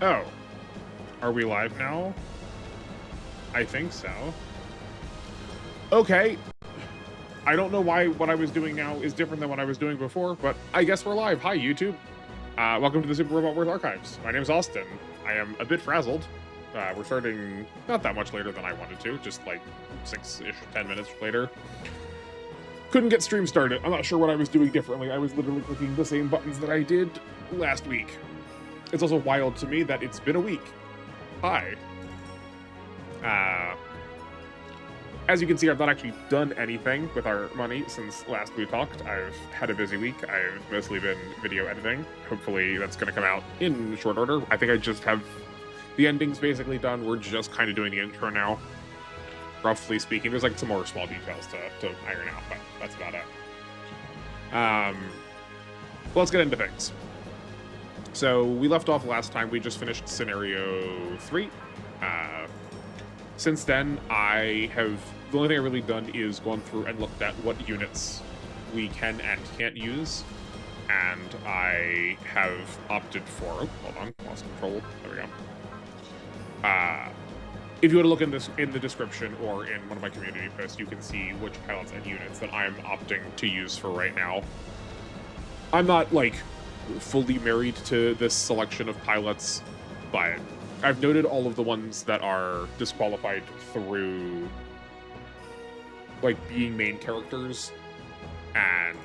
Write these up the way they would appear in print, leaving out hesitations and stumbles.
Oh. Are we live now? I think so. Okay. I don't know why what I was doing now is different than what I was doing before, but I guess we're live. Hi, YouTube. Welcome to the Super Robot Wars Archives. My name is Austin. I am a bit frazzled. We're starting not that much later than I wanted to, just like 6-ish, 10 minutes later. Couldn't get stream started. I'm not sure what I was doing differently. I was literally clicking the same buttons that I did last week. It's also wild to me that it's been a week. Hi. As you can see, I've not actually done anything with our money since last we talked. I've had a busy week. I've mostly been video editing. Hopefully that's going to come out in short order. I think I just have the endings basically done. We're just kind of doing the intro now. Roughly speaking, there's like some more small details to iron out, but that's about it. Well, let's get into things. So we left off last time. We just finished scenario 3. Since then, the only thing I've really done is gone through and looked at what units we can and can't use. And I have opted for, hold on, lost control, there we go. If you want to look in the description or in one of my community posts, you can see which pilots and units that I'm opting to use for right now. I'm not, like, fully married to this selection of pilots, but I've noted all of the ones that are disqualified through, like, being main characters, and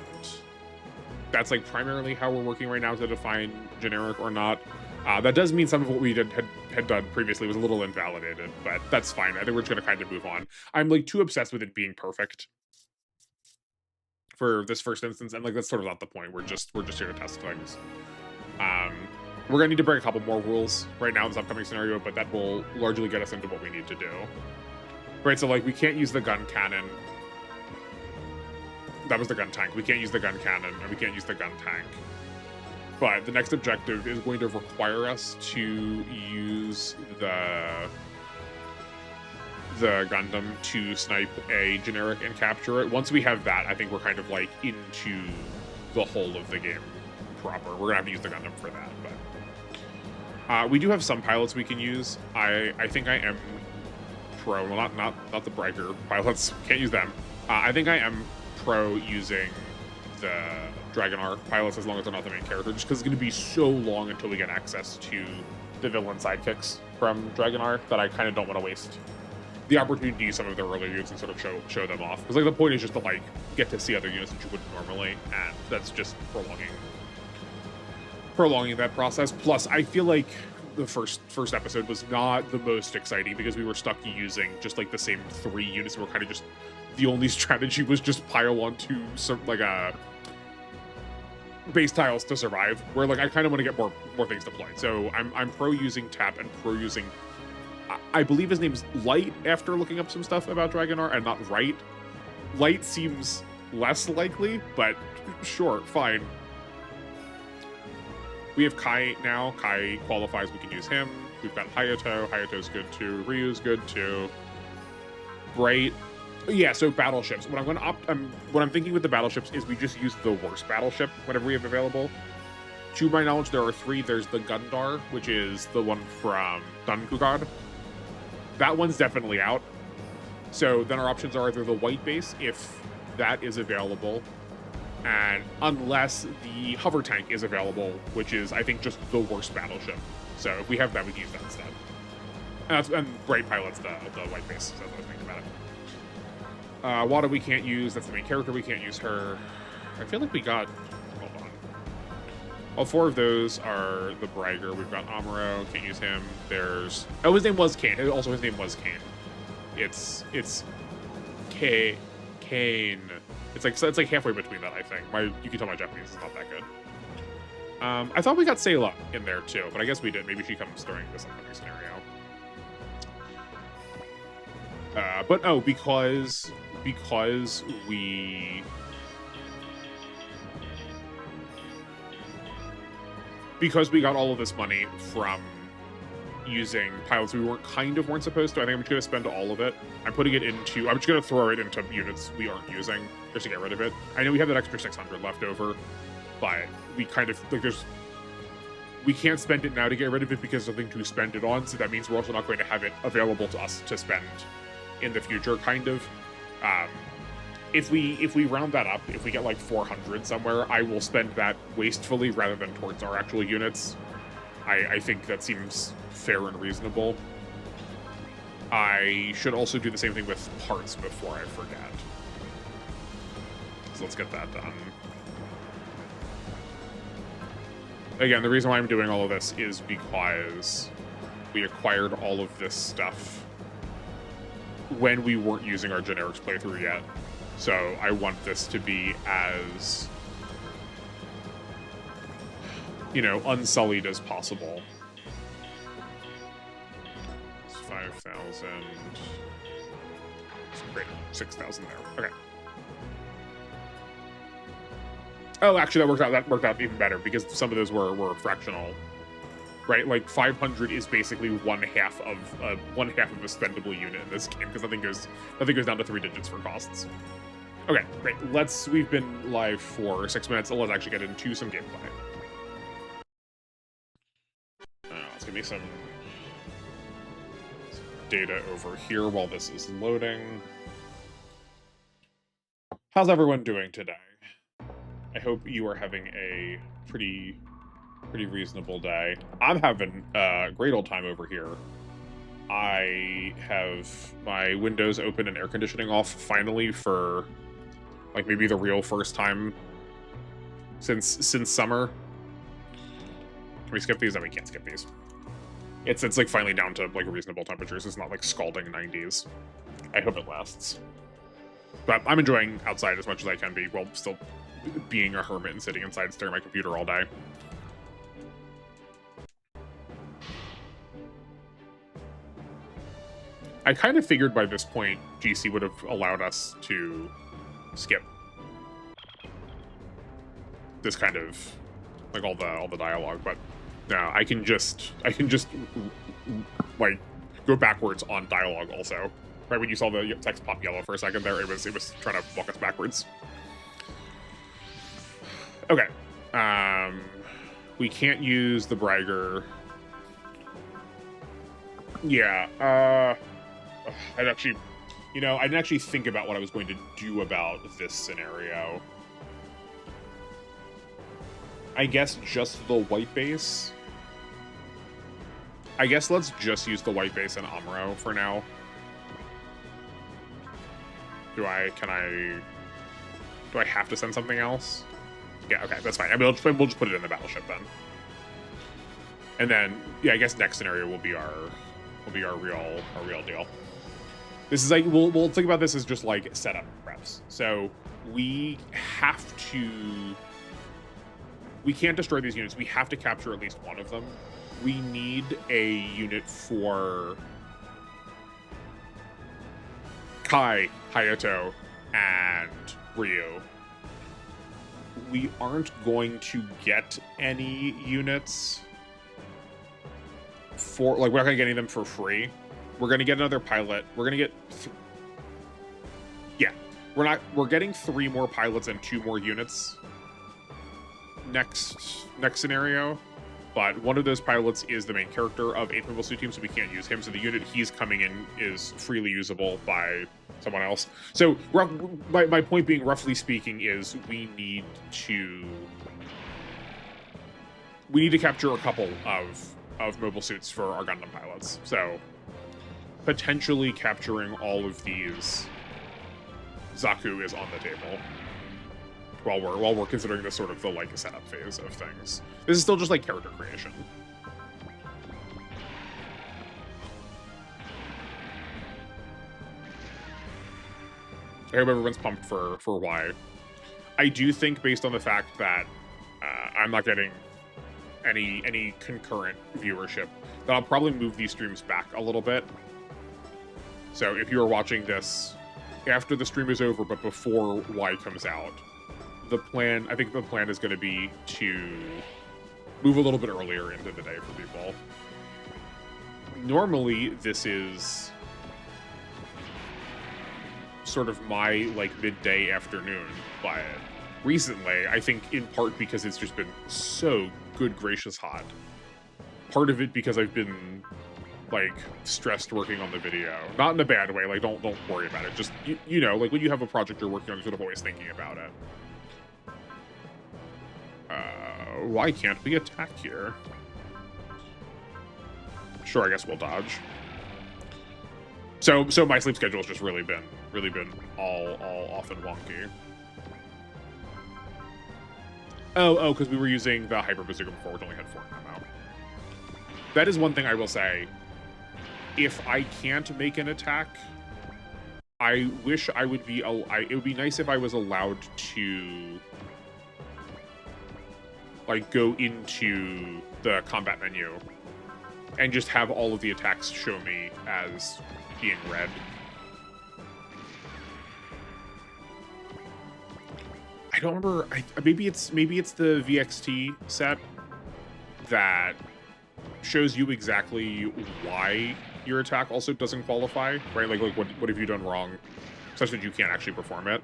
that's, like, primarily how we're working right now to define generic or not. That does mean some of what we had done previously was a little invalidated, but that's fine. I think we're just going to kind of move on. I'm, like, too obsessed with it being perfect for this first instance, and, like, that's sort of not the point. We're just here to test things. We're gonna need to break a couple more rules right now in this upcoming scenario, but that will largely get us into what we need to do. Right, so, like, we can't use the gun cannon. That was the gun tank. We can't use the gun cannon, and we can't use the gun tank. But the next objective is going to require us to use the Gundam to snipe a generic and capture it. Once we have that, I think we're kind of, like, into the whole of the game proper. We're gonna have to use the Gundam for that, but we do have some pilots we can use. I think I am pro, well, not the Briker pilots, can't use them. I think I am pro using the Dragon R pilots as long as they're not the main character, just because it's going to be so long until we get access to the villain sidekicks from Dragon R that I kind of don't want to waste the opportunity to use some of their earlier units and sort of show them off. Because, like, the point is just to, like, get to see other units that you wouldn't normally, and that's just prolonging that process. Plus, I feel like the first episode was not the most exciting because we were stuck using just, like, the same 3 units, and we're kind of just, the only strategy was just pile onto some, like, base tiles to survive, where, like, I kind of want to get more things deployed. So I'm pro using Tap and pro using, I believe his name's Light after looking up some stuff about Dragon R, and not Right. Light seems less likely, but sure, fine. We have Kai now. Kai qualifies, we can use him. We've got Hayato. Hayato's good too. Ryu's good too. Bright. Yeah, so battleships. What I'm going to what I'm thinking with the battleships is we just use the worst battleship whenever we have available. To my knowledge, there are 3. There's the Gundar, which is the one from Dunkugad. That one's definitely out. So then our options are either the white base, if that is available, and unless the hover tank is available, which is, I think, just the worst battleship. So if we have that, we can use that instead. And Bright Pilot's the white base, so that's what I was thinking about it. Watta we can't use, that's the main character, we can't use her. I feel like we got, hold on. All 4 of those are the Bragger. We've got Amuro, can't use him. There's, oh, his name was Kain. Also, his name was Kain. It's Kain. It's like halfway between that, I think. You can tell my Japanese is not that good. I thought we got Sayla in there too, but I guess we did. Maybe she comes during this upcoming scenario. But no, because we got all of this money from using pilots we weren't supposed to. I think I'm just going to spend all of it. I'm just going to throw it into units we aren't using just to get rid of it. I know we have that extra 600 left over, but we kind of, like, we can't spend it now to get rid of it because there's nothing to spend it on, so that means we're also not going to have it available to us to spend in the future, kind of. If we round that up, if we get like 400 somewhere, I will spend that wastefully rather than towards our actual units. I think that seems fair and reasonable. I should also do the same thing with parts before I forget. So let's get that done. Again, the reason why I'm doing all of this is because we acquired all of this stuff when we weren't using our generics playthrough yet. So I want this to be as, you know, unsullied as possible. It's 5,000. Great, 6,000 there. Okay. Oh, actually, that worked out even better because some of those were fractional, right? Like 500 is basically one half of a spendable unit in this game because nothing goes down to 3 digits for costs. Okay, great. We've been live for 6 minutes. Let's actually get into some gameplay. Let's give me some data over here while this is loading. How's everyone doing today? I hope you are having a pretty reasonable day. I'm having a great old time over here. I have my windows open and air conditioning off finally for like maybe the real first time since summer. Can we skip these? No, we can't skip these. It's like finally down to like reasonable temperatures. It's not like scalding 90s. I hope it lasts. But I'm enjoying outside as much as I can be while still being a hermit and sitting inside staring at my computer all day. I kind of figured by this point GC would have allowed us to skip this kind of like all the dialogue, but no, I can just like go backwards on dialogue also. Right when you saw the text pop yellow for a second there, it was trying to walk us backwards. Okay. We can't use the Bragger. Yeah, I'd actually, you know, I didn't actually think about what I was going to do about this scenario. I guess just the white base. I guess let's just use the white base and Amuro for now. Do I have to send something else? Yeah, okay, that's fine. I mean, we'll just put it in the battleship then. And then, yeah, I guess next scenario will be our real deal. This is like, we'll think about this as just like setup preps. So we can't destroy these units. We have to capture at least one of them. We need a unit for Kai, Hayato, and Ryu. We aren't going to get any units for, like, we're not going to get any of them for free. We're going to get another pilot. We're going to get, yeah, we're getting 3 more pilots and 2 more units next scenario. But one of those pilots is the main character of 8th Mobile Suit Team, so we can't use him. So the unit he's coming in is freely usable by someone else. So my point being, roughly speaking, is we need to capture a couple of mobile suits for our Gundam pilots. So potentially capturing all of these Zaku is on the table while we're considering this sort of the like setup phase of things. This is still just like character creation. I hope everyone's pumped for why. I do think, based on the fact that I'm not getting any concurrent viewership, that I'll probably move these streams back a little bit. So if you are watching this after the stream is over but before Y comes out, I think the plan is going to be to move a little bit earlier into the day for people. Normally, this is sort of my like midday afternoon, but recently, I think in part because it's just been so good gracious hot, part of it because I've been like stressed working on the video, not in a bad way. Like don't worry about it. Just you know, like when you have a project you're working on, you're sort of always thinking about it. Why can't we attack here? Sure, I guess we'll dodge. So my sleep schedule has just really been all off and wonky. Oh, because we were using the Hyper Bazooka before, which only had 4 ammo. That is one thing I will say. If I can't make an attack, I wish I would be. It would be nice if I was allowed to like go into the combat menu and just have all of the attacks show me as being red. I don't remember. Maybe it's the VXT set that shows you exactly why your attack also doesn't qualify, right? Like what have you done wrong, such that you can't actually perform it.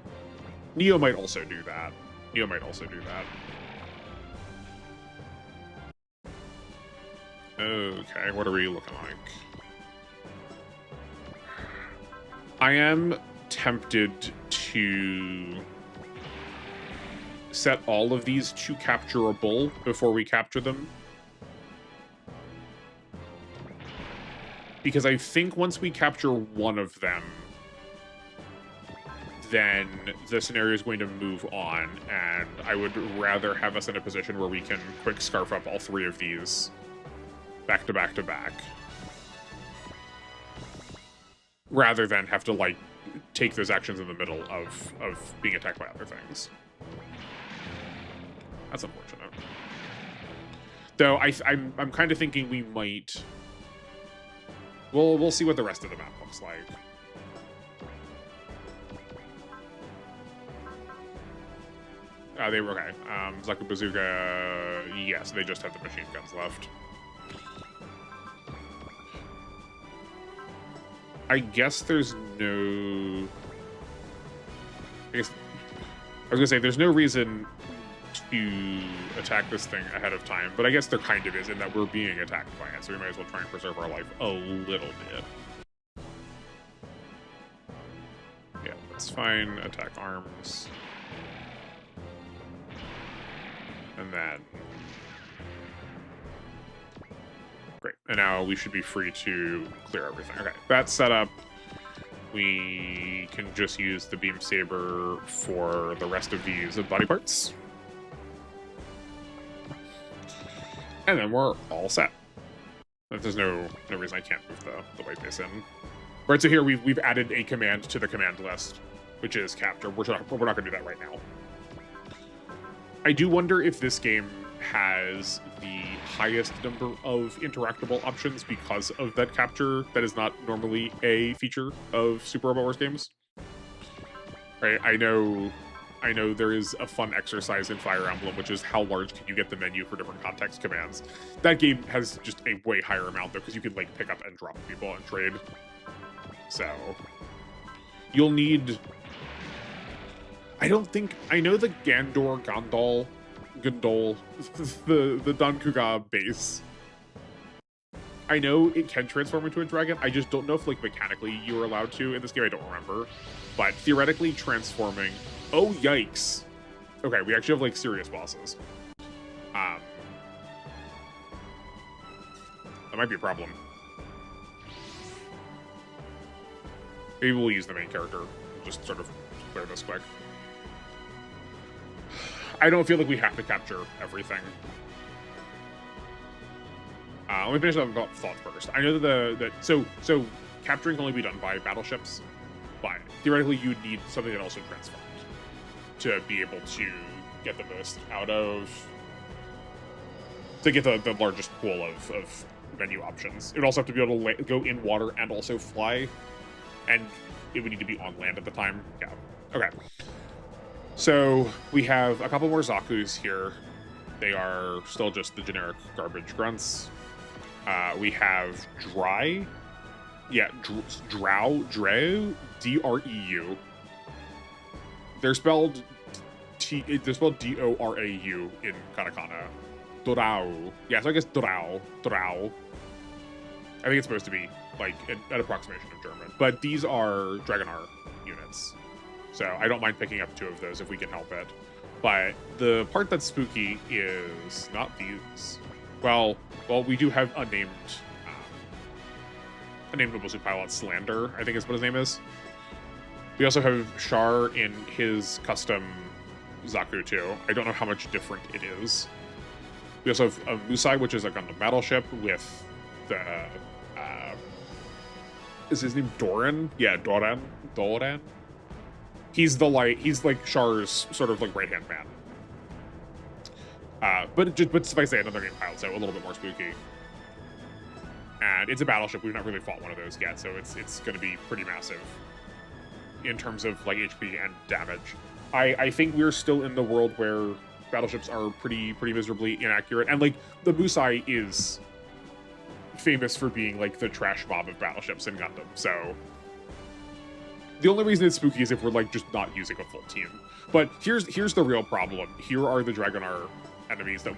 Neo might also do that. Okay, what are we looking like? I am tempted to set all of these to capturable before we capture them. Because I think once we capture one of them, then the scenario is going to move on, and I would rather have us in a position where we can quick scarf up all 3 of these back to back to back, rather than have to like take those actions in the middle of being attacked by other things. That's unfortunate. Though I'm kind of thinking we might. We'll see what the rest of the map looks like. They were okay. Zaku Bazooka, yes, they just have the machine guns left. I guess there's no... I was gonna say, there's no reason to attack this thing ahead of time, but I guess there kind of is, in that we're being attacked by it, so we might as well try and preserve our life a little bit. Yeah, that's fine. Attack arms. And then... Great. And now we should be free to clear everything. Okay, that's set up. We can just use the Beam Saber for the rest of these body parts. And then we're all set. There's no reason I can't move the white base in. Right, so here we've added a command to the command list, which is capture. We're not going to do that right now. I do wonder if this game has the highest number of interactable options because of that capture that is not normally a feature of Super Robot Wars games. Right, I know there is a fun exercise in Fire Emblem, which is how large can you get the menu for different context commands. That game has just a way higher amount, though, because you can like pick up and drop people and trade. So you'll need... I know the Gondol, the Dankuga base. I know it can transform into a dragon. I just don't know if like mechanically you are allowed to in this game. I don't remember, but theoretically transforming. Oh yikes! Okay, we actually have like serious bosses. That might be a problem. Maybe we'll use the main character. Just sort of clear this quick. I don't feel like we have to capture everything. Let me finish up thought first. I know that so capturing can only be done by battleships, but theoretically you'd need something that also transformed to be able to get the most out of, to get the largest pool of menu options. It would also have to be able to go in water and also fly, and it would need to be on land at the time. Yeah. Okay. So we have a couple more Zakus here. They are still just the generic garbage grunts. We have Dreu, D-R-E-U. They're spelled D-O-R-A-U in katakana. Judau. Yeah, so I guess Judau. I think it's supposed to be like an approximation of German. But these are Dragonar units. So I don't mind picking up 2 of those if we can help it. But the part that's spooky is not these. Well, we do have a named Nobusu pilot, Slander, I think is what his name is. We also have Char in his custom Zaku too. I don't know how much different it is. We also have a Musai, which is a Gundam battleship with the is his name Doran? Yeah, Doran. He's like Char's sort of like right-hand man. But suffice to say, another game pilot, so a little bit more spooky. And it's a battleship. We've not really fought one of those yet, so it's going to be pretty massive in terms of like HP and damage. I think we're still in the world where battleships are pretty miserably inaccurate, and like the Musai is famous for being like the trash mob of battleships in Gundam. So the only reason it's spooky is if we're like just not using a full team. But here's the real problem. Here are the Dragonar enemies that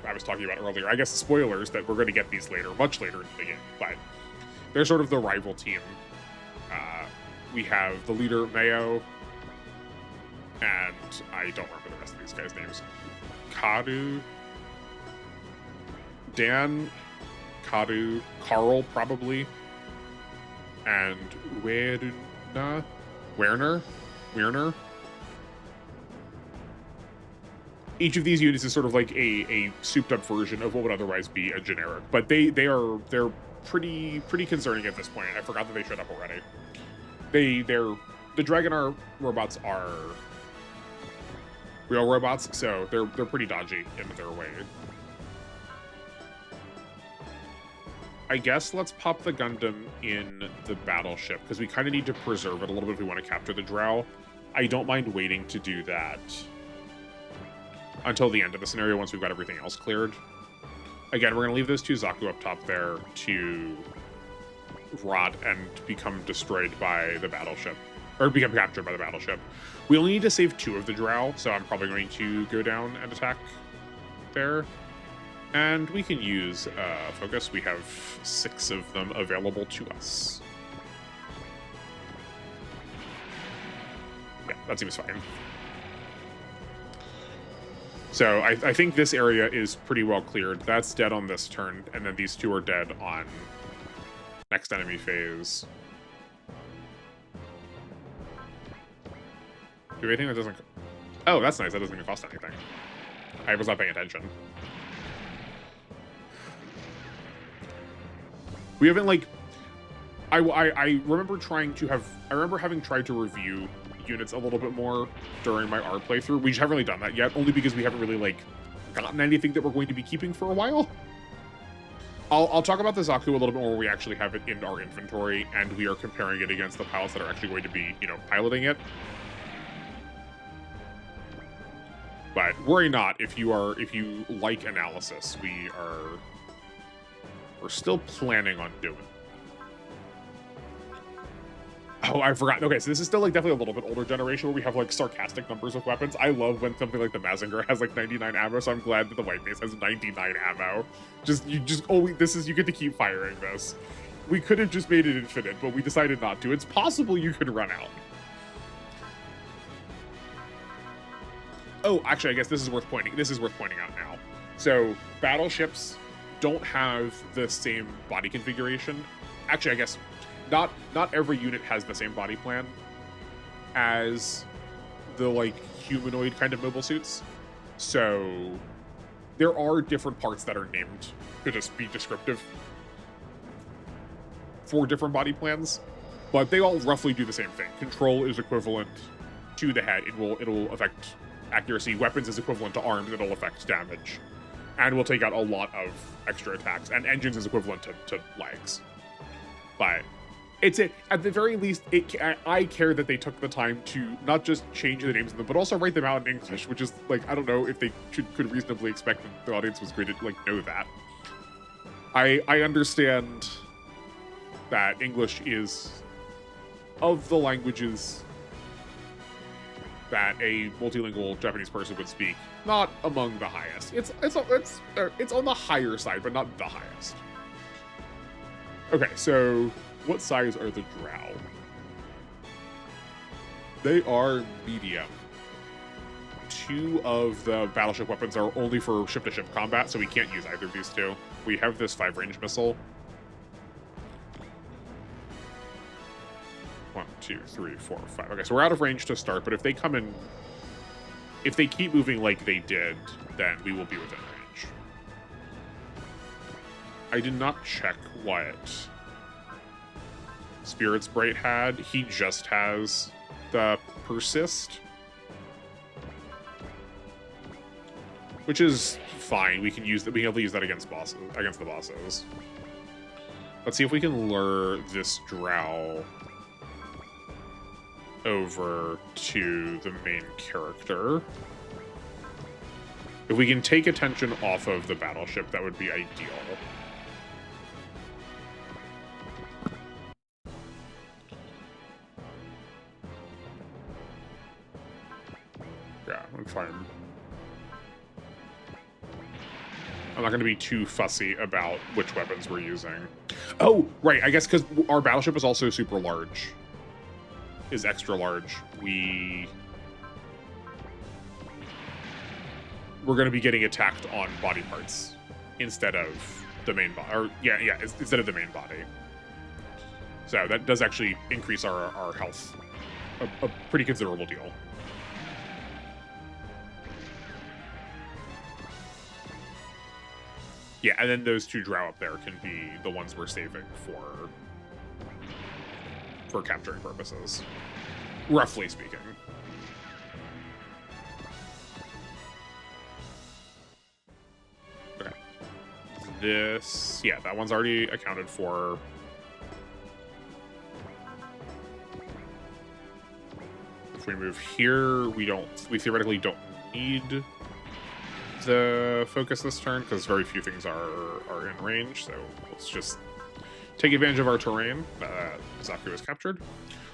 I was talking about earlier. I guess spoilers that we're going to get these later, much later in the game, but they're sort of the rival team. We have the leader, Meio, and I don't remember the rest of these guys' names. Kadu, Dan, Kadu, Carl, probably, and Werner. Each of these units is sort of like a souped-up version of what would otherwise be a generic, but they're pretty concerning at this point. I forgot that they showed up already. The Dragonar robots are real robots, so they're pretty dodgy in their way. I guess let's pop the Gundam in the battleship, because we kind of need to preserve it a little bit if we want to capture the Drow. I don't mind waiting to do that until the end of the scenario once we've got everything else cleared. Again, we're going to leave those 2 Zaku up top there to rot and become destroyed by the battleship, or become captured by the battleship. We only need to save 2 of the Drow, so I'm probably going to go down and attack there. And we can use focus. We have 6 of them available to us. Yeah, that seems fine. So I think this area is pretty well cleared. That's dead on this turn, and then these 2 are dead on next enemy phase. Do anything that doesn't... Oh, that's nice. That doesn't even cost anything. I was not paying attention. We haven't, like... I remember having tried to review units a little bit more during my R playthrough. We just haven't really done that yet, only because we haven't really, like, gotten anything that we're going to be keeping for a while. I'll talk about the Zaku a little bit more when we actually have it in our inventory, and we are comparing it against the pilots that are actually going to be, piloting it. But worry not, if you like analysis, we're still planning on doing. Oh, I forgot. Okay, so this is still like definitely a little bit older generation where we have like sarcastic numbers of weapons. I love when something like the Mazinger has like 99 ammo, so I'm glad that the White Base has 99 ammo. You get to keep firing this. We could have just made it infinite, but we decided not to. It's possible you could run out. Oh, actually, I guess this is worth pointing out now. So battleships don't have the same body configuration. Actually, I guess not every unit has the same body plan as the like humanoid kind of mobile suits. So there are different parts that are named to just be descriptive for different body plans, but they all roughly do the same thing. Control is equivalent to the head. It'll affect accuracy. Weapons is equivalent to arms. It'll affect damage, and will take out a lot of extra attacks. And engines is equivalent to legs. But at the very least, I care that they took the time to not just change the names of them, but also write them out in English, which is like, I don't know if they could reasonably expect that the audience was going to like know that. I understand that English is of the languages that a multilingual Japanese person would speak, not among the highest. It's on the higher side, but not the highest. Okay, so what size are the drow? They are medium. 2 of the battleship weapons are only for ship-to-ship combat, so we can't use either of these 2. We have this 5-range missile. 1, 2, 3, 4, 5. Okay, so we're out of range to start, but if they come in... If they keep moving like they did, then we will be within range. I did not check what Spirit's Bright had. He just has the Persist, which is fine. We can use that. We can use that against the bosses. Let's see if we can lure this drow over to the main character. If we can take attention off of the battleship, that would be ideal. Yeah, I'm fine. I'm not going to be too fussy about which weapons we're using. Oh, right. I guess because our battleship is also super large. Is extra large. We're going to be getting attacked on body parts instead of the main body. Or, yeah, instead of the main body. So that does actually increase our health a pretty considerable deal. Yeah, and then those 2 drow up there can be the ones we're saving for capturing purposes, roughly speaking. Okay. This, yeah, that one's already accounted for. If we move here, we theoretically don't need the focus this turn because very few things are in range, so let's just take advantage of our terrain. Zaku is captured.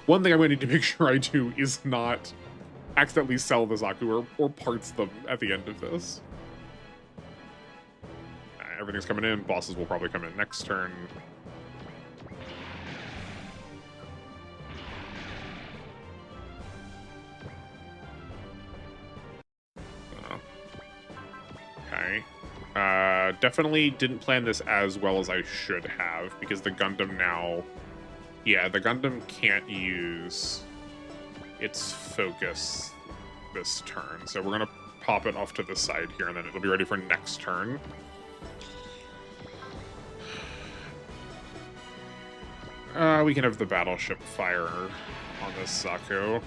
One thing I'm going to need to make sure I do is not accidentally sell the Zaku or parts them at the end of this. Everything's coming in. Bosses will probably come in next turn. Okay. Definitely didn't plan this as well as I should have, because the Gundam now... Yeah, the Gundam can't use its focus this turn, so we're going to pop it off to the side here, and then it'll be ready for next turn. We can have the battleship fire on this Zaku.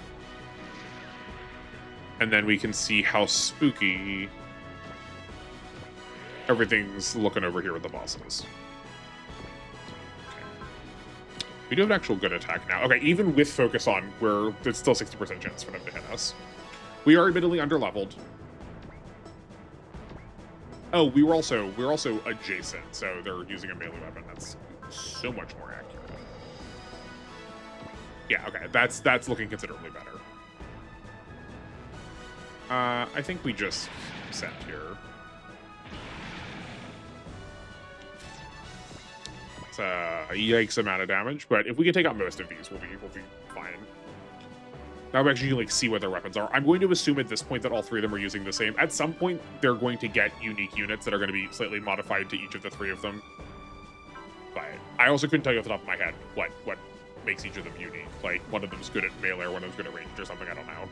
And then we can see how spooky everything's looking over here with the bosses. Okay. We do have an actual good attack now. Okay, even with focus on, it's still 60% chance for them to hit us. We are admittedly underleveled. Oh, we're also adjacent, so they're using a melee weapon. That's so much more accurate. Yeah, okay, that's looking considerably better. I think we just send here. It's a yikes amount of damage, but if we can take out most of these, we'll be fine. Now we actually can like see what their weapons are. I'm going to assume at this point that all 3 of them are using the same. At some point, they're going to get unique units that are going to be slightly modified to each of the 3 of them. But I also couldn't tell you off the top of my head what makes each of them unique. Like, one of them's good at melee, or one of them's good at ranged or something, I don't know.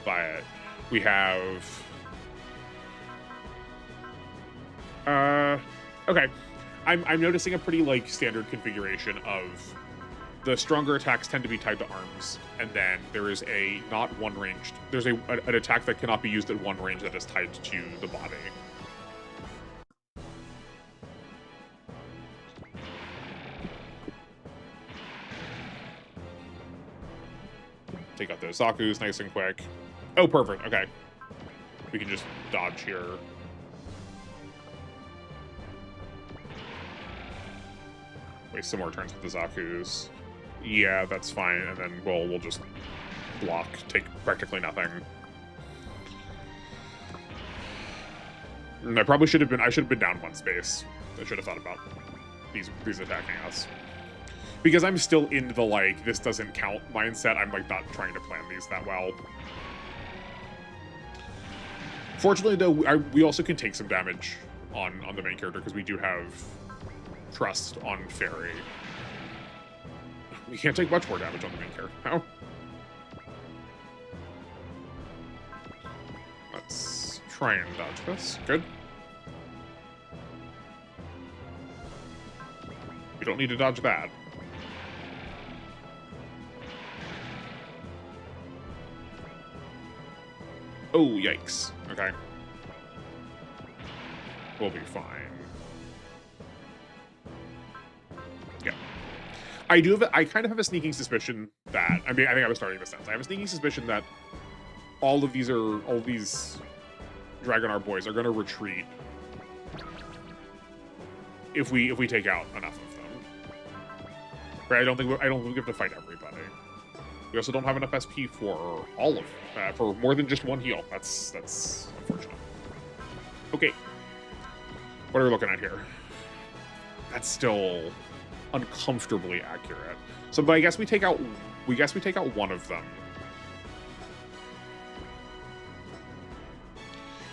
But we have... okay. I'm noticing a pretty, like, standard configuration of the stronger attacks tend to be tied to arms, and then there is a not one ranged... There's an attack that cannot be used at one range that is tied to the body. Take out those Zakus nice and quick. Oh, perfect. Okay. We can just dodge here. Waste some more turns with the Zakus. Yeah, that's fine. And then we'll just block, take practically nothing. And I probably should have been down one space. I should have thought about these attacking us. Because I'm still in the, like, this doesn't count mindset. I'm, like, not trying to plan these that well. Fortunately, though, we also can take some damage on the main character because we do have trust on Fairy. We can't take much more damage on the main character now. Let's try and dodge this. Good. You don't need to dodge that. Oh, yikes. Okay. We'll be fine. Yeah. I kind of have a sneaking suspicion that, I mean, I think I was starting this sentence. I have a sneaking suspicion that all these Dragonar boys are going to retreat if we take out enough of them. Right? I don't think we have to fight everybody. We also don't have enough SP for all of them, for more than just one heal. That's unfortunate. Okay. What are we looking at here? That's still uncomfortably accurate. So, but I guess we take out one of them.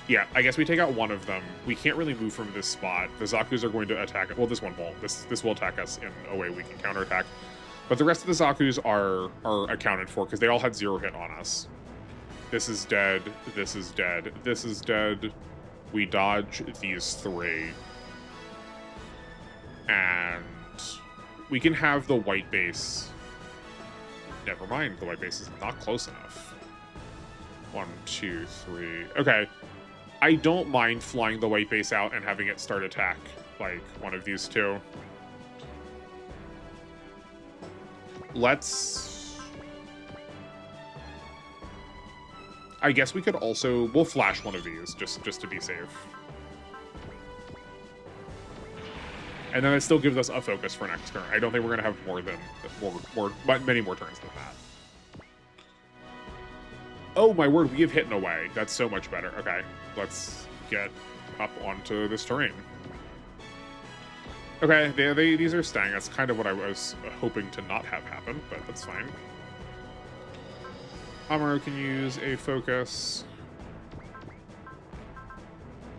Yeah, I guess we take out one of them. We can't really move from this spot. The Zakus are going to attack. Well, this one won't. This will attack us in a way we can counterattack. But the rest of the Zakus are accounted for because they all had 0 hit on us. This is dead. This is dead. This is dead. We dodge these 3. And we can have the white base. Never mind, the white base is not close enough. 1, 2, 3. Okay. I don't mind flying the white base out and having it start attack, like one of these two. I guess we could also, we'll flash one of these just to be safe. And then it still gives us a focus for next turn. I don't think we're gonna have many more turns than that. Oh my word, we have hit away. That's so much better. Okay, let's get up onto this terrain. Okay, these are staying. That's kind of what I was hoping to not have happen, but that's fine. Amuro can use a focus.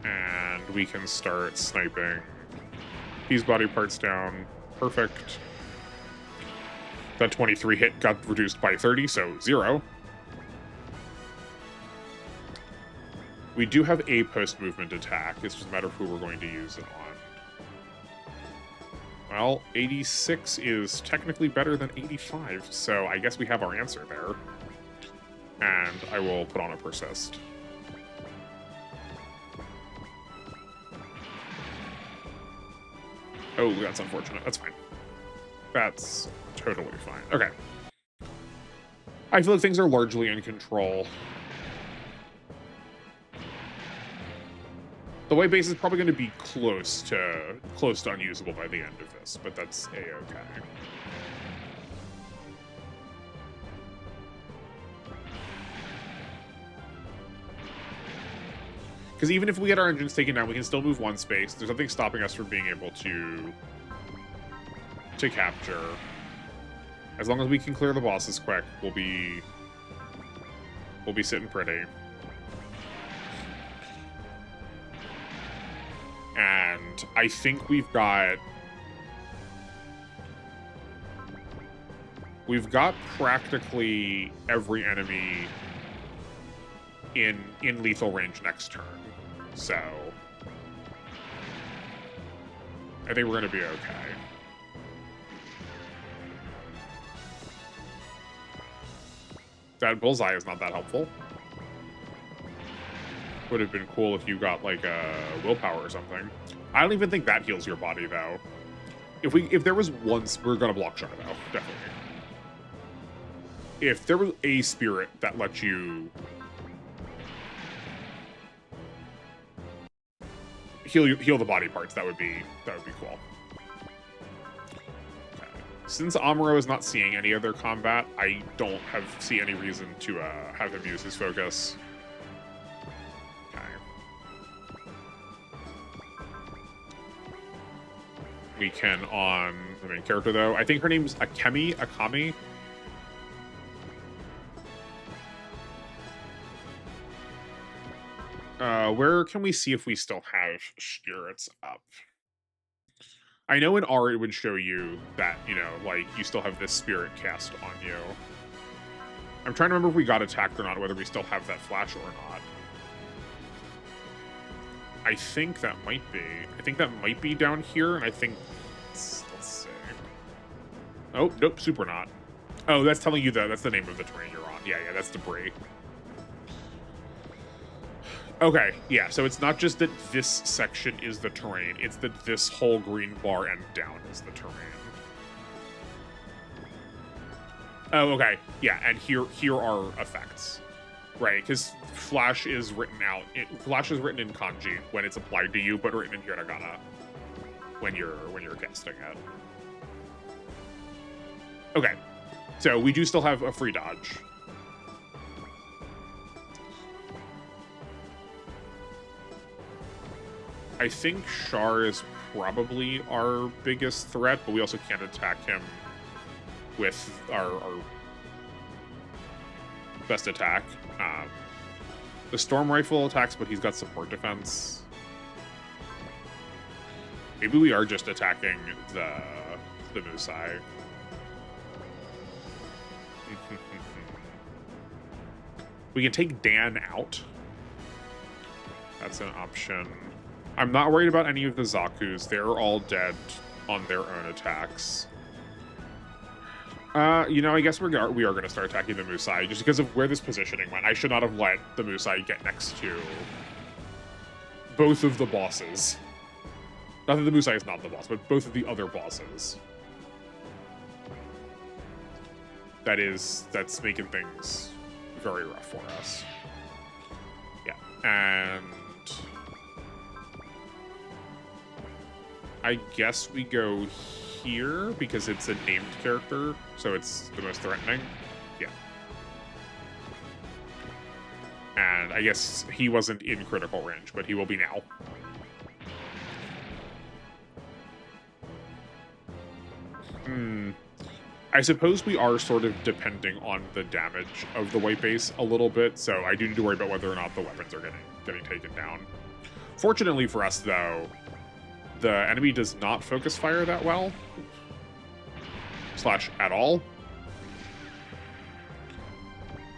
And we can start sniping these body parts down. Perfect. That 23 hit got reduced by 30, so 0. We do have a post-movement attack. It's just a matter of who we're going to use it on. Well, 86 is technically better than 85, so I guess we have our answer there. And I will put on a persist. Oh, that's unfortunate. That's fine. That's totally fine. Okay. I feel like things are largely in control. The white base is probably going to be close to unusable by the end of this, but that's a-okay. Because even if we get our engines taken down, we can still move one space. There's nothing stopping us from being able to capture. As long as we can clear the bosses quick, we'll be sitting pretty. And I think we've got practically every enemy in lethal range next turn. So I think we're going to be okay. That bullseye is not that helpful. Would have been cool if you got like a willpower or something. I don't even think that heals your body though. If there was once, we're gonna block Judau, definitely. If there was a spirit that lets you heal the body parts, that would be cool. Okay. Since Amuro is not seeing any other combat, I don't see any reason to have him use his focus. Okay. We can on the main character, though. I think her name's Akimi. Where can we see if we still have spirits up? I know in R it would show you that, you know, like, you still have this spirit cast on you. I'm trying to remember if we got attacked or not, whether we still have that flash or not. I think that might be. I think that might be down here, and I think... Let's see. Oh, nope, super not. Oh, that's telling you that's the name of the terrain you're on. Yeah, that's debris. Okay, yeah, so it's not just that this section is the terrain, it's that this whole green bar and down is the terrain. Oh, okay, yeah, and here are effects, right? Because Flash is written out, Flash is written in kanji when it's applied to you, but written in hiragana when you're casting it. Okay, so we do still have a free dodge. I think Char is probably our biggest threat, but we also can't attack him with our best attack. The Storm Rifle attacks, but he's got support defense. Maybe we are just attacking the Musai. We can take Dan out. That's an option. I'm not worried about any of the Zakus. They're all dead on their own attacks. You know, I guess we are going to start attacking the Musai just because of where this positioning went. I should not have let the Musai get next to both of the bosses. Not that the Musai is not the boss, but both of the other bosses. That's making things very rough for us. Yeah, and I guess we go here because it's a named character, so it's the most threatening. Yeah. And I guess he wasn't in critical range, but he will be now. I suppose we are sort of depending on the damage of the white base a little bit, so I do need to worry about whether or not the weapons are getting taken down. Fortunately for us, though, the enemy does not focus fire that well. / at all.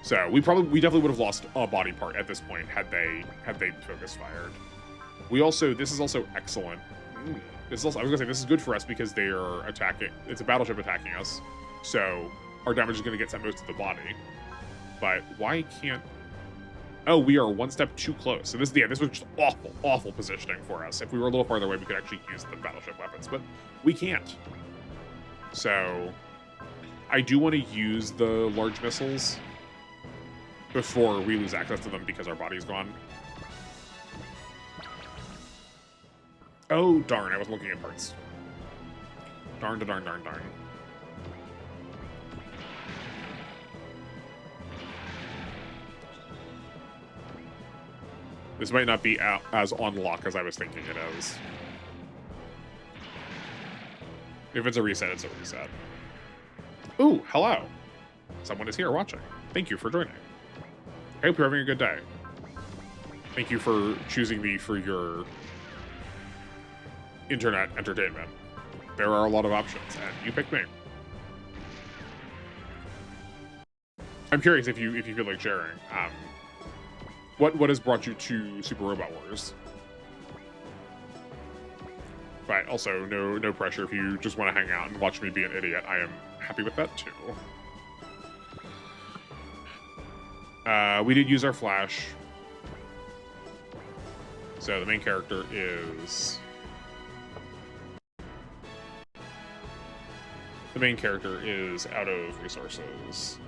So we definitely would have lost a body part at this point had they focus fired. This is also excellent. I was gonna say this is good for us because they are attacking. It's a battleship attacking us, so our damage is gonna get sent most to the body. But why can't? Oh, we are one step too close. So this was just awful positioning for us. If we were a little farther away, we could actually use the battleship weapons, but we can't. So I do want to use the large missiles before we lose access to them because our body's gone. Oh, darn, I was looking at parts. Darn. This might not be as on lock as I was thinking it is. If it's a reset, it's a reset. Ooh, hello. Someone is here watching. Thank you for joining. I hope you're having a good day. Thank you for choosing me for your internet entertainment. There are a lot of options, and you picked me. I'm curious if you feel like sharing. What has brought you to Super Robot Wars? But also, no pressure. If you just want to hang out and watch me be an idiot, I am happy with that too. We did use our flash. So the main character is... The main character is out of resources.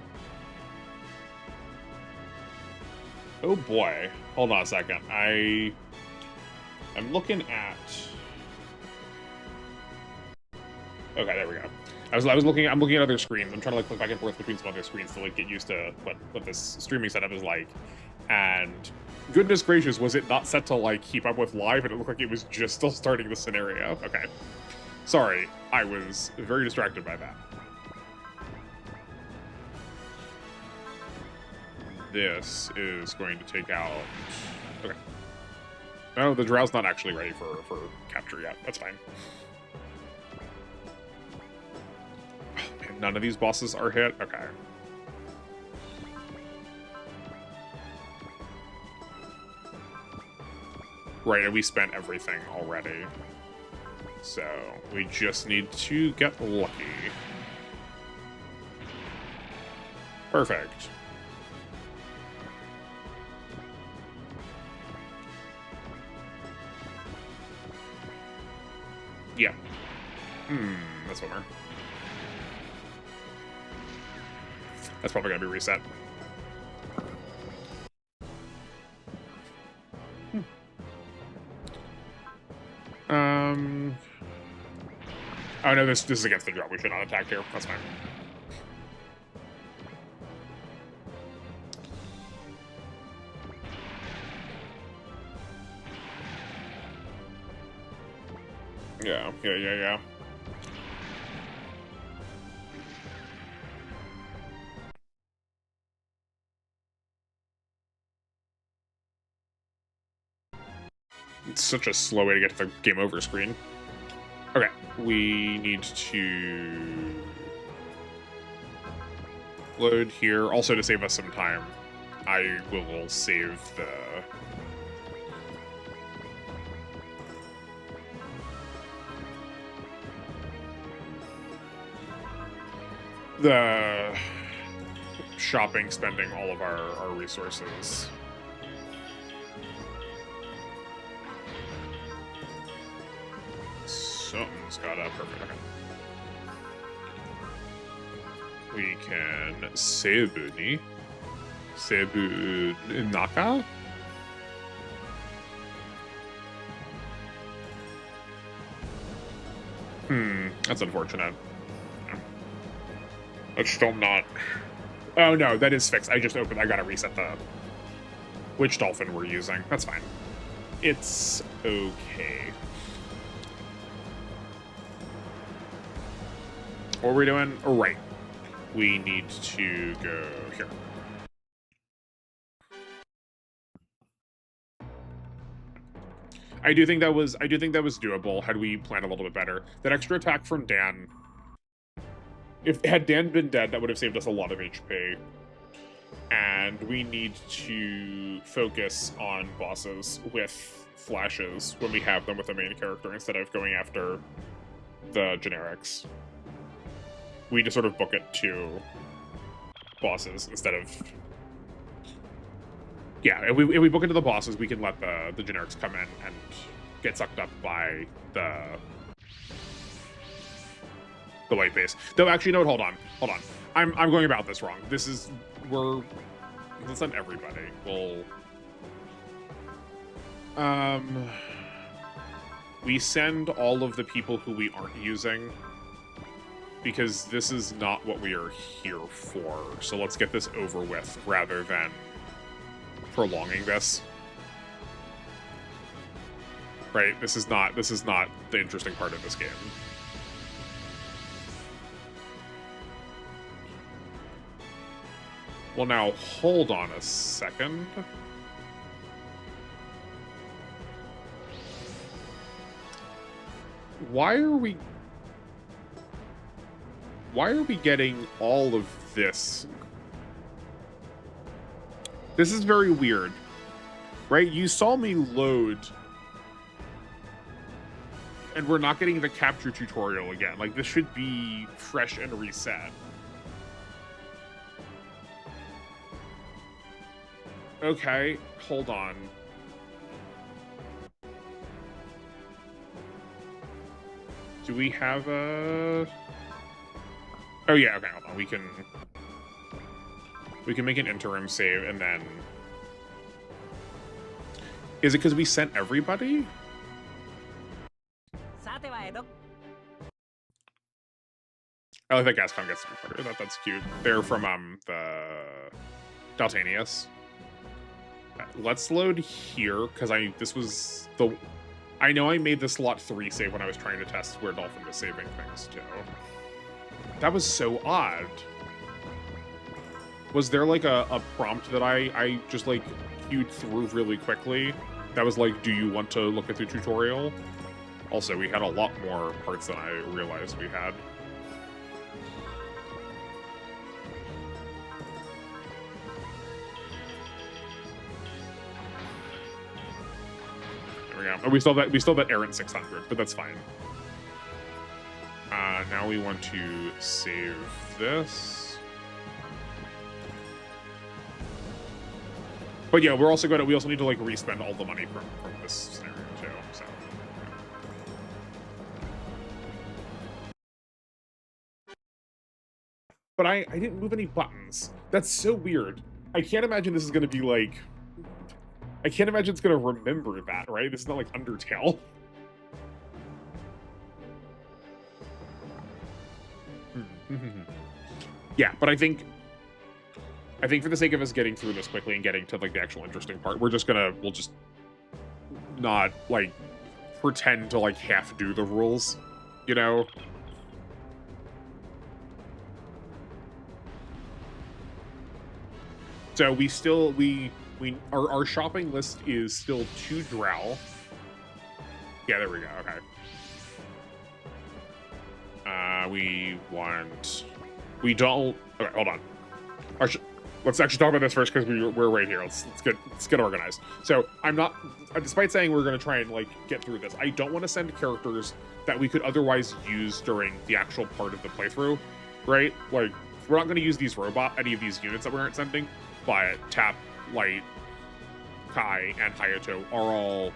Oh boy. Hold on a second. I'm looking at... Okay, there we go. I'm looking at other screens. I'm trying to like click back and forth between some other screens to like get used to what this streaming setup is like. And goodness gracious, was it not set to like keep up with live, and it looked like it was just still starting the scenario. Okay. Sorry, I was very distracted by that. This is going to take out... Okay. No, the Drow's not actually ready for capture yet. That's fine. Oh, man, none of these bosses are hit? Okay. Right, and we spent everything already. So, we just need to get lucky. Perfect. Yeah. That's bummer. That's probably gonna be reset. Oh no, this is against the drop. We should not attack here. That's fine. Yeah. It's such a slow way to get to the game over screen. Okay, we need to load here. Also, to save us some time, I will save the shopping, spending all of our resources. Something's got a perfect. Okay. We can Sebu Naka? That's unfortunate. It's still not... Oh no, that is fixed. I just opened... I gotta reset the... Which dolphin we're using. That's fine. It's okay. What are we doing? Oh, right. We need to go here. I do think that was doable had we planned a little bit better. That extra attack from Dan, had Dan been dead, that would have saved us a lot of HP. And we need to focus on bosses with flashes when we have them with the main character instead of going after the generics. We just sort of book it to bosses instead of... Yeah, if we book it to the bosses, we can let the generics come in and get sucked up by the white base. Though, actually, no, hold on. I'm going about this wrong. Let's send everybody. We send all of the people who we aren't using, because this is not what we are here for. So let's get this over with rather than prolonging this. Right? This is not the interesting part of this game. Well, now hold on a second. Why are we getting all of this? This is very weird, right? You saw me load, and we're not getting the capture tutorial again. Like, this should be fresh and reset. Okay, hold on. Do we have a... Oh yeah, okay, hold on. We can make an interim save and then... Is it because we sent everybody? I like that Gascon gets to be part of it. That's cute. They're from the Daltanius. Let's load here because I know I made this slot 3 save when I was trying to test where Dolphin was saving things too. That was so odd. Was there like a prompt that I just like queued through really quickly that was like, do you want to look at the tutorial? Also, we had a lot more parts than I realized we had. There we go. Oh, we still have that errant 600, but that's fine. Now we want to save this. But yeah, we also need to like respend all the money from this scenario too. So. But I didn't move any buttons. That's so weird. I can't imagine this is gonna be like. I can't imagine it's gonna remember that, right? This is not like Undertale. Yeah, but I think for the sake of us getting through this quickly and getting to like the actual interesting part, we'll just not like pretend to like half do the rules, you know? So our shopping list is still 2 Drow. Yeah, there we go. Okay. We don't. Okay, hold on. Let's actually talk about this first because we're right here. Let's get organized. So I'm not, despite saying we're gonna try and like get through this, I don't want to send characters that we could otherwise use during the actual part of the playthrough, right? Like we're not gonna use any of these units that we aren't sending, but Tap, Light, Kai, and Hayato are all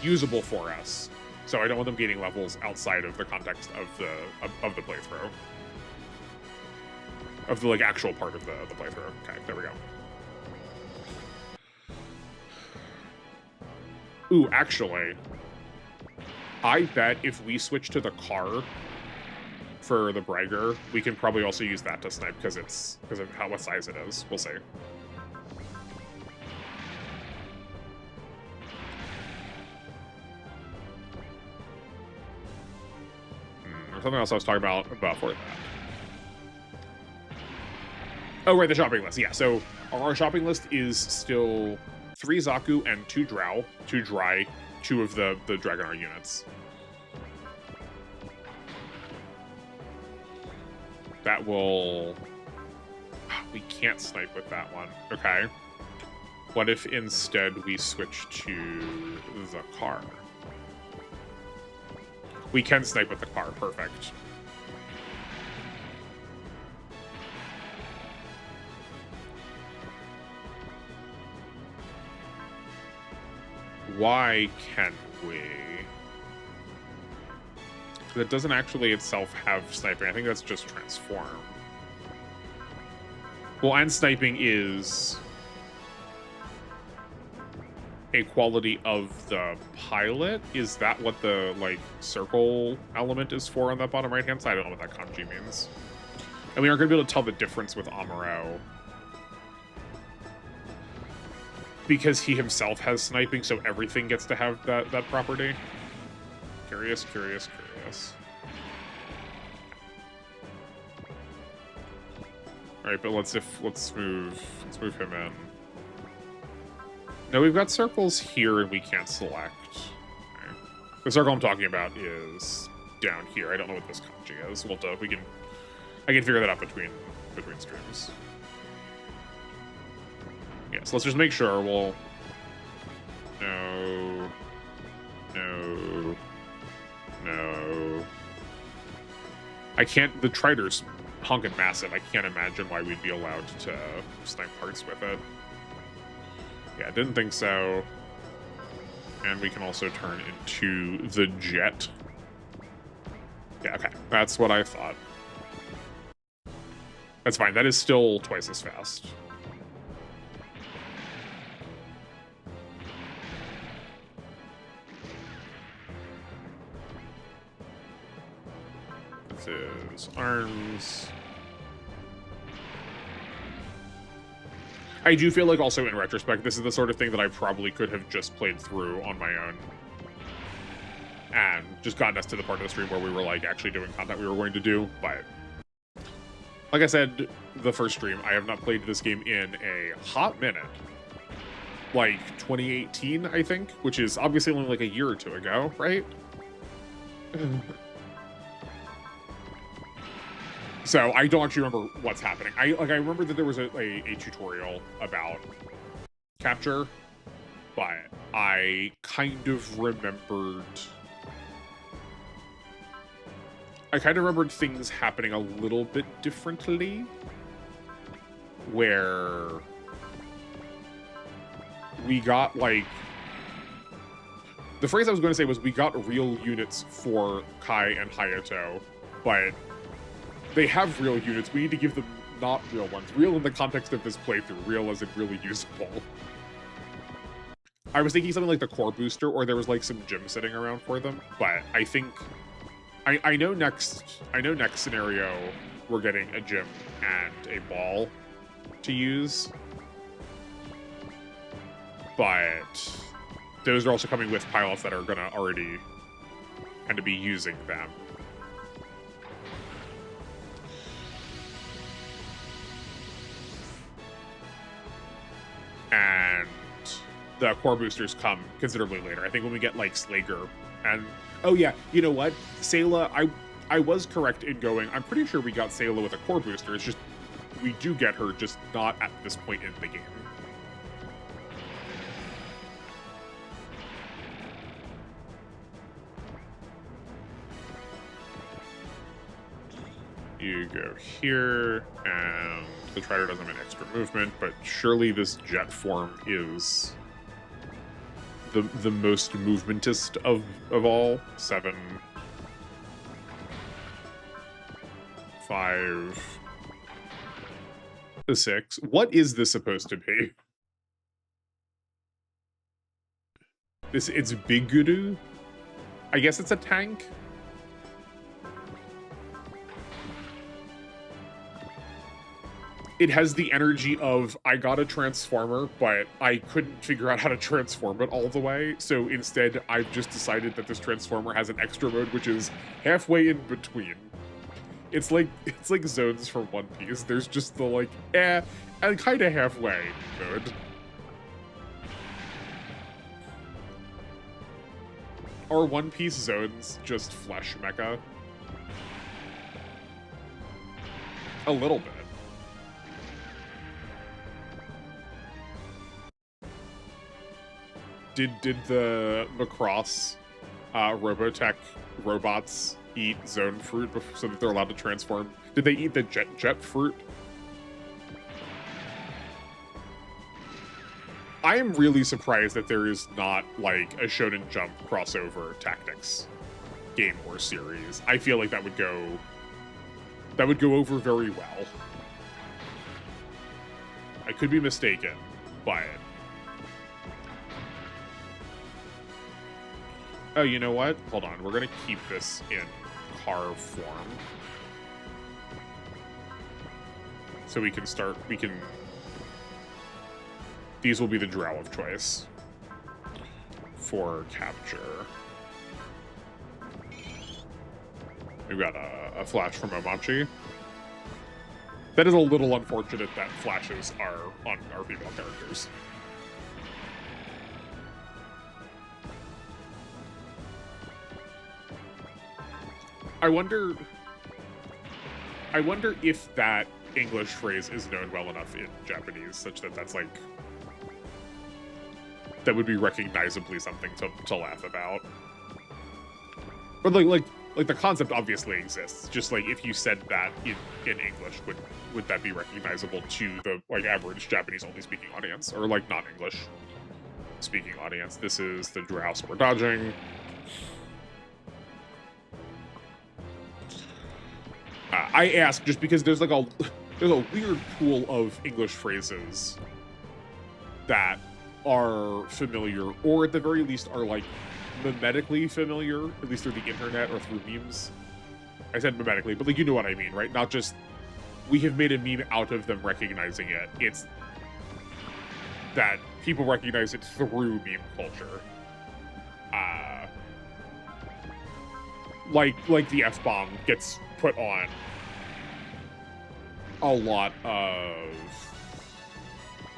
usable for us. So I don't want them gaining levels outside of the context of the playthrough. Of the like actual part of the playthrough. Okay, there we go. Ooh, actually, I bet if we switch to the car for the Bragger, we can probably also use that to snipe because of what size it is. We'll see. There's something else I was talking about before that. Oh, right, the shopping list. Yeah, so our shopping list is still 3 Zaku and 2 Drow, 2 Dry, 2 of the Dragonar units. That will... We can't snipe with that one. Okay. What if instead we switch to the car? We can snipe with the car. Perfect. Why can't we? That doesn't actually itself have sniping. I think that's just transform. Well, and sniping is a quality of the pilot. Is that what the like circle element is for on that bottom right hand side? I don't know what that kanji means. And we aren't going to be able to tell the difference with Amuro because he himself has sniping, so everything gets to have that property. Curious. All right, but let's move him in. No, we've got circles here and we can't select. Okay. The circle I'm talking about is down here. I don't know what this kanji is. I can figure that out between streams. Yeah, so let's just make sure we'll... No. I can't... The Trider's honking massive. I can't imagine why we'd be allowed to snipe parts with it. Yeah, didn't think so. And we can also turn into the jet. Yeah, okay. That's what I thought. That's fine. That is still twice as fast. This is arms. I do feel like also in retrospect, this is the sort of thing that I probably could have just played through on my own and just gotten us to the part of the stream where we were like actually doing content we were going to do. But like I said, the first stream, I have not played this game in a hot minute. Like 2018, I think, which is obviously only like a year or two ago, right? So I don't actually remember what's happening. I remember that there was a tutorial about capture, but I kind of remembered things happening a little bit differently, where we got like, the phrase I was going to say was we got real units for Kai and Hayato, but they have real units. We need to give them not real ones. Real in the context of this playthrough. Real as in really usable. I was thinking something like the core booster, or there was like some gym sitting around for them. But I think I know next scenario we're getting a gym and a ball to use. But those are also coming with pilots that are gonna already kind of be using them. And the core boosters come considerably later. I think when we get like Sleggar and oh yeah, you know what? Sayla, I was correct in going, I'm pretty sure we got Sayla with a core booster. It's just we do get her, just not at this point in the game. You go here, and the Trider doesn't have an extra movement, but surely this jet form is the most movementist of all. 7, 5, 6. What is this supposed to be? It's Biguru? I guess it's a tank? It has the energy of, I got a transformer, but I couldn't figure out how to transform it all the way. So instead, I've just decided that this transformer has an extra mode, which is halfway in between. It's like zones from One Piece. There's just the like, and kind of halfway mode. Are One Piece zones just flesh mecha? A little bit. Did the Macross Robotech robots eat zone fruit so that they're allowed to transform? Did they eat the jet fruit? I am really surprised that there is not like a Shonen Jump crossover tactics game or series. I feel like that would go over very well. I could be mistaken, but oh, you know what? Hold on. We're going to keep this in car form. So we can start... These will be the drow of choice for capture. We've got a flash from Omachi. That is a little unfortunate that flashes are on our female characters. I wonder if that English phrase is known well enough in Japanese, such that that's like, that would be recognizably something to laugh about. But like the concept obviously exists. Just like if you said that in English, would that be recognizable to the like average Japanese only speaking audience, or like non-English speaking audience? This is the drow, so we're dodging. I ask just because there's a weird pool of English phrases that are familiar, or at the very least are like mimetically familiar, at least through the internet or through memes. I said memetically, but like, you know what I mean, right? Not just, we have made a meme out of them recognizing it. It's that people recognize it through meme culture. Like the F-bomb gets put on a lot of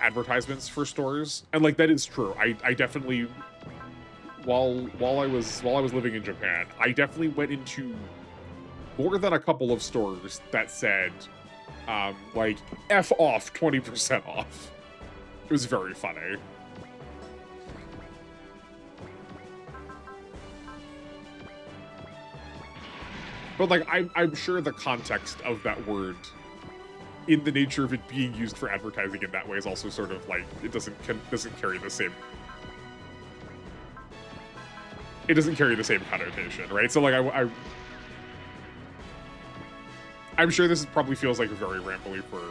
advertisements for stores, and like, that is true. I definitely, while I was living in Japan, I definitely went into more than a couple of stores that said like, F off 20% off. It was very funny. But like, I'm sure the context of that word, in the nature of it being used for advertising in that way, is also sort of like, it doesn't carry the same. It doesn't carry the same connotation, right? So like, I'm sure this probably feels like very rambly for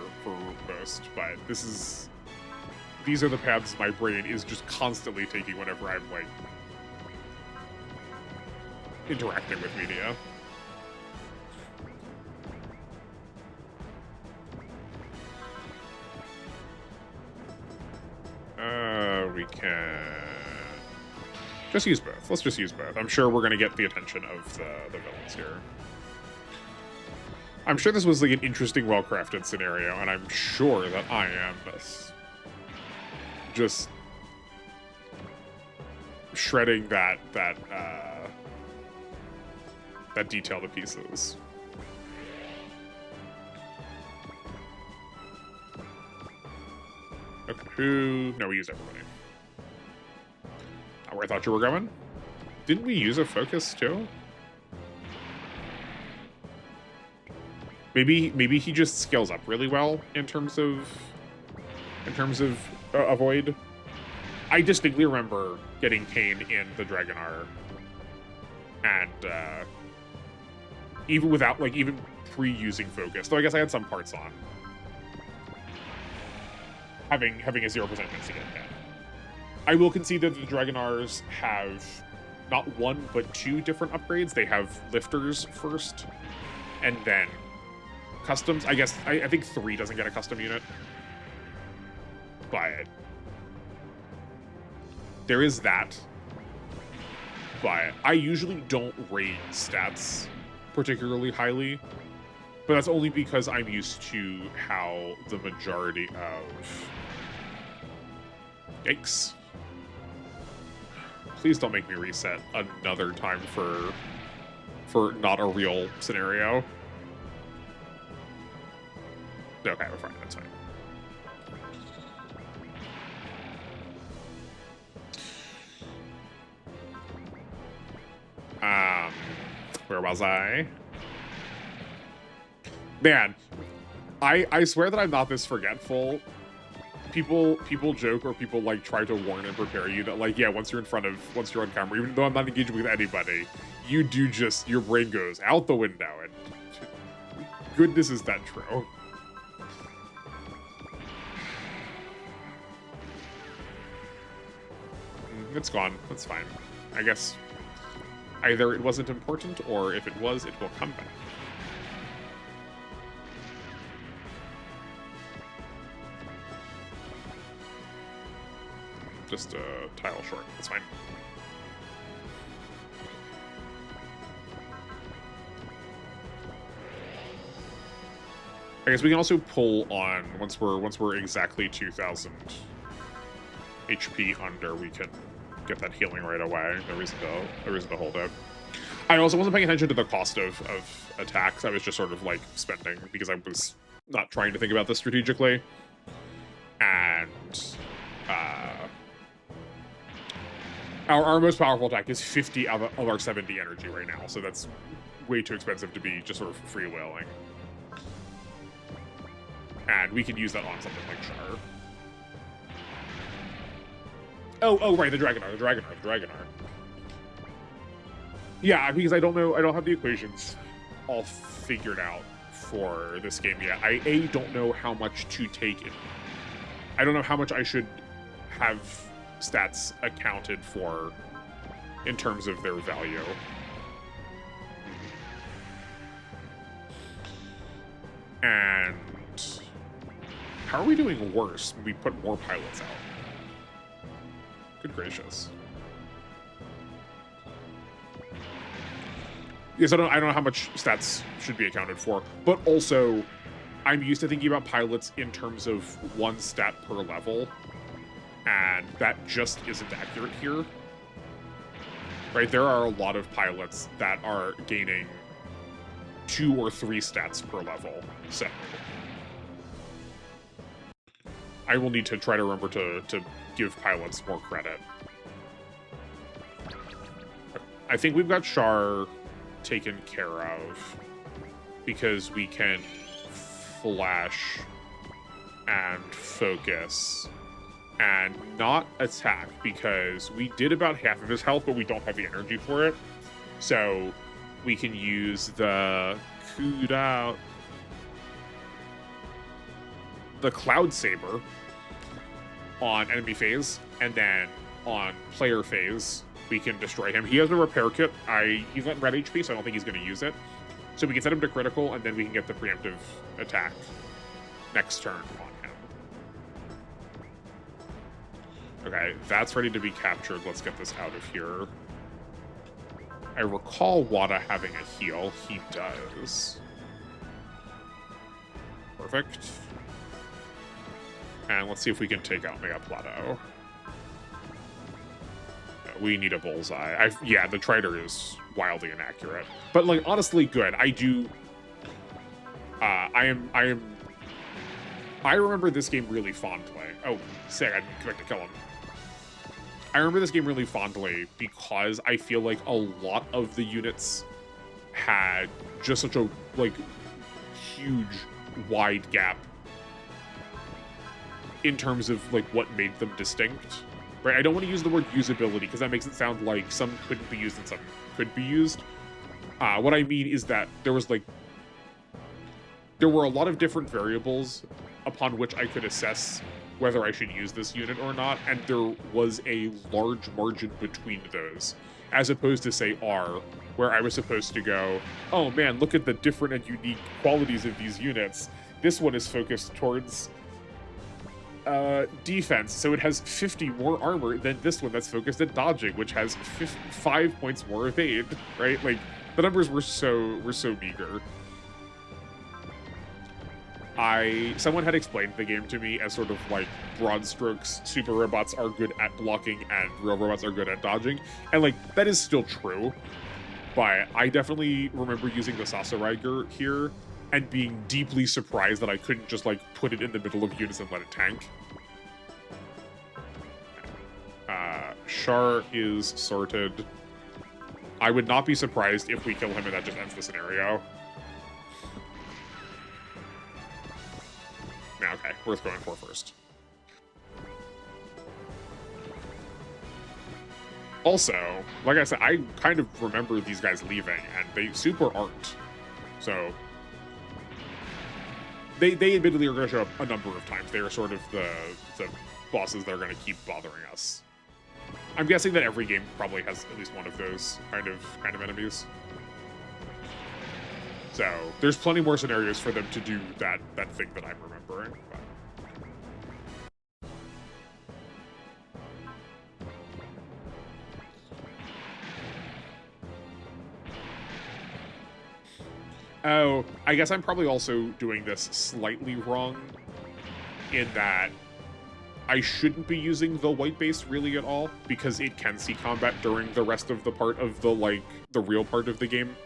most, but these are the paths my brain is just constantly taking whenever I'm like interacting with media. We can just use both. Let's just use both. I'm sure we're going to get the attention of the villains here. I'm sure this was like an interesting, well-crafted scenario, and I'm sure that I am just shredding that detail to pieces. Okay, no, we used everybody. Not where I thought you were going. Didn't we use a focus too? Maybe he just scales up really well in terms of avoid. I distinctly remember getting Kain in the Dragonar, and even without, like, even pre-using focus, though I guess I had some parts on, having a 0% chance to get hit. I will concede that the Dragonars have not one but two different upgrades. They have lifters first, and then customs. I guess I think 3 doesn't get a custom unit, but there is that. But I usually don't rate stats particularly highly, but that's only because I'm used to how the majority of... Yikes. Please don't make me reset another time for not a real scenario. Okay, we're fine. That's fine. Where was I? Man, I swear that I'm not this forgetful. People joke, or people like try to warn and prepare you that, like, yeah, once you're on camera, even though I'm not engaging with anybody, you do just, your brain goes out the window, and goodness is that true. It's gone. That's fine. I guess either it wasn't important, or if it was, it will come back. Just a tile short. That's fine. I guess we can also pull on once we're exactly 2,000 HP under. We can get that healing right away. No reason to hold it. I also wasn't paying attention to the cost of attacks. I was just sort of like spending because I was not trying to think about this strategically. And our most powerful attack is 50 of our 70 energy right now, so that's way too expensive to be just sort of freewheeling. And we can use that on something like Char. Oh, right, the Dragonar. Yeah, because I don't have the equations all figured out for this game yet. I don't know how much to take in. I don't know how much I should have stats accounted for in terms of their value. And how are we doing worse when we put more pilots out? Good gracious. Yes, I don't know how much stats should be accounted for, but also I'm used to thinking about pilots in terms of one stat per level, and that just isn't accurate here. Right? There are a lot of pilots that are gaining 2 or 3 stats per level, so I will need to try to remember to give pilots more credit. I think we've got Char taken care of because we can flash and focus and not attack because we did about half of his health, but we don't have the energy for it. So we can use the Judau, the Cloud Saber on enemy phase, and then on player phase, we can destroy him. He has a repair kit. He's not red HP, so I don't think he's going to use it. So we can set him to critical, and then we can get the preemptive attack next turn on him. Okay, that's ready to be captured. Let's get this out of here. I recall Watta having a heal. He does. Perfect. And let's see if we can take out Meio Plato. We need a bullseye. Yeah, the Trider is wildly inaccurate. But, like, honestly, good. I do... I remember this game really fondly. Oh, sick, I didn't expect to kill him. I remember this game really fondly because I feel like a lot of the units had just such a, like, huge, wide gap in terms of, like, what made them distinct. Right? I don't want to use the word usability because that makes it sound like some couldn't be used and some could be used. What I mean is that there was, like, there were a lot of different variables upon which I could assess whether I should use this unit or not, and there was a large margin between those, as opposed to, say, R, where I was supposed to go, oh man, look at the different and unique qualities of these units. This one is focused towards defense, so it has 50 more armor than this one that's focused at dodging, which has 5 points more evade, right? Like, the numbers were so meager. Someone had explained the game to me as sort of like broad strokes, super robots are good at blocking and real robots are good at dodging. And like, that is still true, but I definitely remember using the Sasoriger here and being deeply surprised that I couldn't just like put it in the middle of units and let it tank. Char is sorted. I would not be surprised if we kill him and that just ends the scenario. Okay, worth going for first. Also, like I said, I kind of remember these guys leaving, and they super aren't. So, they admittedly are going to show up a number of times. They are sort of the bosses that are going to keep bothering us. I'm guessing that every game probably has at least one of those kind of enemies. So there's plenty more scenarios for them to do that thing that I'm remembering. But... Oh, I guess I'm probably also doing this slightly wrong in that I shouldn't be using the white base really at all because it can see combat during the rest of the part of the, like, the real part of the game.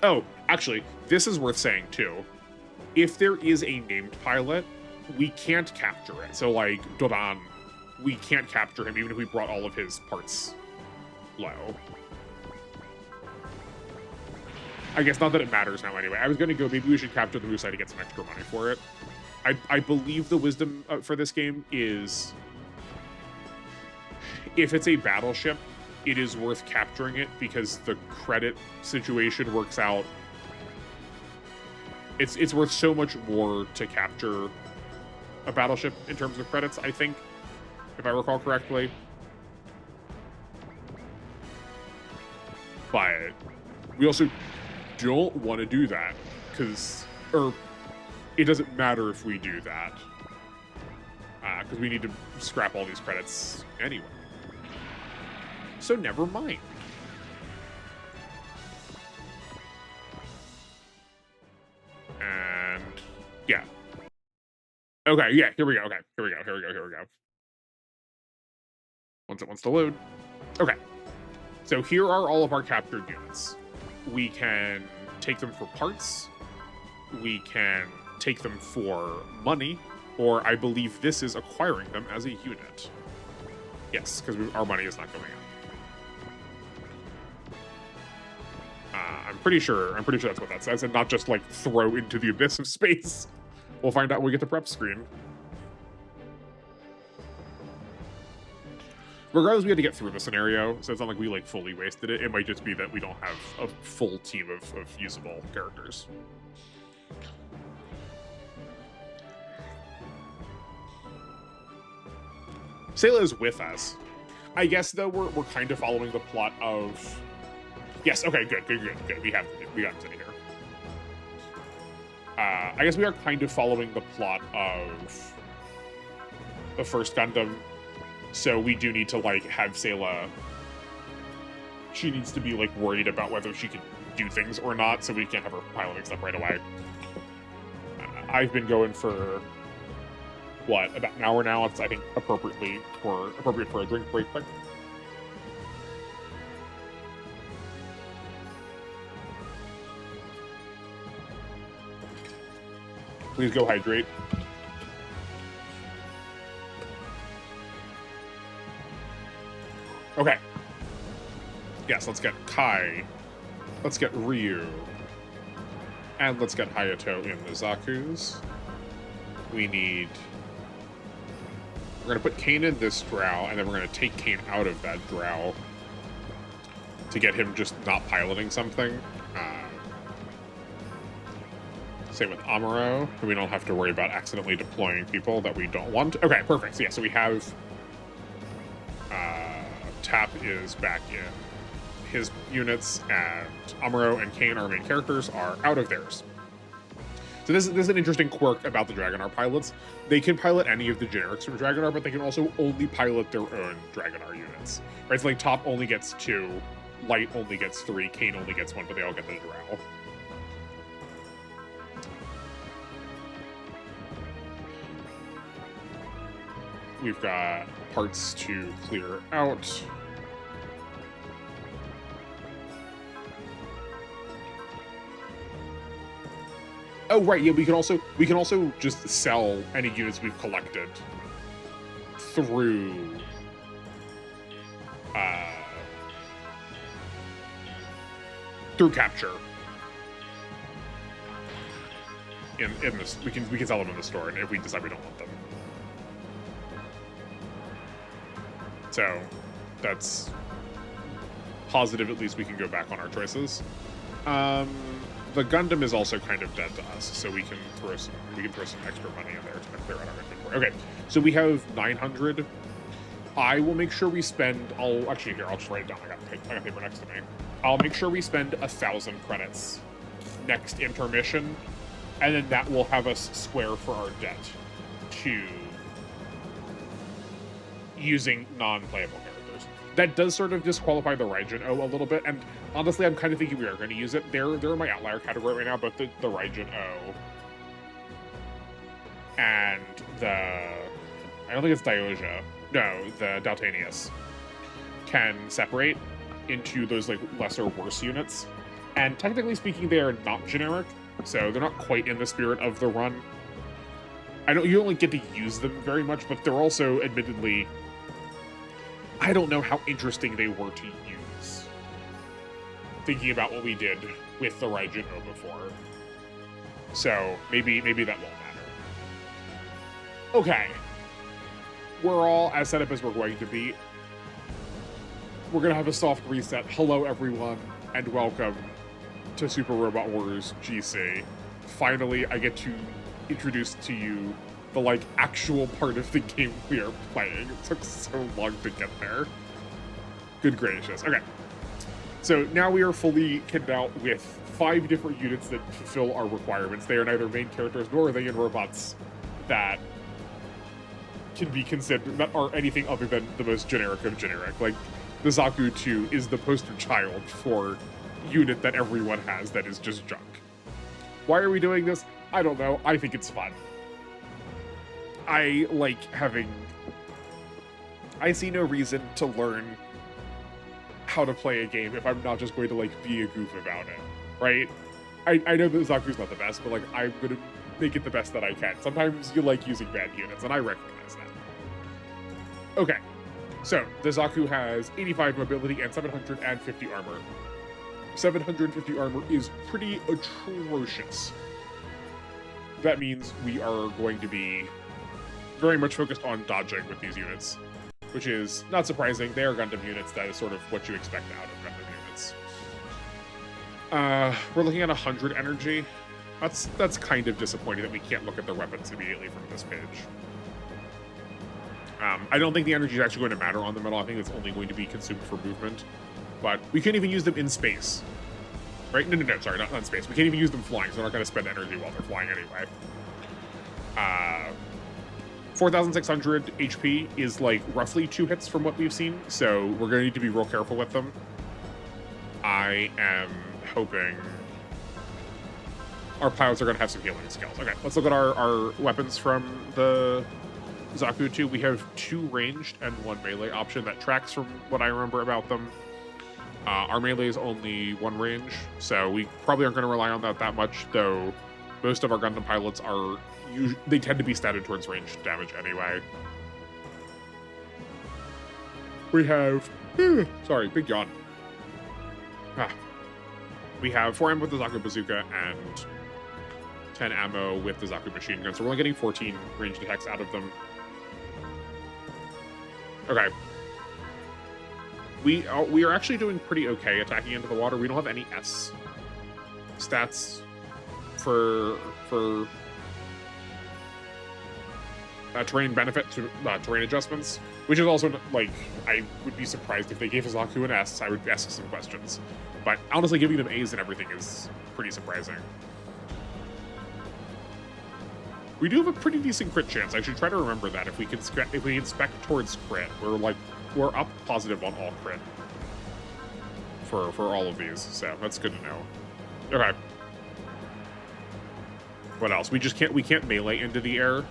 Oh, actually, this is worth saying, too. If there is a named pilot, we can't capture it. So, like, Dodan, we can't capture him even if we brought all of his parts low. I guess not that it matters now anyway. I was going to go, maybe we should capture the Musai to get some extra money for it. I believe the wisdom for this game is if it's a battleship, it is worth capturing it because the credit situation works out. It's worth so much more to capture a battleship in terms of credits, I think, if I recall correctly. but we also don't want to do that or it doesn't matter if we do that because we need to scrap all these credits anyway. So never mind. And yeah. Okay, yeah, here we go. Okay, here we go. Once it wants to load. Okay. So here are all of our captured units. We can take them for parts. We can take them for money, or I believe this is acquiring them as a unit. Yes, because our money is not going up. I'm pretty sure that's what that says, and not just like throw into the abyss of space. We'll find out when we get the prep screen. Regardless, we had to get through the scenario, so it's not like we like fully wasted it. It might just be that we don't have a full team of usable characters. Sayla is with us. I guess though we're kind of following the plot of. Yes. Okay. Good. We got him sitting here. I guess we are kind of following the plot of the first Gundam. So we do need to like have Sayla. She needs to be like worried about whether she can do things or not, so we can't have her piloting stuff right away. I've been going for what, about an hour now. It's I think appropriate for a drink break. Quick. Please go hydrate. Okay. Yes, let's get Kai. Let's get Ryu. And let's get Hayato in the Zaku's. We need... We're going to put Kain in this drow, and then we're going to take Kain out of that drow to get him just not piloting something. Same with Amuro. We don't have to worry about accidentally deploying people that we don't want. Okay, perfect. So yeah, so we have... Tap is back in his units, and Amuro and Kain, our main characters, are out of theirs. So this is an interesting quirk about the Dragonar pilots. They can pilot any of the generics from Dragonar, but they can also only pilot their own Dragonar units. Right? So like Top only gets 2, Light only gets 3, Kain only gets 1, but they all get the drow. We've got parts to clear out. Oh right, yeah, we can also just sell any units we've collected through capture. In this, we can sell them in the store, and if we decide we don't want them. So that's positive. At least we can go back on our choices. The Gundam is also kind of dead to us, so we can throw some extra money in there to clear out our inventory. Okay, so we have 900. I will make sure we spend. I'll just write it down. I got paper next to me. I'll make sure we spend 1,000 credits next intermission, and then that will have us square for our debt to using non-playable characters. That does sort of disqualify the Raijin O a little bit, and honestly, I'm kind of thinking we are going to use it. They're in my outlier category right now, but the Raijin O and I don't think it's Dioja. No, the Daltanius can separate into those like lesser worse units, and technically speaking, they are not generic, so they're not quite in the spirit of the run. I know you don't like, get to use them very much, but they're also admittedly, I don't know how interesting they were to use. Thinking about what we did with the Raijin O before. So maybe that won't matter. Okay. We're all as set up as we're going to be. We're going to have a soft reset. Hello, everyone, and welcome to Super Robot Wars GC. Finally, I get to introduce to you the, like, actual part of the game we are playing. It took so long to get there. Good gracious. Okay. So now we are fully kitted out with 5 different units that fulfill our requirements. They are neither main characters nor are they in robots that can be considered, that are anything other than the most generic of generic. Like, the Zaku 2 is the poster child for unit that everyone has that is just junk. Why are we doing this? I don't know. I think it's fun. I like having... I see no reason to learn how to play a game if I'm not just going to, like, be a goof about it, right? I know that Zaku's not the best, but, like, I'm going to make it the best that I can. Sometimes you like using bad units, and I recognize that. Okay, so the Zaku has 85 mobility and 750 armor. 750 armor is pretty atrocious. That means we are going to be very much focused on dodging with these units, which is not surprising. They are Gundam units. That is sort of what you expect out of Gundam units. We're looking at 100 energy. That's kind of disappointing that we can't look at the weapons immediately from this page. I don't think the energy is actually going to matter on them at all. I think it's only going to be consumed for movement. But we can't even use them in space. Right? No, sorry, not in space. We can't even use them flying, so they're not going to spend energy while they're flying anyway. 4,600 HP is like roughly 2 hits from what we've seen, so we're going to need to be real careful with them. I am hoping our pilots are going to have some healing skills. Okay, let's look at our weapons from the Zaku 2. We have 2 ranged and 1 melee option. That tracks from what I remember about them. Our melee is only 1 range, so we probably aren't going to rely on that much, though most of our Gundam pilots are they tend to be statted towards ranged damage anyway. We have... sorry, big yawn. We have 4 ammo with the Zaku Bazooka and 10 ammo with the Zaku Machine Gun, so we're only getting 14 ranged attacks out of them. Okay. We are actually doing pretty okay attacking into the water. We don't have any S stats for terrain benefit to terrain adjustments, which is also, like, I would be surprised if they gave Zaku an S. I would ask some questions, but honestly, giving them A's and everything is pretty surprising. We do have a pretty decent crit chance. I should try to remember that. If we can spec towards crit, we're up positive on all crit for all of these, so that's good to know. Okay. What else? We can't melee into the air.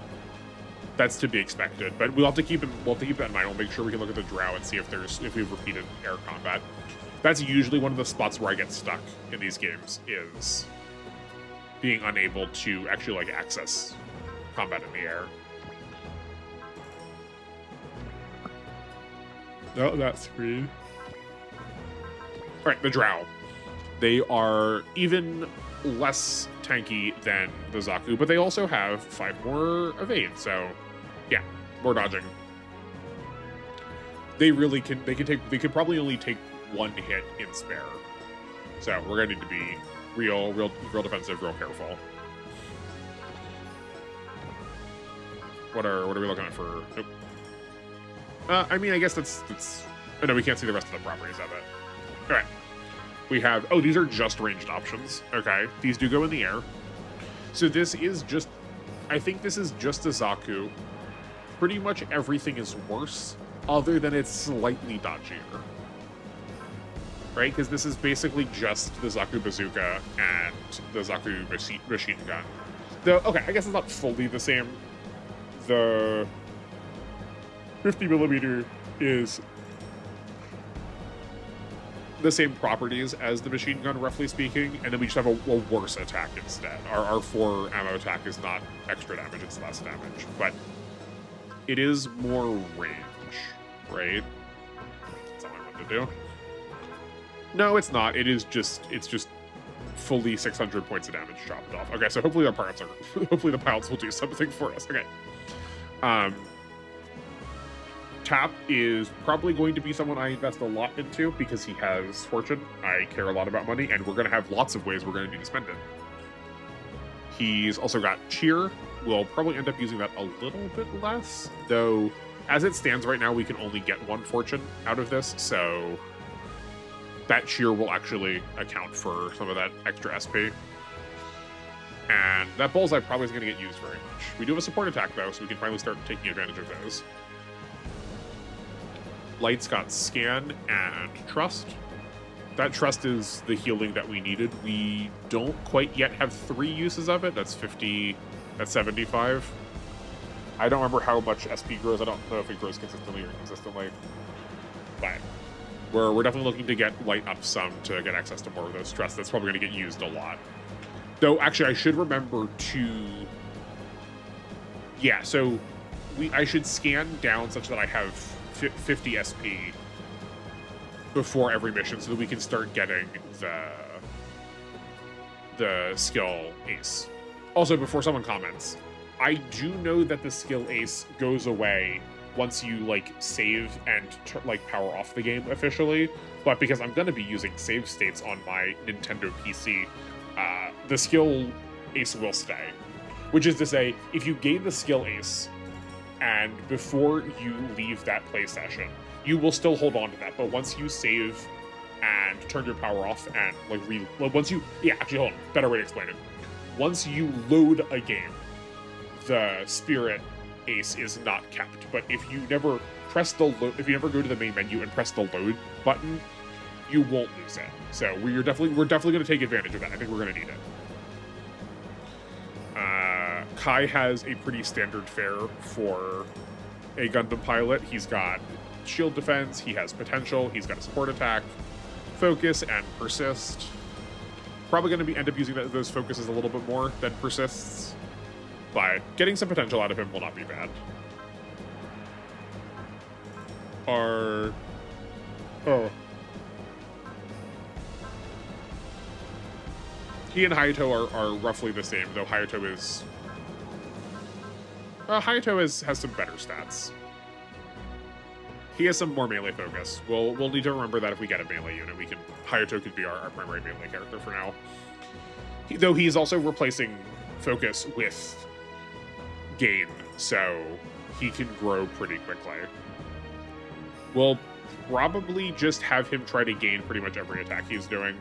That's to be expected, but we'll have to keep that in mind. We'll make sure we can look at the Drow and see if we've repeated air combat. That's usually one of the spots where I get stuck in these games, is being unable to actually, like, access combat in the air. No, that's screen. Alright, the Drow. They are even less tanky than the Zaku, but they also have 5 more evade, so yeah, more dodging. They could probably only take 1 hit in spare. So we're gonna need to be real defensive, real careful. What are we looking at for? Nope. I mean, I guess that's. Oh no, we can't see the rest of the properties of it. All right. We have. Oh, these are just ranged options. Okay, these do go in the air. So this is just. I think this is just a Zaku. Pretty much everything is worse, other than it's slightly dodgier. Right? Because this is basically just the Zaku Bazooka and the Zaku Machine Gun. Though, okay, I guess it's not fully the same. The 50mm is the same properties as the machine gun, roughly speaking, and then we just have a worse attack instead. Our 4 ammo attack is not extra damage, it's less damage, but it is more range, right? That's all I wanted to do. No, it's not. It's just fully 600 points of damage chopped off. Okay, so hopefully hopefully the pilots will do something for us. Okay. Tap is probably going to be someone I invest a lot into because he has fortune. I care a lot about money, and we're going to have lots of ways we're going to need to spend it. He's also got cheer. We'll probably end up using that a little bit less, though as it stands right now, we can only get 1 fortune out of this, so that cheer will actually account for some of that extra SP. And that bullseye probably isn't going to get used very much. We do have a support attack, though, so we can finally start taking advantage of those. Light's got Scan and Trust. That Trust is the healing that we needed. We don't quite yet have 3 uses of it. That's 50, that's 75. I don't remember how much SP grows. I don't know if it grows consistently or inconsistently. But we're definitely looking to get Light up some to get access to more of those Trust. That's probably going to get used a lot. Though, actually, I should remember to... Yeah, so I should scan down such that I have 50 SP before every mission so that we can start getting the skill ace. Also, before someone comments, I do know that the skill ace goes away once you, like, save and, like, power off the game officially, but because I'm going to be using save states on my Nintendo PC, the skill ace will stay. Which is to say, if you gain the skill ace, and before you leave that play session, you will still hold on to that, but once you save and turn your power off and, like, once you... Yeah, actually, hold on. Better way to explain it. Once you load a game, the spirit ace is not kept, but if you never press the if you never go to the main menu and press the load button, you won't lose it. So we're definitely going to take advantage of that. I think we're going to need it. Kai has a pretty standard fare for a Gundam pilot. He's got shield defense, he has potential, he's got a support attack, focus, and persist. Probably going to end up using those focuses a little bit more than persists, but getting some potential out of him will not be bad. He and Hayato are roughly the same, though Hayato is... Hayato has some better stats. He has some more melee focus. We'll need to remember that if we get a melee unit, Hayato could be our primary melee character for now. Though he's also replacing focus with gain, so he can grow pretty quickly. We'll probably just have him try to gain pretty much every attack he's doing.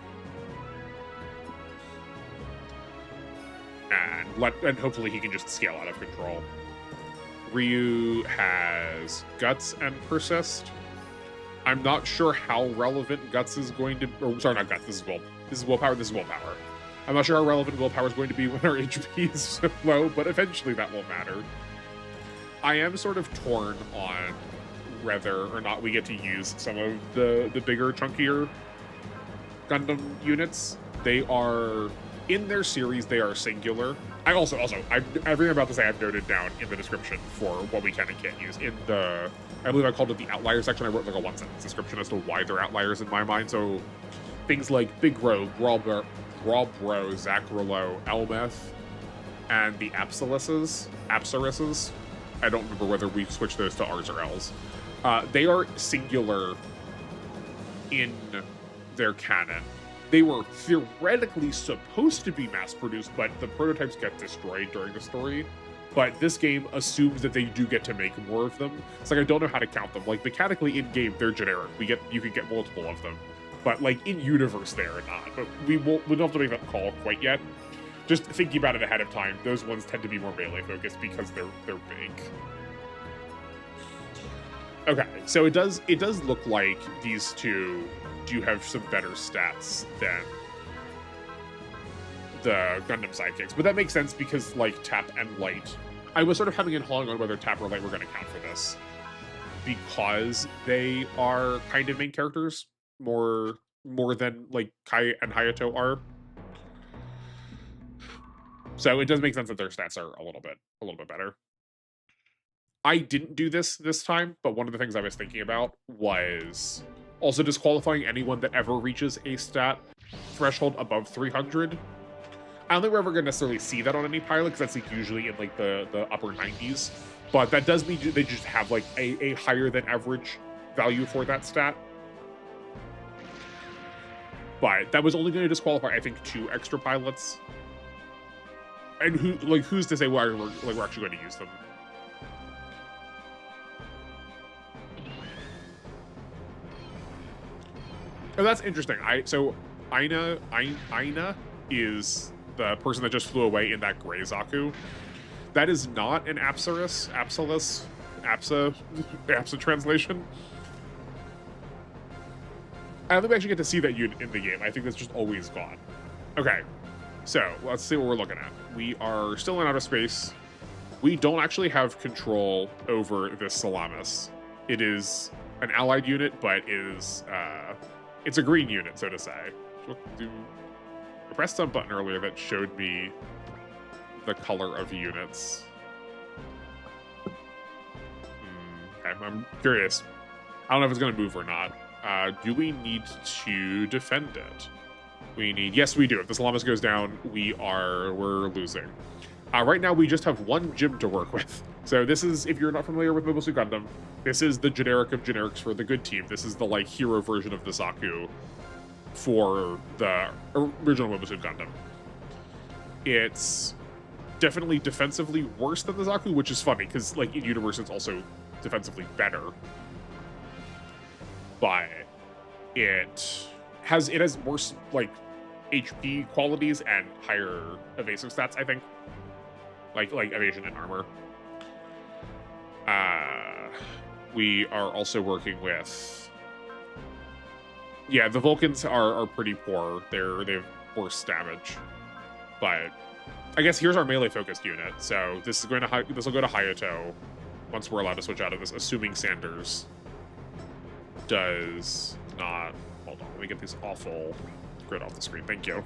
And hopefully he can just scale out of control. Ryu has Guts and Persist. I'm not sure how relevant Guts is going to... Or, sorry, not Guts. This is Willpower. I'm not sure how relevant Willpower is going to be when our HP is so low, but eventually that will matter. I am sort of torn on whether or not we get to use some of the bigger, chunkier Gundam units. They are... In their series, they are singular. Everything about this I have noted down in the description for what we can and can't use. I believe I called it the outlier section. I wrote like a 1-sentence description as to why they're outliers in my mind. So things like Big Rogue, Grobro, Zachrolo, Elmeth, and the Apsaruses. I don't remember whether we switched those to R's or L's. They are singular in their canon. They were theoretically supposed to be mass-produced, but the prototypes get destroyed during the story. But this game assumes that they do get to make more of them. It's like, I don't know how to count them. Like, mechanically in-game, they're generic. You can get multiple of them. But, like, in-universe, they are not. But we don't have to make that call quite yet. Just thinking about it ahead of time, those ones tend to be more melee-focused because they're big. Okay, so it does look like these two do have some better stats than the Gundam sidekicks, but that makes sense because, like, Tap and Light, I was sort of having a hauling on whether Tap or Light were going to count for this because they are kind of main characters more than, like, Kai and Hayato are. So it does make sense that their stats are a little bit better. I didn't do this time, but one of the things I was thinking about was also disqualifying anyone that ever reaches a stat threshold above 300. I don't think we're ever going to necessarily see that on any pilot, because that's like usually in like the upper 90s. But that does mean they just have like a higher than average value for that stat. But that was only going to disqualify, I think, 2 extra pilots. And who's to say we're actually going to use them? Oh, that's interesting. Aina is the person that just flew away in that gray Zaku. That is not an Apsa translation. I don't think we actually get to see that unit in the game. I think that's just always gone. Okay, so let's see what we're looking at. We are still in outer space. We don't actually have control over this Salamis. It is an allied unit, but it's a green unit, so to say. I pressed some button earlier that showed me the color of units. Okay, I'm curious. I don't know if it's going to move or not. Do we need to defend it? Yes, we do. If the Salamis goes down, we're losing. Right now, we just have one gym to work with. So this is, if you're not familiar with Mobile Suit Gundam, this is the generic of generics for the good team. This is the, like, hero version of the Zaku for the original Mobile Suit Gundam. It's definitely defensively worse than the Zaku, which is funny, because, like, in Universe, it's also defensively better. But it has worse, like, HP qualities and higher evasive stats, I think. Like evasion and armor. We are also working with... Yeah, the Vulcans are pretty poor. They have worse damage. But I guess here's our melee-focused unit. So this will go to Hayato once we're allowed to switch out of this, assuming Sanders does not... Hold on, let me get this awful grid off the screen. Thank you.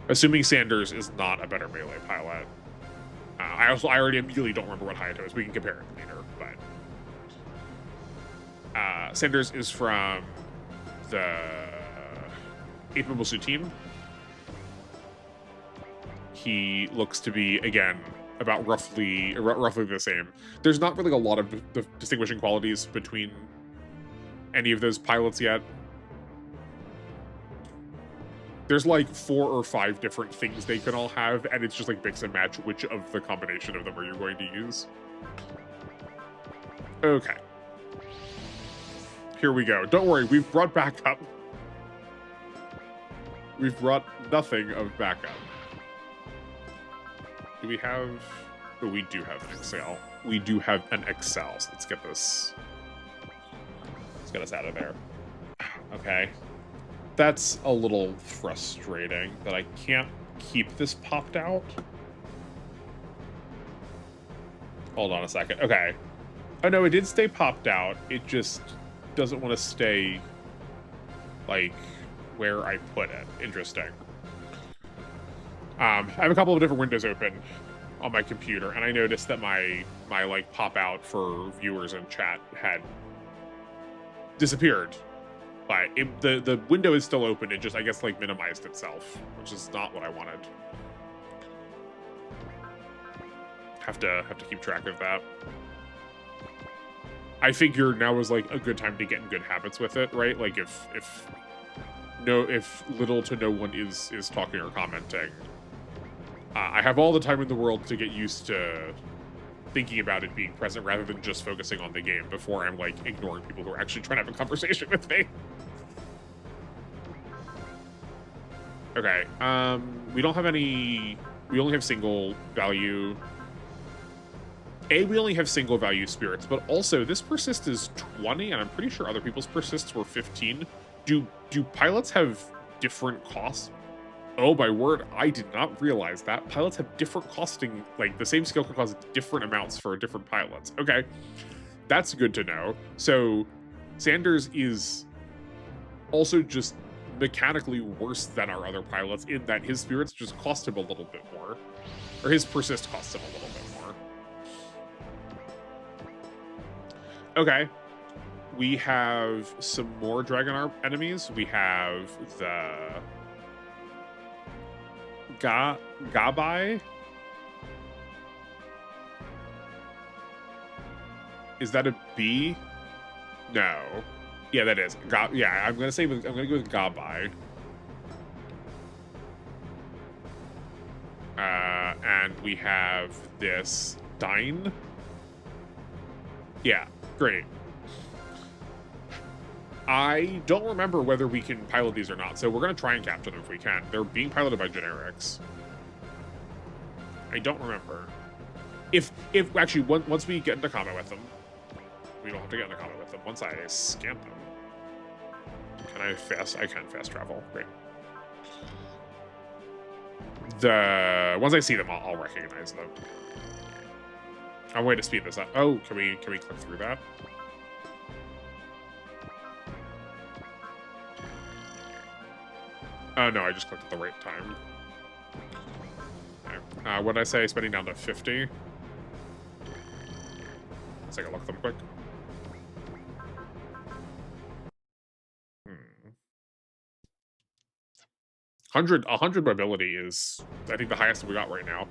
Assuming Sanders is not a better melee pilot. I already immediately don't remember what Hayato is. We can compare it later, but Sanders is from the 8th Mobile Suit team. He looks to be, again, about roughly the same. There's not really a lot of distinguishing qualities between any of those pilots yet. There's like 4 or 5 different things they can all have, and it's just like mix and match which of the combination of them are you going to use. Okay. Here we go. Don't worry, we've brought backup. We've brought nothing of backup. Do we have... Oh, we do have an Excel. We do have an Excel, so let's get this... Let's get us out of there. Okay. That's a little frustrating that I can't keep this popped out. Hold on a second. Okay. Oh, no, it did stay popped out. It just doesn't want to stay, like, where I put it. Interesting. I have a couple of different windows open on my computer, and I noticed that my like, pop-out for viewers in chat had disappeared. But the window is still open. It just, I guess, like, minimized itself, which is not what I wanted. Have to keep track of that. I figure now is, like, a good time to get in good habits with it, right? Like, if little to no one is talking or commenting, I have all the time in the world to get used to thinking about it being present rather than just focusing on the game before I'm, like, ignoring people who are actually trying to have a conversation with me. Okay, we don't have any... We only have single value... we only have single value spirits, but also this persist is 20, and I'm pretty sure other people's persists were 15. Do pilots have different costs? Oh my word, I did not realize that. Pilots have different costing, like the same skill can cost different amounts for different pilots. Okay, that's good to know. So Sanders is also just mechanically worse than our other pilots in that his spirits just cost him a little bit more. Or his persist costs him a little bit more. Okay. We have some more Dragon Arm enemies. We have the Gabai. Is that a B? No. Yeah, that is. Yeah, I'm gonna go with Gabai. And we have this Dine. Yeah, great. I don't remember whether we can pilot these or not, so we're going to try and capture them if we can. They're being piloted by generics. I don't remember. If actually, once we get into combat with them, we don't have to get into combat with them. Once I scan them. Can I fast? I can fast travel. Great. Once I see them, I'll recognize them. I'm way to speed this up. Oh, can we click through that? Oh no, I just clicked at the right time. Okay. What did I say? Spending down to 50. Let's take a look at them quick. 100 mobility is, I think, the highest we got right now.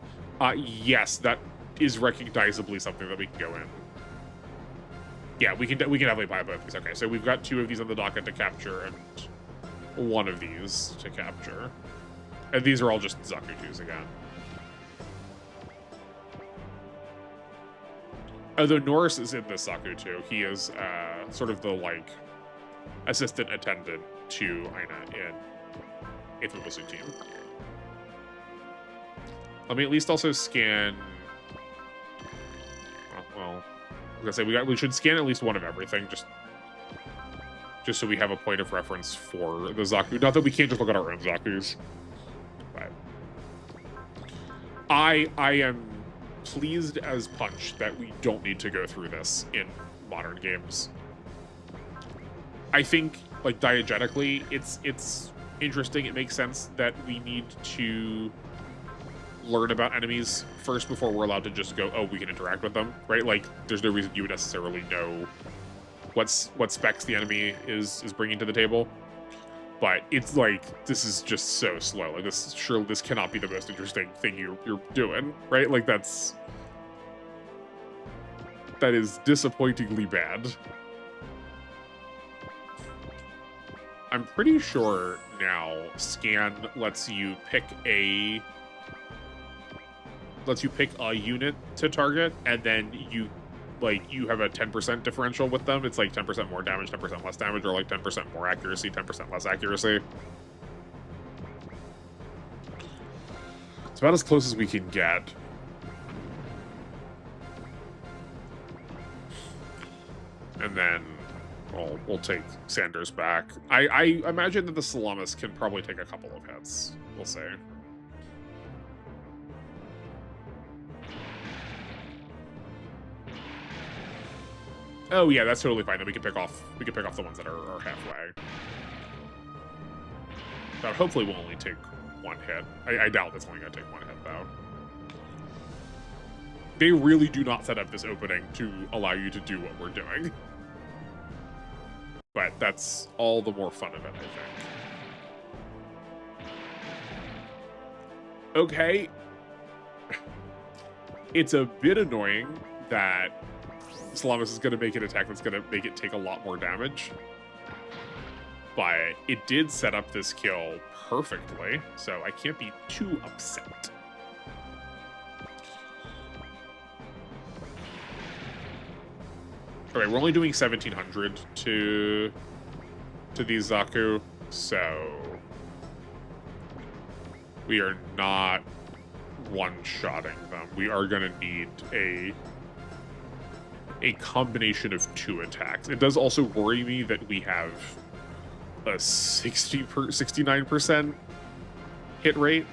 Yes, that is recognizably something that we can go in. Yeah, we can definitely buy both these. Okay, so we've got 2 of these on the docket to capture and 1 of these to capture. And these are all just Zakutus again. Although Norris is in this Zakutu, he is sort of the, like, assistant attendant to Aina in Fubusu team. Let me at least also scan. Well, I was gonna say we should scan at least 1 of everything, just so we have a point of reference for the Zaku. Not that we can't just look at our own Zakus, but I am pleased as punch that we don't need to go through this in modern games. I think, like, diegetically, it's interesting. It makes sense that we need to learn about enemies first before we're allowed to just go, oh, we can interact with them, right? Like, there's no reason you would necessarily know what specs the enemy is bringing to the table. But it's like, this is just so slow. Like, this cannot be the most interesting thing you're doing, right? Like, that is disappointingly bad. I'm pretty sure now scan lets you pick a unit to target, and then you have a 10% differential with them. It's like 10% more damage, 10% less damage, or like 10% more accuracy, 10% less accuracy. It's about as close as we can get. And then we'll take Sanders back. I imagine that the Salamis can probably take a couple of hits. We'll see. Oh yeah, that's totally fine. Then we can pick off the ones that are halfway. That hopefully will only take 1 hit. I doubt it's only gonna take 1 hit though. They really do not set up this opening to allow you to do what we're doing. But that's all the more fun of it, I think. Okay. It's a bit annoying that Salamis is going to make an attack that's going to make it take a lot more damage. But it did set up this kill perfectly, so I can't be too upset. Okay, we're only doing 1,700 to these Zaku, so we are not one-shotting them. We are going to need a combination of 2 attacks. It does also worry me that we have a 69% hit rate.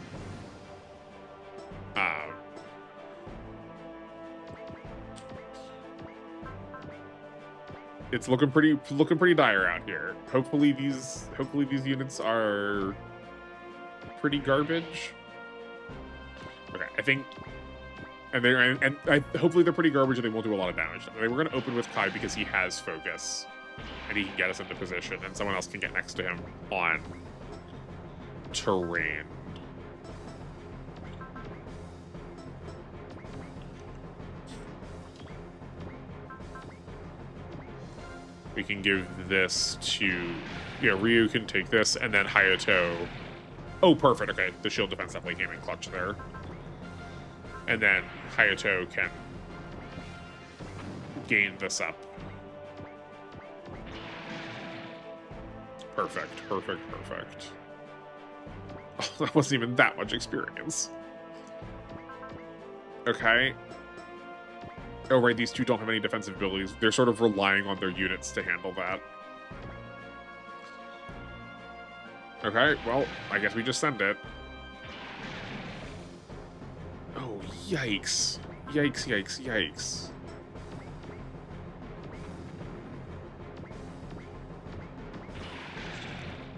It's looking pretty dire out here. Hopefully these units are pretty garbage. Okay, I think, hopefully they're pretty garbage and they won't do a lot of damage. I mean, we're going to open with Kai because he has focus and he can get us into position, and someone else can get next to him on terrain. We can give this to, yeah, Ryu can take this, and then Hayato. Oh, perfect. Okay, the shield defense definitely came in clutch there. And then Hayato can gain this up. Perfect. Oh, that wasn't even that much experience. Okay. Oh, right, these two don't have any defensive abilities. They're sort of relying on their units to handle that. Okay, well, I guess we just send it. Oh, yikes. Yikes.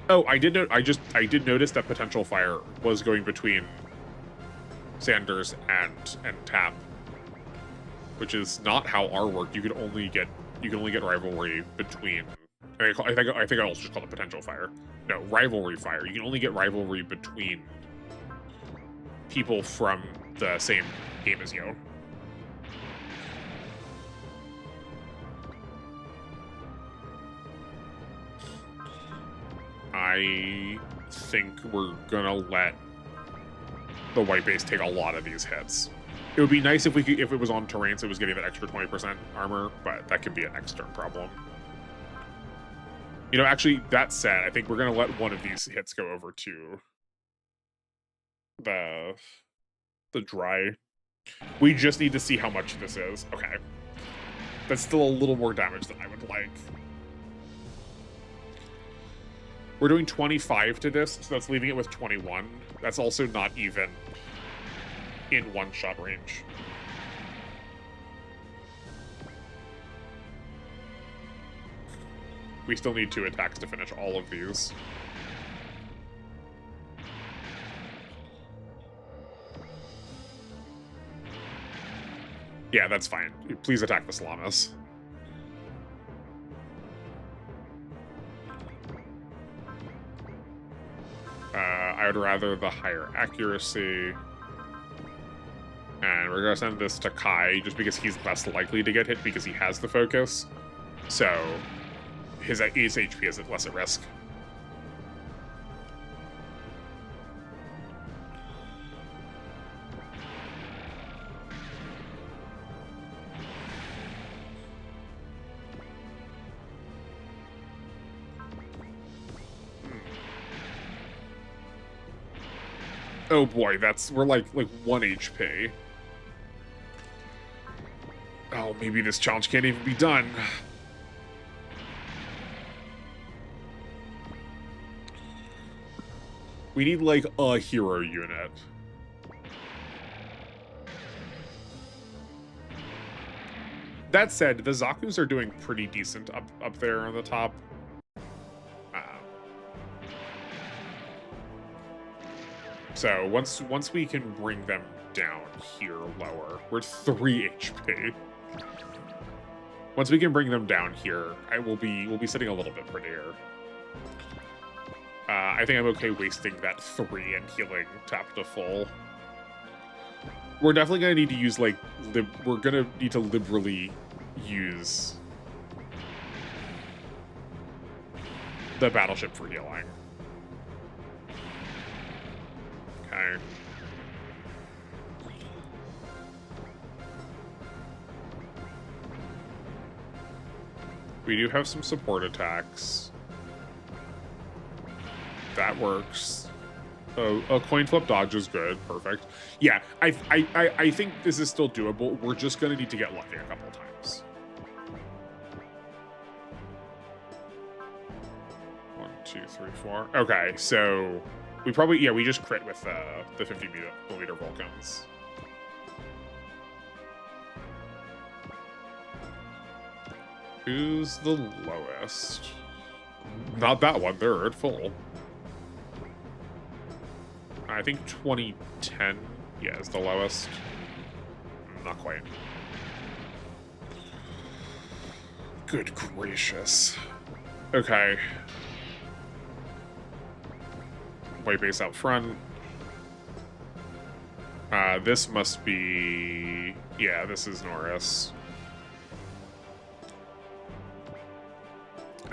Oh, I did notice that potential fire was going between Sanders and Tap, which is not how R worked. You can only get rivalry between. I think I also just called it potential fire. No, rivalry fire. You can only get rivalry between people from the same game as you. I think we're gonna let the white base take a lot of these hits. It would be nice if it was on terrain, so it was getting that extra 20% armor, but that could be a next turn problem. You know, actually, that said, I think we're gonna let one of these hits go over to the dry. We just need to see how much this is. Okay, that's still a little more damage than I would like. We're doing 25 to this, so that's leaving it with 21. That's also not even in one-shot range. We still need 2 attacks to finish all of these. Yeah, that's fine. Please attack the Salamis. I would rather the higher accuracy. And we're going to send this to Kai, just because he's less likely to get hit because he has the focus. So his HP is less at risk. Oh boy, we're like 1 HP. Oh, maybe this challenge can't even be done. We need like a hero unit. That said, the Zaku's are doing pretty decent up there on the top. So once we can bring them down here lower, we're 3 HP. Once we can bring them down here, we'll be sitting a little bit prettier. I think I'm okay wasting that 3 and healing Tap to full. We're definitely gonna need to use we're gonna need to liberally use the battleship for healing. Okay. We do have some support attacks. That works. A coin flip dodge is good. Perfect. Yeah, I think this is still doable. We're just gonna need to get lucky a couple times. 1, 2, 3, 4. Okay, so we probably we just crit with the 50mm Vulcans. Who's the lowest? Not that one. They're at full. I think 2010, is the lowest. Not quite. Good gracious. Okay. White base out front. This must be... Yeah, this is Norris.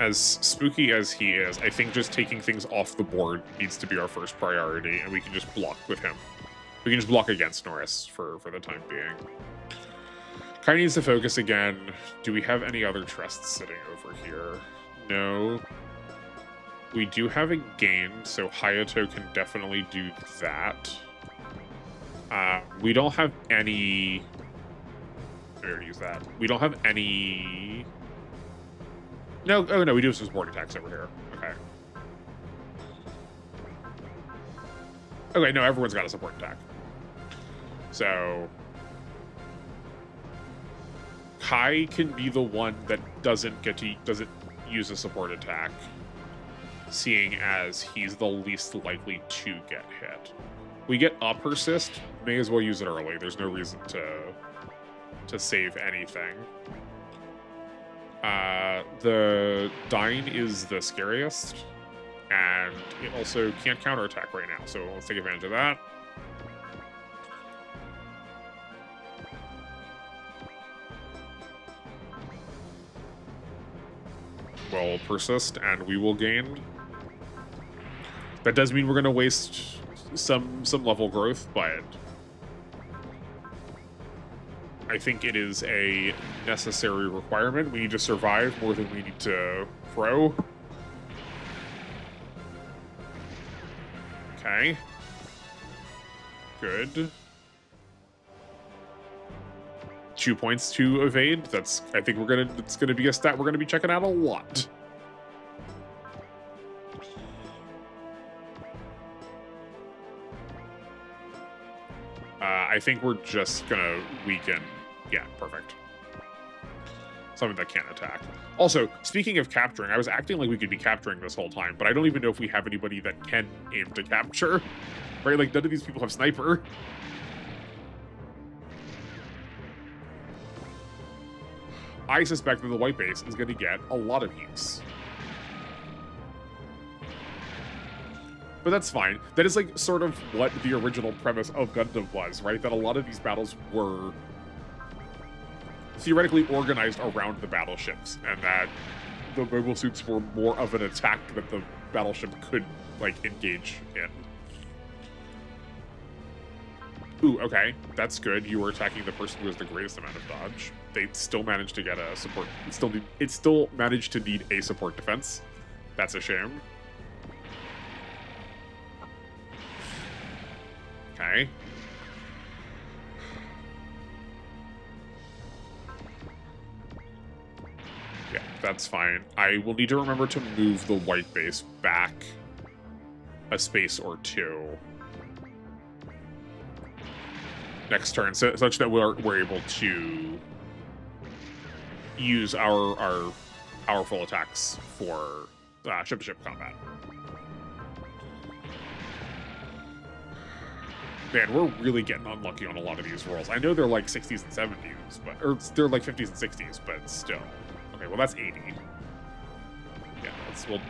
As spooky as he is, I think just taking things off the board needs to be our first priority, and we can just block with him. We can just block against Norris for the time being. Kai needs to focus again. Do we have any other trusts sitting over here? No. We do have a gain, so Hayato can definitely do that. We don't have any... I already use that. We don't have any... No, oh no, we do have some support attacks over here. Okay. Okay, no, everyone's got a support attack. So... Kai can be the one that doesn't use a support attack, seeing as he's the least likely to get hit. We get a persist, may as well use it early. There's no reason to save anything. The Dine is the scariest, and it also can't counterattack right now, so let's take advantage of that. We'll persist, and we will gain. That does mean we're going to waste some level growth, but I think it is a necessary requirement. We need to survive more than we need to throw. Okay. Good. 2 points to evade. That's, I think it's gonna be a stat we're gonna be checking out a lot. I think we're just gonna weaken. Yeah, perfect. Something that can't attack. Also, speaking of capturing, I was acting like we could be capturing this whole time, but I don't even know if we have anybody that can aim to capture. Right? Like, none of these people have sniper. I suspect that the white base is going to get a lot of use. But that's fine. That is like sort of what the original premise of Gundam was, right? That a lot of these battles were theoretically organized around the battleships, and that the mobile suits were more of an attack that the battleship could, like, engage in. Ooh, okay, that's good. You were attacking the person who has the greatest amount of dodge. They still managed to get a support. It still managed to need a support defense. That's a shame. Okay. Yeah, that's fine. I will need to remember to move the white base back a space or two next turn, such that we're able to use our powerful attacks for ship-to-ship combat. Man, we're really getting unlucky on a lot of these rolls. I know they're like 60s and 70s, or they're like 50s and 60s, but still. Okay, well that's 80. Yeah, well,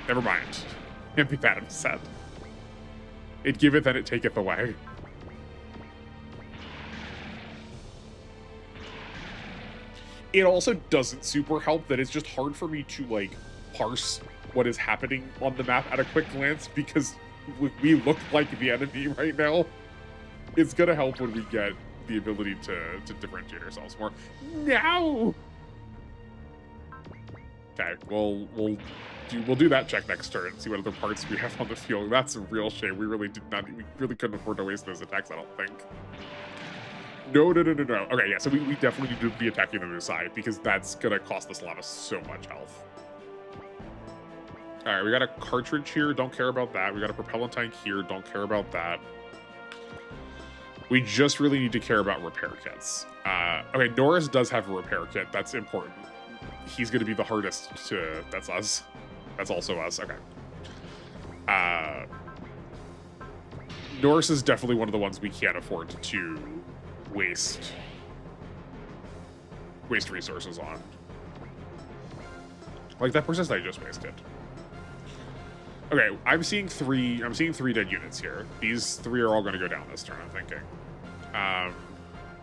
never mind. Can't be that upset. It giveth and it taketh away. It also doesn't super help that it's just hard for me to, like, parse what is happening on the map at a quick glance, because we look like the enemy right now. It's gonna help when we get the ability to differentiate ourselves more. No! Okay, we'll do that check next turn and see what other parts we have on the field. That's a real shame. We really couldn't afford to waste those attacks, I don't think. No. Okay, yeah, so we definitely need to be attacking the other side, because that's gonna cost us so much health. Alright, we got a cartridge here, don't care about that. We got a propellant tank here, don't care about that. We just really need to care about repair kits. Okay, Norris does have a repair kit, that's important. He's gonna be the hardest to... That's us. That's also us, okay. Norris is definitely one of the ones we can't afford to waste resources on. Like that persist I just wasted. Okay, I'm seeing three dead units here. These three are all going to go down this turn, I'm thinking.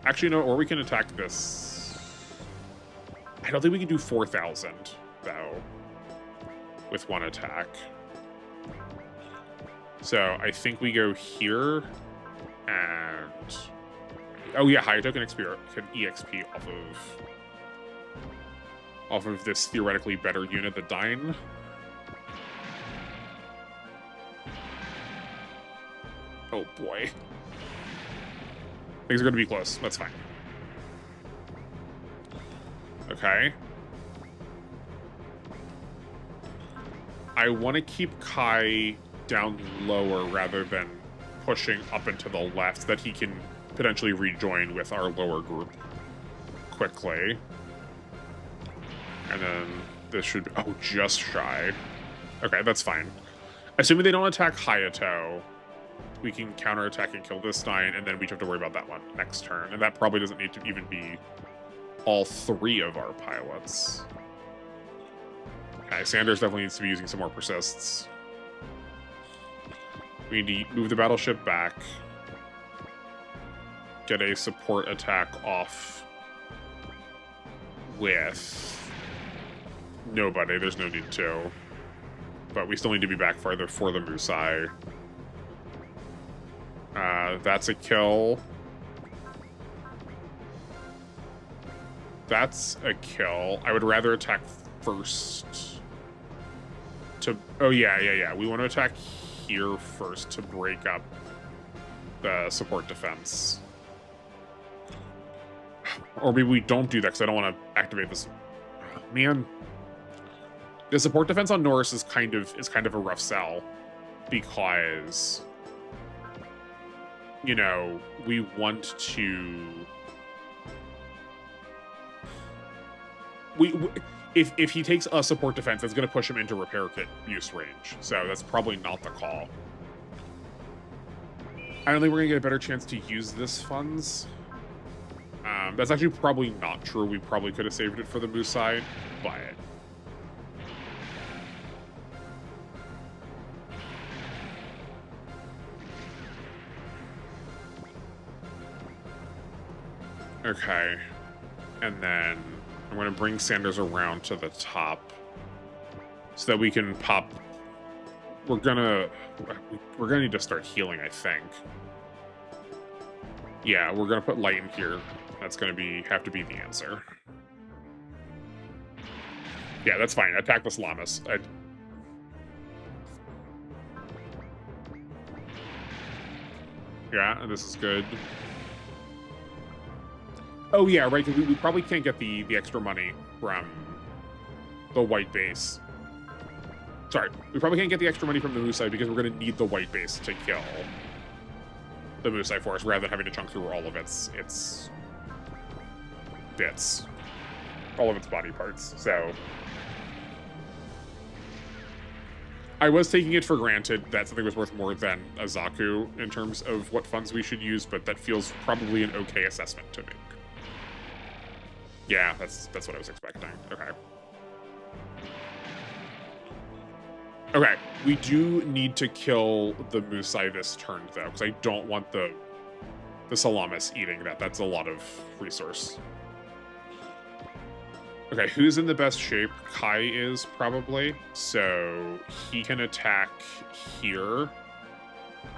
Actually, no, or we can attack this. I don't think we can do 4,000, though, with one attack. So I think we go here, and... Oh yeah, Hayato can EXP off of this theoretically better unit, the Dine. boy. Things are going to be close. That's fine. Okay. I want to keep Kai down lower rather than pushing up and to the left so that he can potentially rejoin with our lower group quickly. And then this should be... Oh, just shy. Okay, that's fine. Assuming they don't attack Hayato, we can counterattack and kill this Stein, and then we have to worry about that one next turn. And that probably doesn't need to even be all 3 of our pilots. Okay, Sanders definitely needs to be using some more persists. We need to move the battleship back. Get a support attack off with nobody. There's no need to. But we still need to be back farther for the Musai. That's a kill. That's a kill. I would rather attack first to... Oh, yeah. We want to attack here first to break up the support defense. Or maybe we don't do that because I don't want to activate this. Man, the support defense on Norris is kind of a rough sell because, you know, we want to. If he takes a support defense, that's going to push him into repair kit use range. So that's probably not the call. I don't think we're going to get a better chance to use this funds. That's actually probably not true. We probably could have saved it for the Musai, but... Okay. And then I'm going to bring Sanders around to the top so that we can pop... We're gonna need to start healing, I think. Yeah, we're gonna put light in here. That's gonna have to be the answer. Yeah, that's fine. Attack the Salamis. Yeah, this is good. Oh yeah, right, because we probably can't get the extra money from the white base. Sorry, we probably can't get the extra money from the Musai because we're going to need the white base to kill the Musai force rather than having to chunk through all of its bits. All of its body parts, so... I was taking it for granted that something was worth more than a Zaku in terms of what funds we should use, but that feels probably an okay assessment to make. Yeah, that's what I was expecting. Okay. Okay, we do need to kill the Musai this turn, though, because I don't want the Salamis eating that. That's a lot of resource. Okay, who's in the best shape? Kai is, probably. So he can attack here.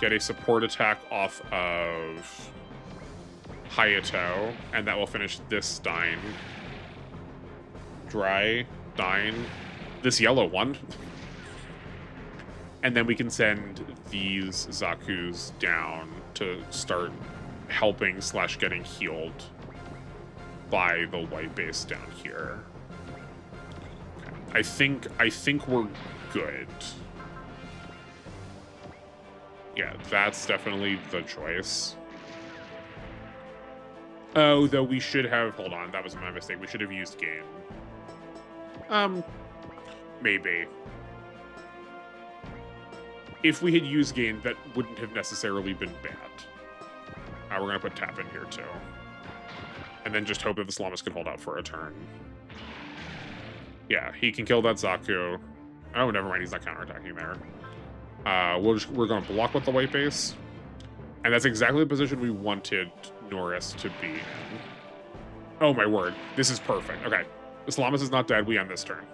Get a support attack off of Hayato, and that will finish this Stein. Dry, Stein. This yellow one. And then we can send these Zakus down to start helping / getting healed by the white base down here. Okay. I think we're good. Yeah, that's definitely the choice. Oh, though we should have... Hold on, that was my mistake. We should have used game. Maybe. If we had used game, that wouldn't have necessarily been bad. We're going to put tap in here, too. And then just hope that the Salamis can hold out for a turn. Yeah, he can kill that Zaku. Oh, never mind, he's not counterattacking there. We're going to block with the white base. And that's exactly the position we wanted Norris to be in. Oh, my word. This is perfect. Okay. The Salamis is not dead. We end this turn.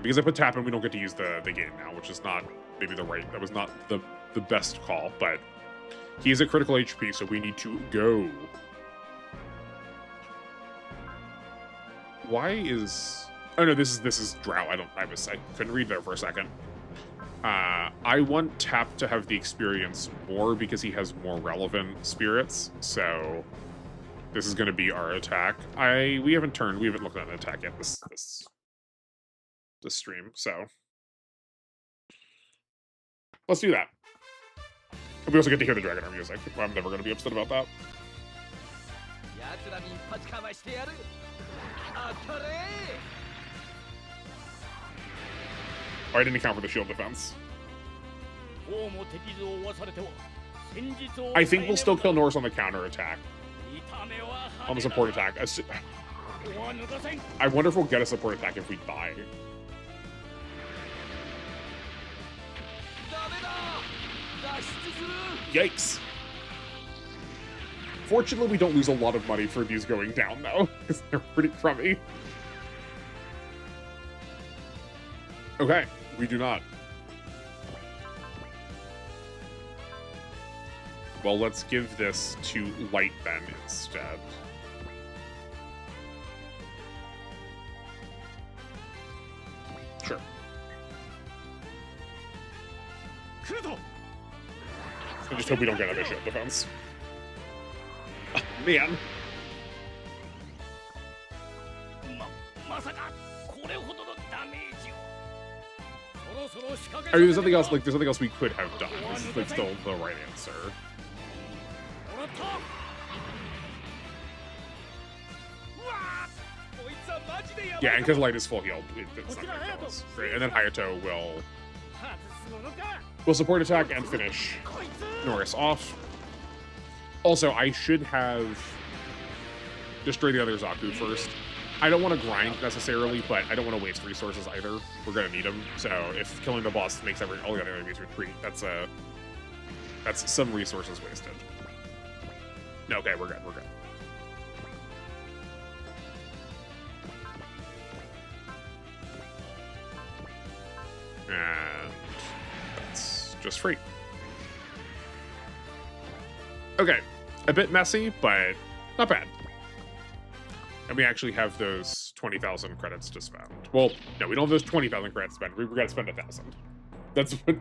Because I put tap in, we don't get to use the game now, which is not maybe the right... That was not the best call, but he's at critical HP, so we need to go. Why is... Oh, no, this is Drow. I couldn't read there for a second. I want Tap to have the experience more because he has more relevant spirits, so this is going to be our attack. We haven't looked at an attack yet this stream, so let's do that. And we also get to hear the Dragon Arm music. I'm never going to be upset about that. Oh, I didn't account for the shield defense. I think we'll still kill Norse on the counter attack. On the support attack. I wonder if we'll get a support attack if we die. Yikes. Fortunately, we don't lose a lot of money for these going down, though, because they're pretty crummy. Okay, we do not. Well, let's give this to Light then instead. Sure. I just hope we don't get another shield defense. Oh, man. I mean, there's nothing else. There's nothing else we could have done. This is still the right answer. Yeah, and because Light is full healed, it's not gonna kill us. Great, and then Hayato will support attack and finish Norris off. Also, I should have destroyed the other Zaku first. I don't want to grind necessarily, but I don't want to waste resources either. We're gonna need them. So if killing the boss makes all the other enemies retreat, that's some resources wasted. No, okay, we're good. We're good. And that's just free. Okay, a bit messy, but not bad. And we actually have those 20,000 credits to spend. Well, no, we don't have those 20,000 credits to spend. We've got to spend 1,000. That's what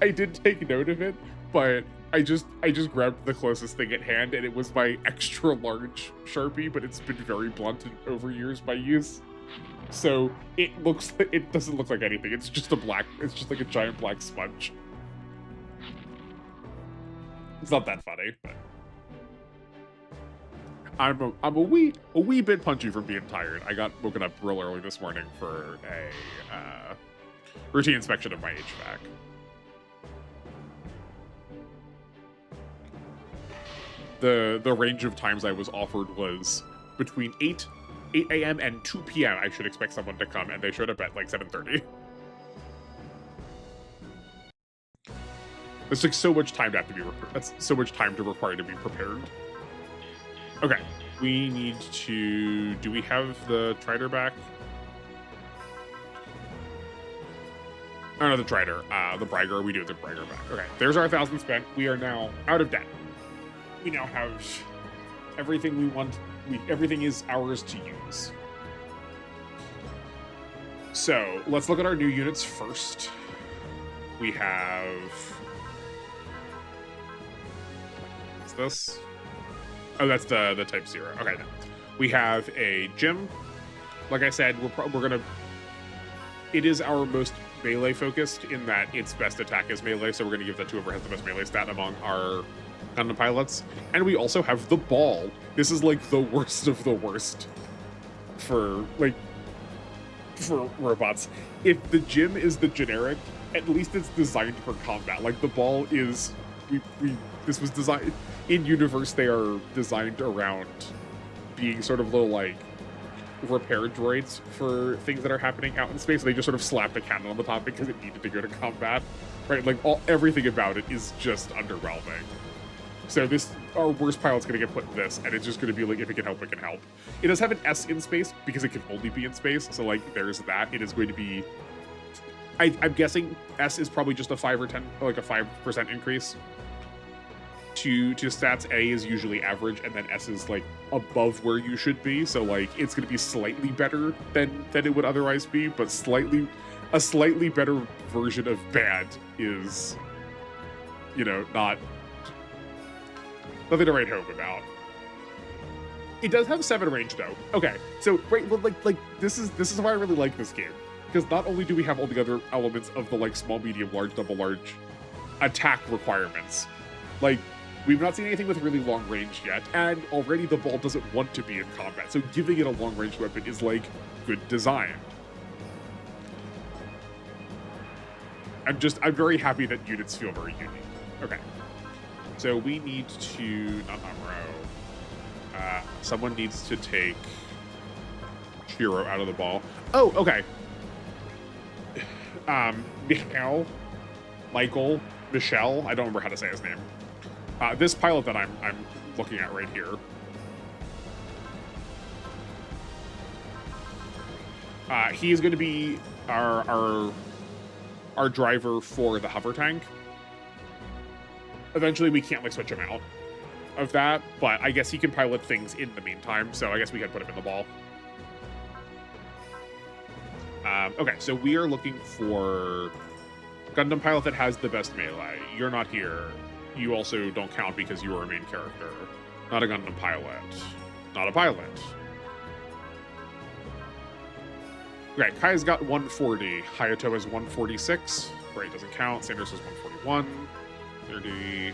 I did take note of it, but I just grabbed the closest thing at hand, and it was my extra large Sharpie, but it's been very blunted over years by use. So it doesn't look like anything. It's just like a giant black sponge. It's not that funny, but I'm a wee bit punchy from being tired. I got woken up real early this morning for a routine inspection of my HVAC. The range of times I was offered was between 8 a.m. and 2 p.m. I should expect someone to come, and they showed up at like 7:30. It's like so much time to have to be. That's so much time to require to be prepared. Okay, we need to. Do we have the Trider back? Oh no, the Trider. The Briger. We do have the Briger back. Okay, there's our 1,000 spent. We are now out of debt. We now have everything we want. Everything is ours to use. So let's look at our new units first. We have. What's this? Oh, that's the Type 0. Okay, no. We have a gym. Like I said, we're gonna. It is our most melee focused in that its best attack is melee, so we're gonna give that to whoever has the best melee stat among our Gundam pilots. And we also have the ball. This is like the worst of the worst for robots. If the gym is the generic, at least it's designed for combat. Like the ball is, this was designed in universe. They are designed around being sort of little like repair droids for things that are happening out in space. They just sort of slapped a cannon on the top because it needed to go to combat, right? Like everything about it is just underwhelming. So our worst pilot's gonna get put in this, and it's just gonna be like, if it can help, it can help. It does have an S in space because it can only be in space. So like, there's that. It is going to be. I'm guessing S is probably just a 5 or 10, like a 5% increase to stats. A is usually average, and then S is like above where you should be. So like, it's gonna be slightly better than it would otherwise be, but slightly. a slightly better version of bad is, you know, nothing to write home about. It does have 7 range though. Okay, so right, well, like this is why I really like this game, because not only do we have all the other elements of the like small, medium, large, double large attack requirements, like we've not seen anything with really long range yet, and already the ball doesn't want to be in combat, so giving it a long range weapon is like good design. I'm very happy that units feel very unique. Okay, so we need to not Amuro. Someone needs to take Shiro out of the ball. Oh, okay. Michelle, I don't remember how to say his name. This pilot that I'm looking at right here. He is going to be our driver for the hover tank. Eventually, we can't like switch him out of that, but I guess he can pilot things in the meantime, so I guess we can put him in the ball. Okay, so we are looking for Gundam pilot that has the best melee. You're not here. You also don't count because you are a main character. Not a Gundam pilot. Not a pilot. Okay, Kai's got 140. Hayato has 146. Right, doesn't count. Sanders has 141. 30.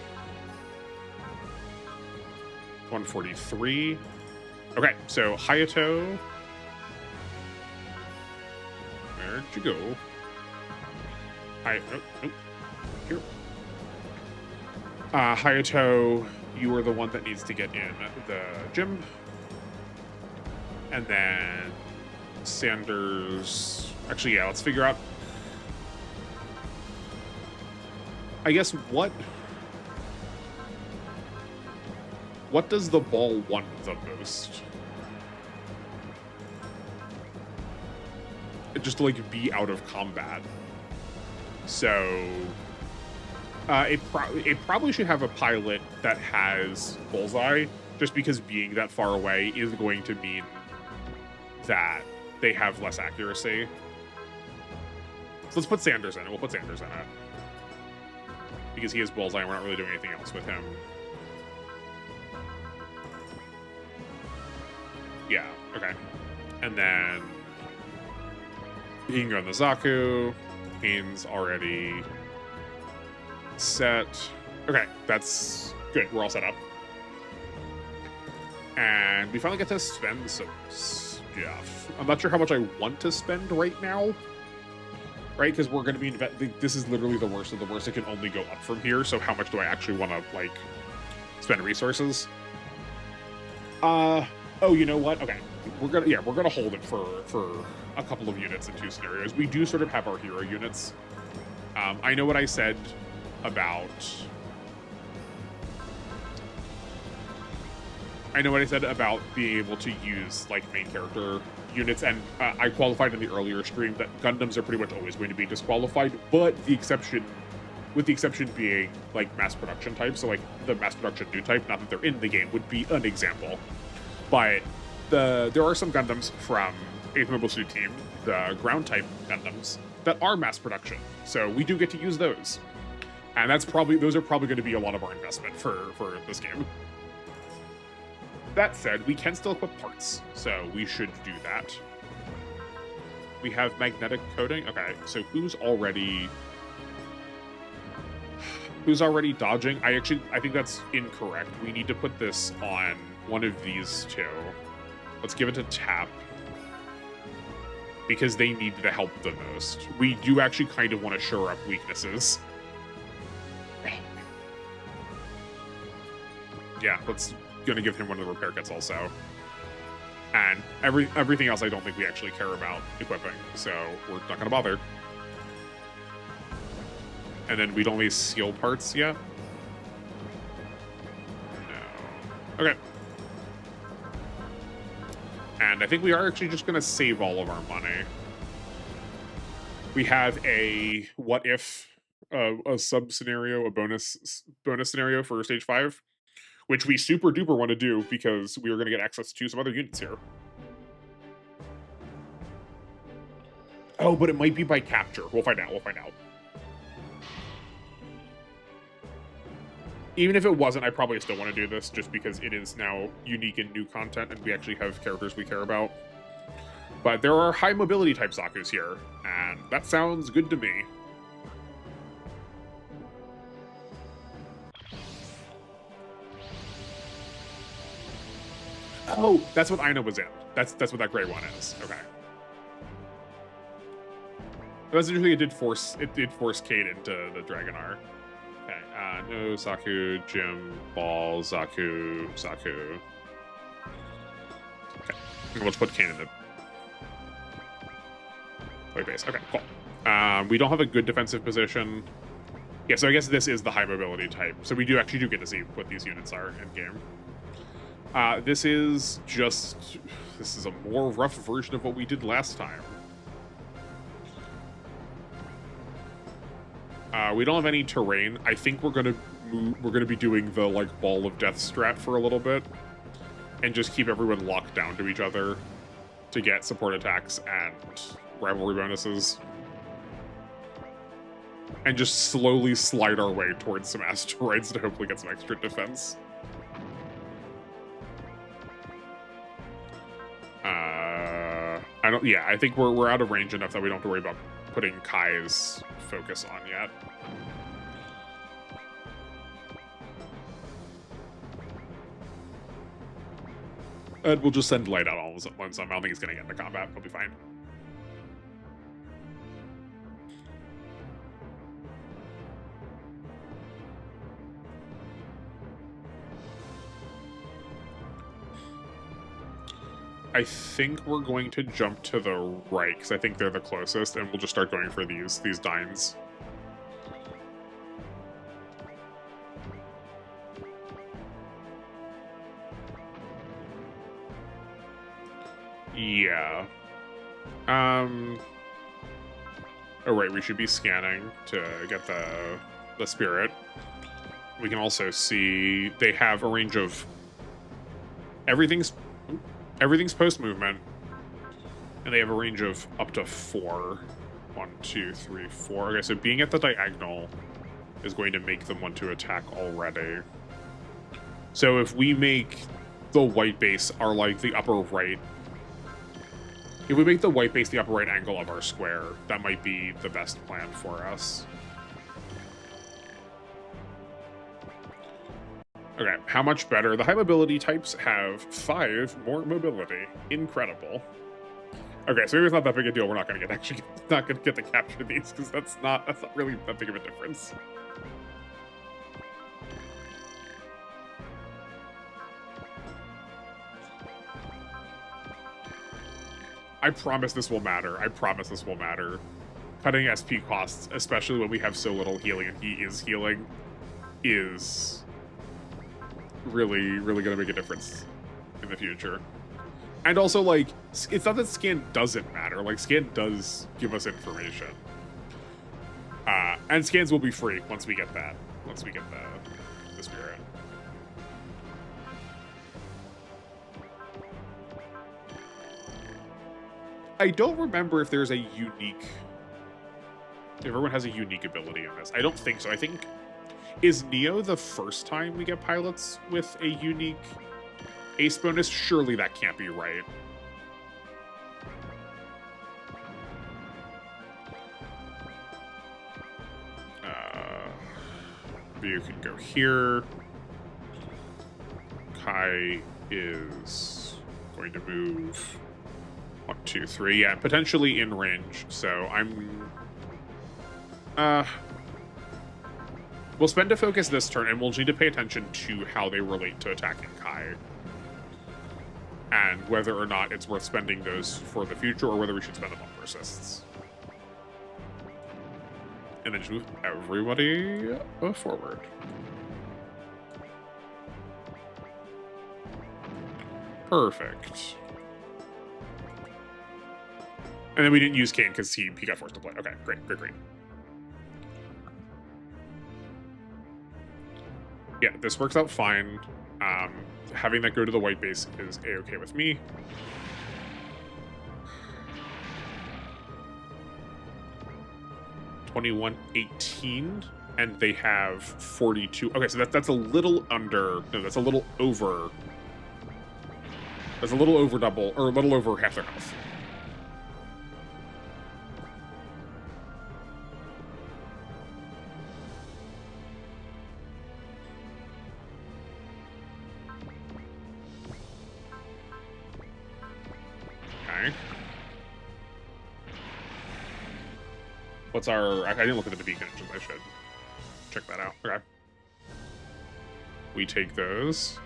143. Okay, so Hayato. Where'd you go? Here. Hayato, you are the one that needs to get in the gym. And then Sanders. Actually, yeah, let's figure out. I guess what does the ball want the most? Just to like be out of combat. So it probably should have a pilot that has bullseye, just because being that far away is going to mean that they have less accuracy. So let's put Sanders in it. We'll put Sanders in it. Because he has bullseye and we're not really doing anything else with him. Yeah, okay. And then he can go on the Zaku. Pain's already set. Okay, that's good. We're all set up. And we finally get to spend some stuff. I'm not sure how much I want to spend right now. Right? Because we're going to be... This is literally the worst of the worst. It can only go up from here. So how much do I actually want to, like, spend resources? Oh, you know what? Okay. We're gonna hold it for a couple of units in 2 scenarios. We do sort of have our hero units. I know what I said about... being able to use, like, main character units, and I qualified in the earlier stream that Gundams are pretty much always going to be disqualified, but the exception being, like, mass production type, so, like, the mass production new type, not that they're in the game, would be an example. But there are some Gundams from 8th Mobile Suit Team, the ground type Gundams, that are mass production, so we do get to use those. And those are probably going to be a lot of our investment for this game. That said, we can still equip parts, so we should do that. We have magnetic coating. Okay, so who's already dodging? I think that's incorrect. We need to put this on one of these two. Let's give it to Tap, because they need the help the most. We do actually kind of want to shore up weaknesses. Yeah, let's gonna give him one of the repair kits also. And everything else I don't think we actually care about equipping, so we're not gonna bother. And then we don't need skill parts yet? No. Okay. And I think we are actually just gonna save all of our money. We have a what if, a sub scenario, a bonus scenario for stage 5. Which we super duper want to do because we are going to get access to some other units here. Oh, but it might be by capture. We'll find out. We'll find out. Even if it wasn't, I probably still want to do this just because it is now unique and new content and we actually have characters we care about. But there are high mobility type Zakus here, and that sounds good to me. Oh, that's what Aina was in. That's what that gray one is. Okay. That's interesting. It did force Kate into the Dragonar. Okay. No Saku, Jim, Ball, Zaku. Okay. And we'll just put Kane in the white base. Okay, cool. We don't have a good defensive position. Yeah, so I guess this is the high mobility type. So we actually do get to see what these units are in game. This is a more rough version of what we did last time. We don't have any terrain. I think we're gonna be doing the like Ball of Death strat for a little bit, and just keep everyone locked down to each other to get support attacks and rivalry bonuses, and just slowly slide our way towards some asteroids to hopefully get some extra defense. I think we're out of range enough that we don't have to worry about putting Kai's focus on yet. And we'll just send Light out all at once. I don't think he's going to get into combat. He'll be fine. I think we're going to jump to the right, because I think they're the closest, and we'll just start going for these Dines. Yeah. Oh, right, we should be scanning to get the spirit. We can also see they have a range of... Everything's post-movement, and they have a range of up to 4. 1, 2, 3, 4. Okay, so being at the diagonal is going to make them want to attack already. So if we make the white base our, like, the upper right... If we make the white base the upper right angle of our square, that might be the best plan for us. Okay, how much better? The high mobility types have 5 more mobility. Incredible. Okay, so maybe it's not that big a deal. We're not going to get to capture these because that's not really that big of a difference. I promise this will matter. I promise this will matter. Cutting SP costs, especially when we have so little healing and he is healing, is really going to make a difference in the future. And also, like, it's not that scan doesn't matter. Like, scan does give us information. And scans will be free once we get that. Once we get the spirit. I don't remember if there's a unique... If everyone has a unique ability in this. I don't think so. I think... Is Neo the first time we get pilots with a unique ace bonus? Surely that can't be right. You can go here. Kai is going to move 1, 2, 3. Yeah, potentially in range. So we'll spend to focus this turn, and we'll need to pay attention to how they relate to attacking Kai. And whether or not it's worth spending those for the future, or whether we should spend them on persists. And then just move everybody forward. Perfect. And then we didn't use Kain because he got forced to play. Okay, great. Yeah, this works out fine. Having that go to the white base is a-okay with me. 21, 18, and they have 42. Okay, so that's a little under. No, that's a little over. That's a little over double, or a little over half their health. Okay. What's our... I didn't look at the beacon engines. I should check that out. Okay. We take those.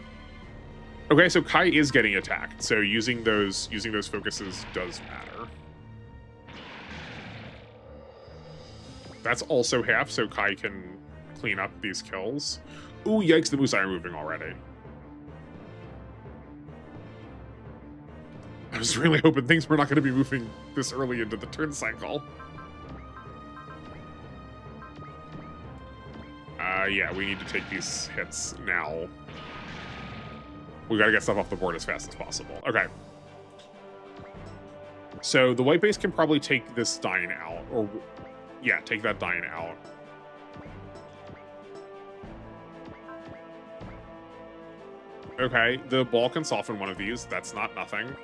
Okay, so Kai is getting attacked. So using those focuses does matter. That's also half, so Kai can clean up these kills. Ooh, yikes, the Musai are moving already. I was really hoping things were not going to be moving this early into the turn cycle. Yeah, we need to take these hits now. We gotta get stuff off the board as fast as possible. Okay. So the white base can probably take this Dying out, or yeah, take that Dying out. Okay, the ball can soften one of these. That's not nothing.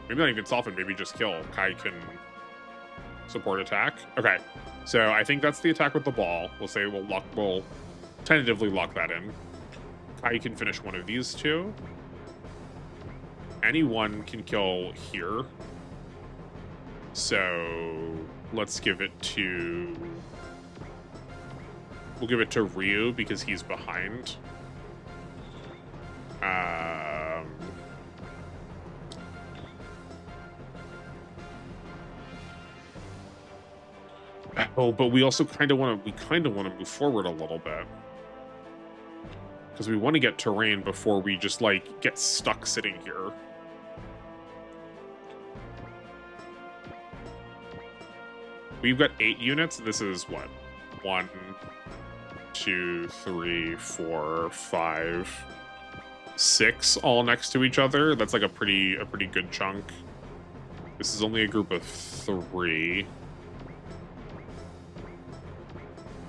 Maybe not even soften, maybe just kill. Kai can support attack. Okay, so I think that's the attack with the ball. We'll say we'll tentatively lock that in. Kai can finish one of these two. Anyone can kill here. So let's give it to... We'll give it to Ryu because he's behind. Oh, but we also kind of want to move forward a little bit. Because we want to get terrain before we just, like, get stuck sitting here. We've got 8 units. This is what? 1, 2, 3, 4, 5, 6 all next to each other. That's like a pretty good chunk. This is only a group of 3.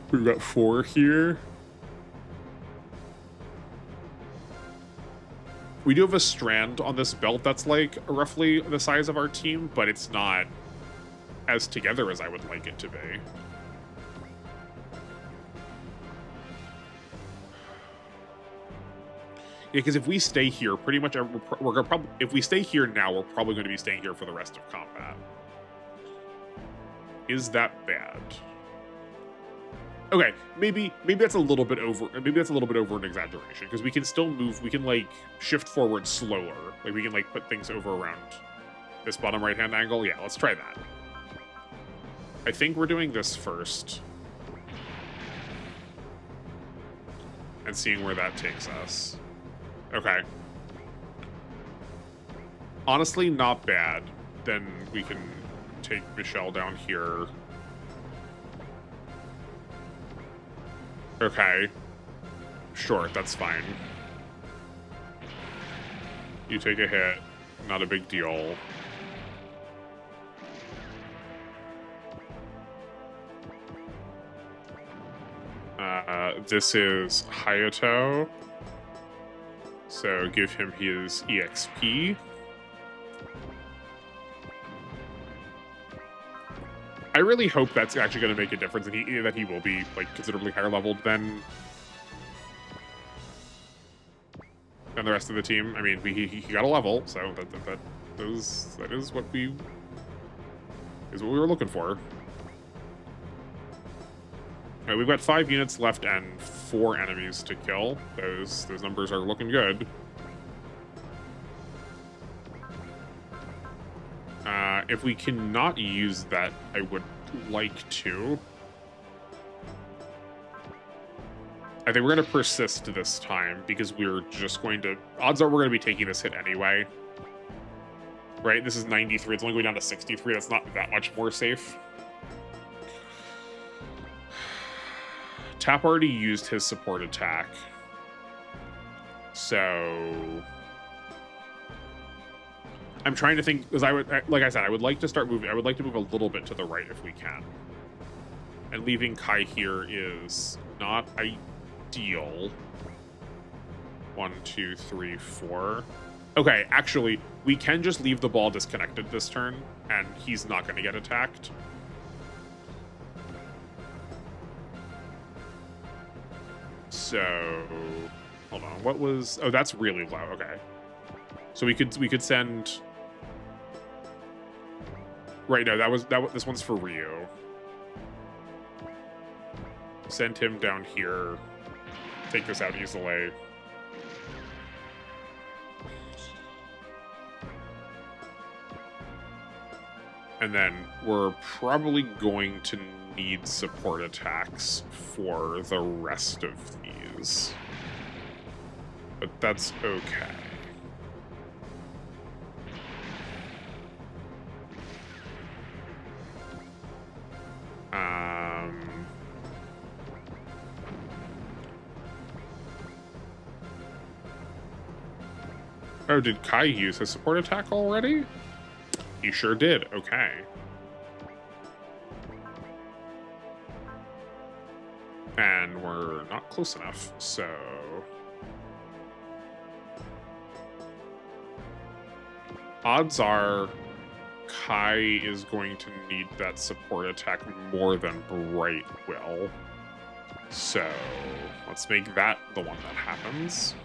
We've got 4 here. We do have a strand on this belt that's like roughly the size of our team, but it's not as together as I would like it to be. Yeah, because if we stay here, pretty much we're gonna probably, if we stay here now, we're probably going to be staying here for the rest of combat. Is that bad? Okay, maybe that's a little bit over. Maybe that's a little bit over an exaggeration because we can still move. We can like shift forward slower. Like we can like put things over around this bottom right hand angle. Yeah, let's try that. I think we're doing this first and seeing where that takes us. Okay. Honestly, not bad. Then we can take Michelle down here. Okay. Sure, that's fine. You take a hit. Not a big deal. This is Hayato. So give him his EXP. I really hope that's actually going to make a difference, and that he will be like considerably higher leveled than the rest of the team. I mean, he got a level, so that is what we were looking for. All right, we've got 5 units left and 4 enemies to kill. Those numbers are looking good. If we cannot use that, I would like to. I think we're going to persist this time because we're just going to... Odds are we're going to be taking this hit anyway. Right? This is 93. It's only going down to 63. That's not that much more safe. Tap already used his support attack. So... I'm trying to think, because like I said, I would like to start moving. I would like to move a little bit to the right if we can. And leaving Kai here is not ideal. 1, 2, 3, 4. Okay, actually, we can just leave the ball disconnected this turn, and he's not going to get attacked. So, hold on. What was? Oh, that's really low. Okay, so we could send. Right, no, this one's for Ryu. Send him down here. Take this out easily. And then we're probably going to need support attacks for the rest of these. But that's okay. Oh, did Kai use his support attack already? He sure did. Okay. And we're not close enough, so... Odds are Kai is going to need that support attack more than Bright will. So let's make that the one that happens.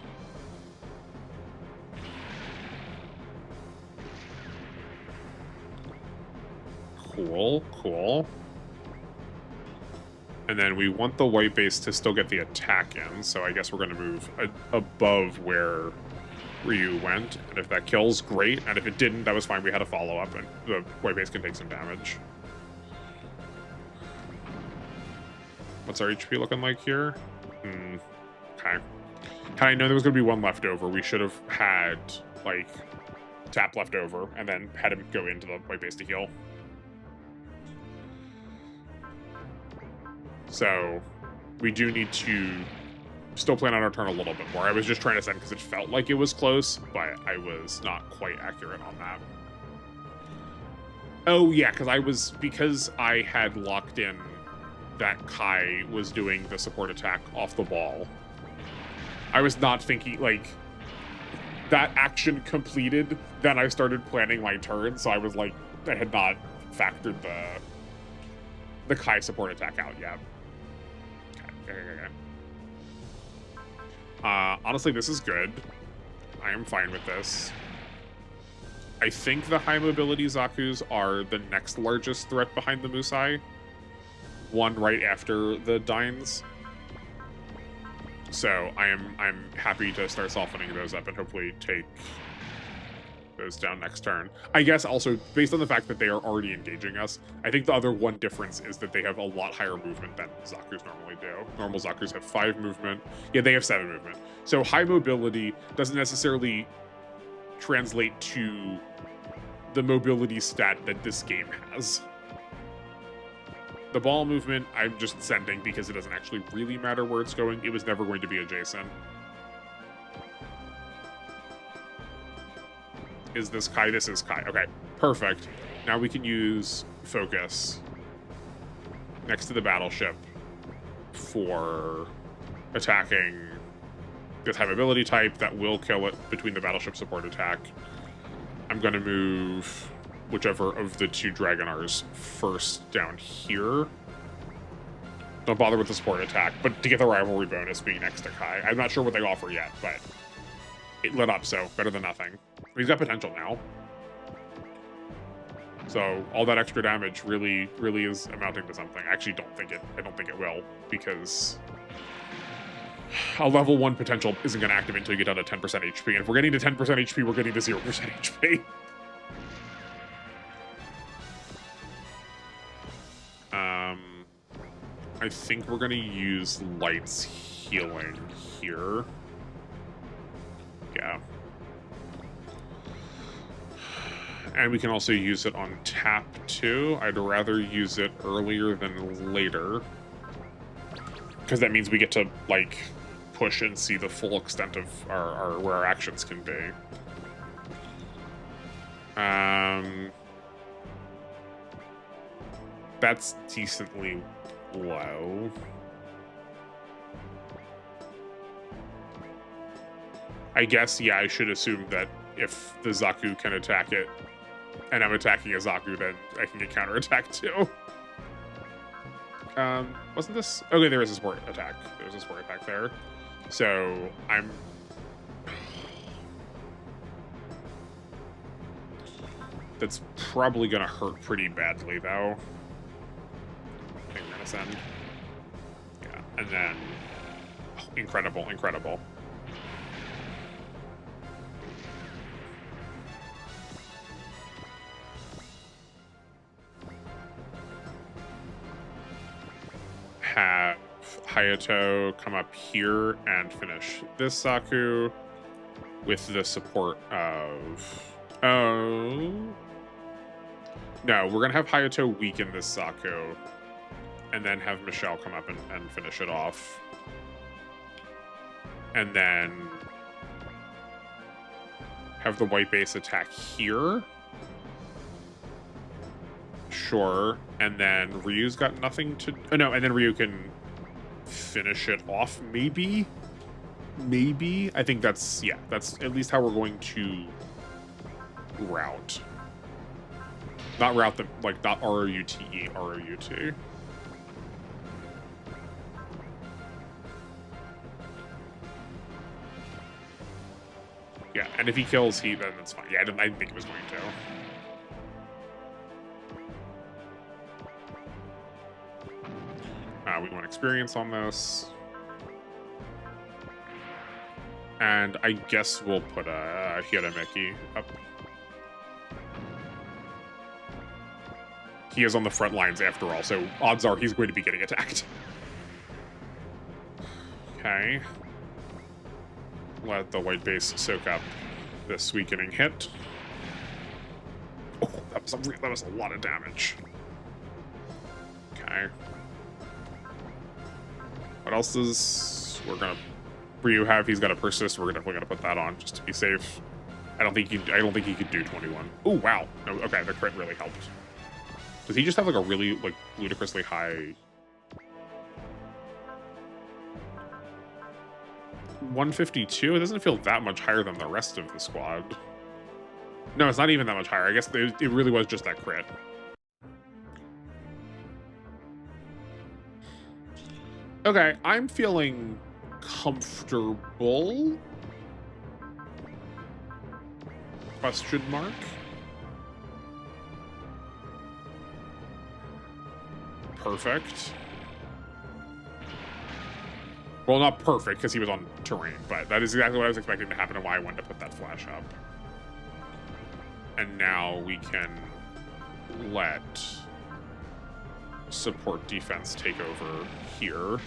Cool, cool. And then we want the white base to still get the attack in, so I guess we're going to move above where Ryu went. And if that kills, great. And if it didn't, that was fine. We had a follow-up, and the white base can take some damage. What's our HP looking like here? Okay. Had I known there was going to be one left over, we should have had, like, tap left over, and then had him go into the white base to heal. So we do need to still plan on our turn a little bit more. I was just trying to send because it felt like it was close, but I was not quite accurate on that. Oh yeah, because I had locked in that Kai was doing the support attack off the ball. I was not thinking, like, that action completed, then I started planning my turn, so I was like, I had not factored the Kai support attack out yet. Okay. Honestly, this is good. I am fine with this. I think the high mobility Zakus are the next largest threat behind the Musai. One right after the Dines. So I'm happy to start softening those up and hopefully take those down next turn. I guess also, based on the fact that they are already engaging us, I think the other one difference is that they have a lot higher movement than Zakus normally do. Normal Zakus have 5 movement. Yeah, they have 7 movement. So high mobility doesn't necessarily translate to the mobility stat that this game has. The ball movement, I'm just sending because it doesn't actually really matter where it's going. It was never going to be adjacent. Is this Kai? This is Kai. Okay, perfect. Now we can use focus next to the battleship for attacking this high mobility type that will kill it between the battleship support attack. I'm going to move whichever of the 2 Dragonars first down here. Don't bother with the support attack, but to get the rivalry bonus being next to Kai. I'm not sure what they offer yet, but it lit up, so better than nothing. He's got potential now. So all that extra damage really is amounting to something. I actually don't think it will, because a level 1 potential isn't going to activate until you get down to 10% HP. And if we're getting to 10% HP, we're getting to 0% HP. I think we're going to use Light's healing here. Yeah. And we can also use it on tap too. I'd rather use it earlier than later, because that means we get to, like, push and see the full extent of where our actions can be. That's decently low. I guess, yeah, I should assume that if the Zaku can attack it, and I'm attacking a Zaku, then I can get counterattacked too. Wasn't this... Okay, there is a support attack. There's a support attack there. So, I'm... That's probably gonna hurt pretty badly, though. I think we're gonna send. Yeah, and then... Oh, incredible, incredible. Have Hayato come up here and finish this Zaku with the support of... Oh... No, we're gonna have Hayato weaken this Zaku and then have Michelle come up and finish it off. And then have the white base attack here. Sure. And then Ryu's got nothing to... Oh, no, and then Ryu can finish it off, maybe? Maybe? I think that's... Yeah, that's at least how we're going to route. Not route them, like, not R-O-U-T-E, R-O-U-T. Yeah, and if he kills he, then it's fine. Yeah, I didn't think he was going to. We want experience on this. And I guess we'll put a Hirameki up. He is on the front lines after all, so odds are he's going to be getting attacked. Okay. Let the white base soak up this weakening hit. Oh, that was a lot of damage. Okay. What else does Ryu have? He's got a persist. We're definitely gonna put that on just to be safe. I don't think he could do 21. Oh wow. No, okay, the crit really helped. Does he just have like a really like ludicrously high 152? It doesn't feel that much higher than the rest of the squad. No, it's not even that much higher. I guess it really was just that crit. Okay, I'm feeling comfortable. Question mark. Perfect. Well, not perfect, because he was on terrain, but that is exactly what I was expecting to happen and why I wanted to put that flash up. And now we can let support defense take over here.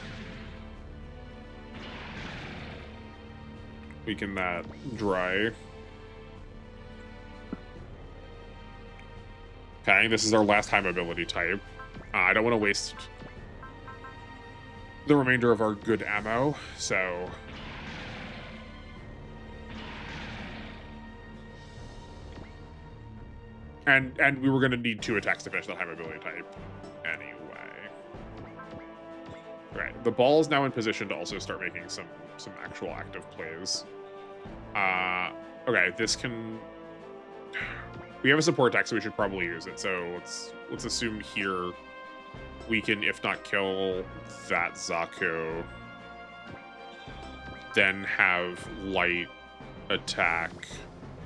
Weaken that dry. Okay, this is our last high mobility type. I don't want to waste the remainder of our good ammo, so... And we were going to need 2 attacks to finish that high mobility type anyway. Right, the ball is now in position to also start making some actual active plays. Okay, this can... We have a support attack, so we should probably use it. So let's assume here we can, if not kill that Zaku, then have light attack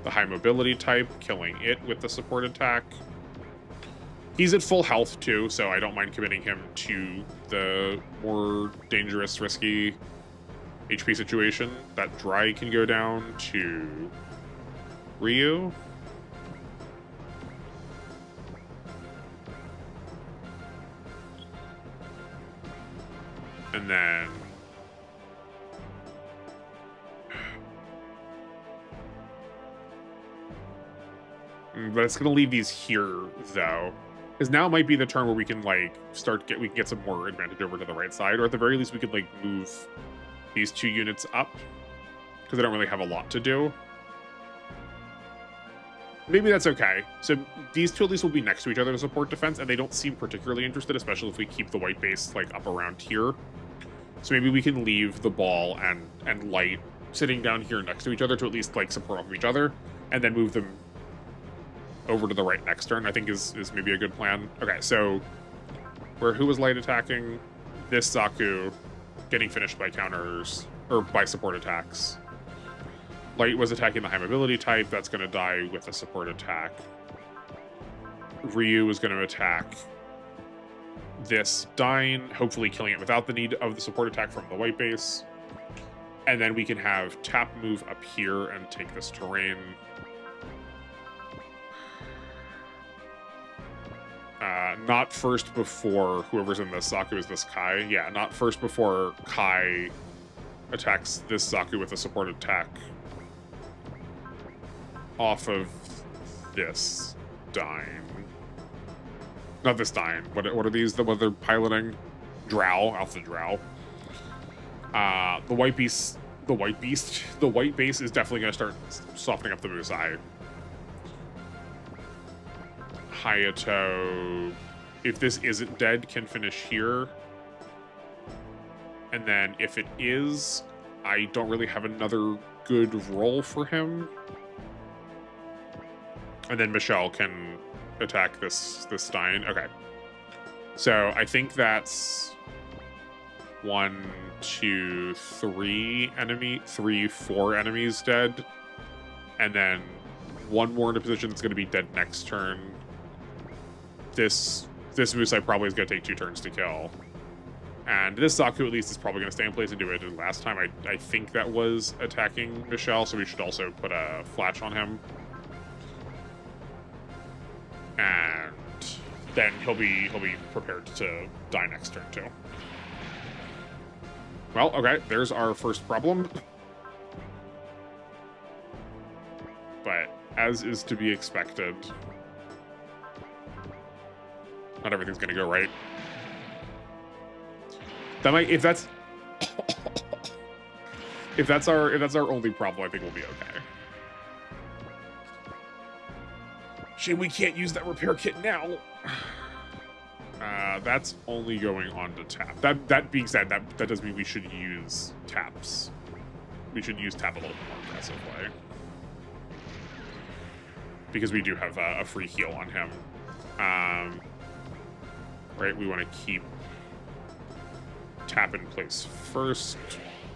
the high mobility type, killing it with the support attack. He's at full health too, so I don't mind committing him to the more dangerous, risky HP situation. That dry can go down to Ryu. And then... But it's going to leave these here, though. Because now might be the turn where we can, like, we can get some more advantage over to the right side. Or at the very least, we could, like, move these 2 units up. Because they don't really have a lot to do. maybe that's okay. So these two at least will be next to each other to support defense, and they don't seem particularly interested, especially if we keep the white base like up around here. So maybe we can leave the ball and light sitting down here next to each other to at least like support off of each other, and then move them over to the right next turn, I think is maybe a good plan. Okay, so who was light attacking? This Zaku getting finished by counters, or by support attacks. Light was attacking the high mobility type, that's going to die with a support attack. Ryu was going to attack this dying, hopefully killing it without the need of the support attack from the white base. And then we can have Tap move up here and take this terrain. Not first before whoever's in this Zaku is this Kai. Yeah, not first before Kai attacks this Zaku with a support attack off of this dying. Not this dying. What are these? What they're piloting? Drow, Alpha Drow. The white base is definitely going to start softening up the Musai. Hayato, if this isn't dead, can finish here. And then if it is, I don't really have another good role for him. And then Michelle can attack this Stein. Okay. So I think that's 1, 2, 3 4 enemies dead. And then one more in a position that's going to be dead next turn. This Musai probably is going to take 2 turns to kill. And this Zaku at least is probably going to stay in place and do what it did last time. I think that was attacking Michelle, so we should also put a flash on him. And then he'll be prepared to die next turn too. Well, okay, there's our first problem. But as is to be expected, not everything's gonna go right. That might, if that's our only problem, I think we'll be okay. Shame we can't use that repair kit now. That's only going on to tap. That being said, that does mean we should use taps. We should use tap a little bit more aggressively. Because we do have a free heal on him. Right, we want to keep tap in place first.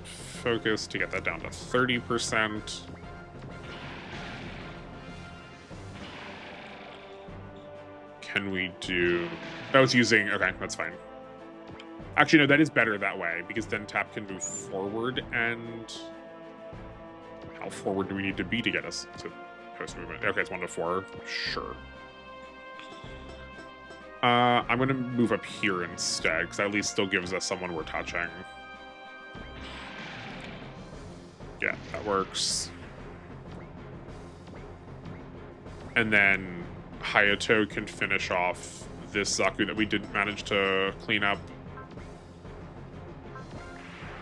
Focus to get that down to 30%. Can we do... Oh, it's using... Okay, that's fine. Actually, no, that is better that way, because then tap can move forward, and... How forward do we need to be to get us to post movement? Okay, it's 1 to 4. Sure. I'm going to move up here instead, because that at least still gives us someone we're touching. Yeah, that works. And then Hayato can finish off this Zaku that we didn't manage to clean up.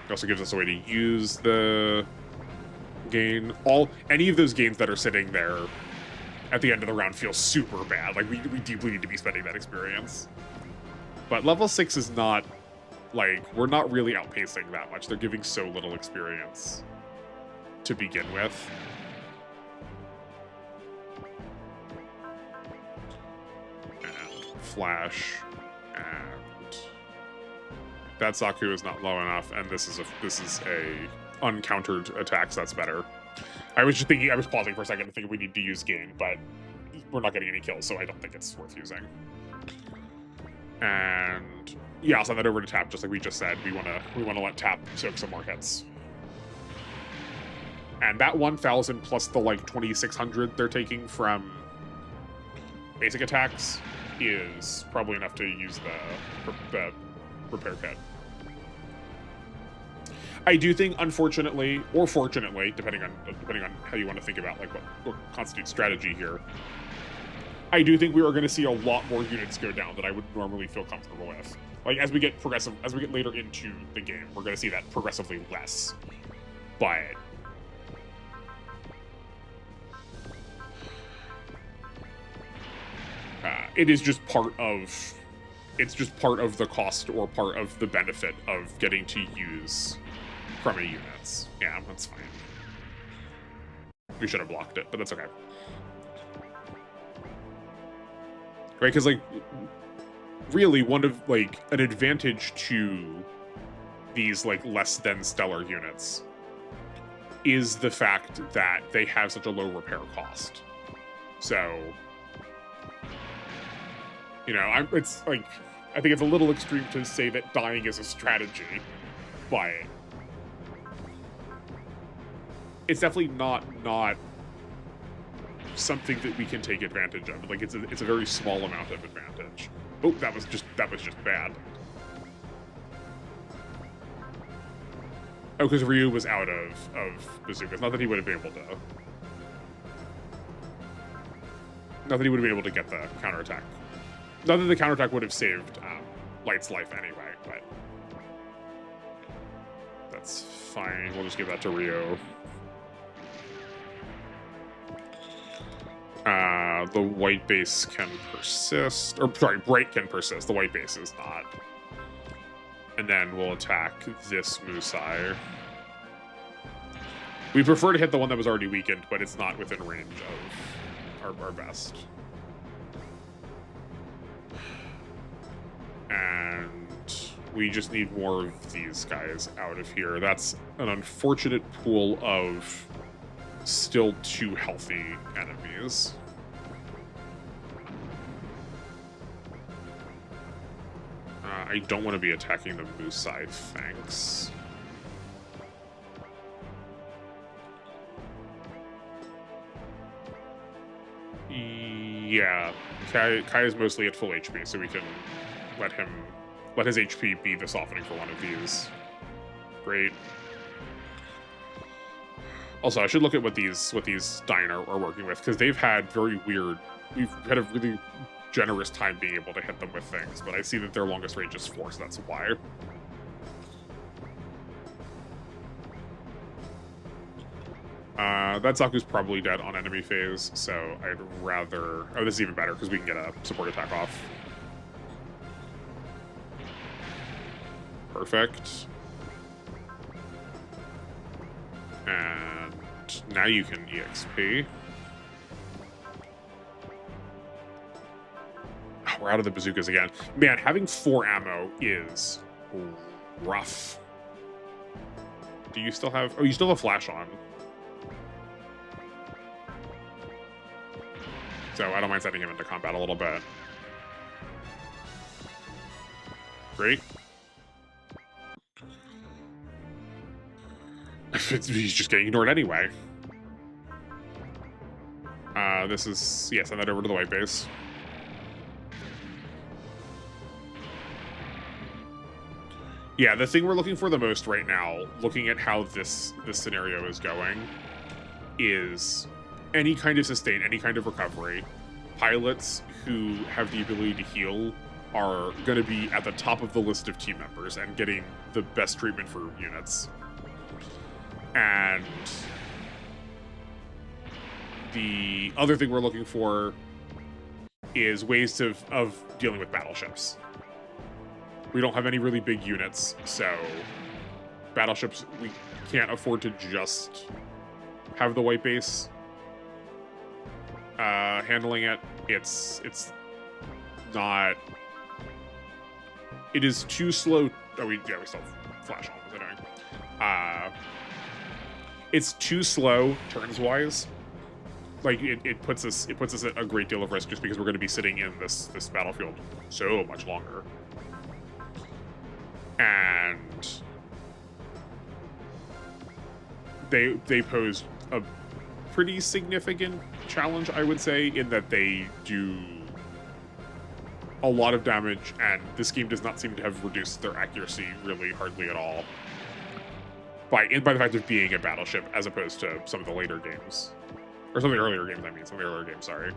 It also gives us a way to use the gain. Any of those gains that are sitting there at the end of the round feel super bad. Like, we deeply need to be spending that experience. But level 6 is not, like, we're not really outpacing that much. They're giving so little experience to begin with. And flash, and that Zaku is not low enough, and this is a uncountered attack, so that's better. I was pausing for a second to think we need to use gain, but we're not getting any kills, so I don't think it's worth using. And yeah, I'll send that over to tap, just like we just said. We wanna let tap soak some more hits. And that 1,000 plus the like 2,600 they're taking from basic attacks is probably enough to use the repair kit. I do think, unfortunately, or fortunately, depending on how you want to think about like what constitutes strategy here, I do think we are going to see a lot more units go down than I would normally feel comfortable with. Like as we get later into the game, we're going to see that progressively less. But it is just part of... It's just part of the cost or part of the benefit of getting to use crummy units. Yeah, that's fine. We should have blocked it, but that's okay. Right, because, like, really one of, like, an advantage to these, like, less than stellar units is the fact that they have such a low repair cost. So, you know, it's, like, I think it's a little extreme to say that dying is a strategy, but it's definitely not something that we can take advantage of. Like, it's a very small amount of advantage. Oh, that was just bad. Oh, because Ryu was out of bazookas. Not that he would have been able to. Not that he would have been able to get the counterattack. Not that the counterattack would have saved Light's life anyway, but that's fine. We'll just give that to Ryu. The white base can persist. Or, sorry, bright can persist. The white base is not. And then we'll attack this Musai. We prefer to hit the one that was already weakened, but it's not within range of our best. And we just need more of these guys out of here. That's an unfortunate pool of still too healthy enemies. I don't want to be attacking the Musai, thanks. Yeah, Kai is mostly at full HP, so we can let his HP be the softening for one of these. Great. Also, I should look at what these Dying are working with, because they've had we've had a really generous time being able to hit them with things, but I see that their longest range is 4, so that's why. That Zaku's probably dead on enemy phase, so I'd rather... Oh, this is even better, because we can get a support attack off. Perfect. And now you can EXP. Oh, we're out of the bazookas again. Man, having 4 ammo is rough. Do you still have... Oh, you still have flash on. So I don't mind sending him into combat a little bit. Great. He's just getting ignored anyway. This is... Yeah, send that over to the white base. Yeah, the thing we're looking for the most right now, looking at how this scenario is going, is any kind of sustain, any kind of recovery. Pilots who have the ability to heal are going to be at the top of the list of team members and getting the best treatment for units. And the other thing we're looking for is ways of dealing with battleships. We don't have any really big units, so battleships, we can't afford to just have the white base handling it. It's not... It is too slow... Oh, we still have flash on. What was I doing? It's too slow turns-wise. Like, it puts us at a great deal of risk just because we're going to be sitting in this battlefield so much longer. And they pose a pretty significant challenge, I would say, in that they do a lot of damage, and this game does not seem to have reduced their accuracy really hardly at all. By the fact of being a battleship, as opposed to some of the later games. Or some of the earlier games, I mean. Some of the earlier games, sorry.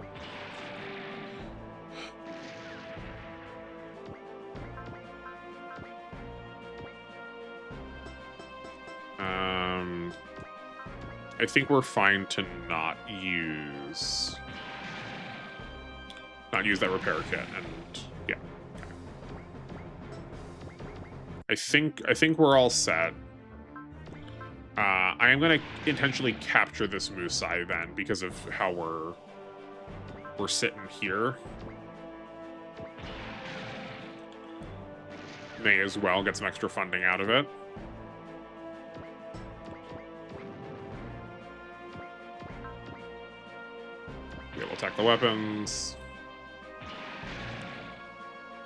I think we're fine to not use... not use that repair kit, and yeah. I think we're all set. I am gonna intentionally capture this Musai then because of how we're sitting here. May as well get some extra funding out of it. Yeah, we'll attack the weapons.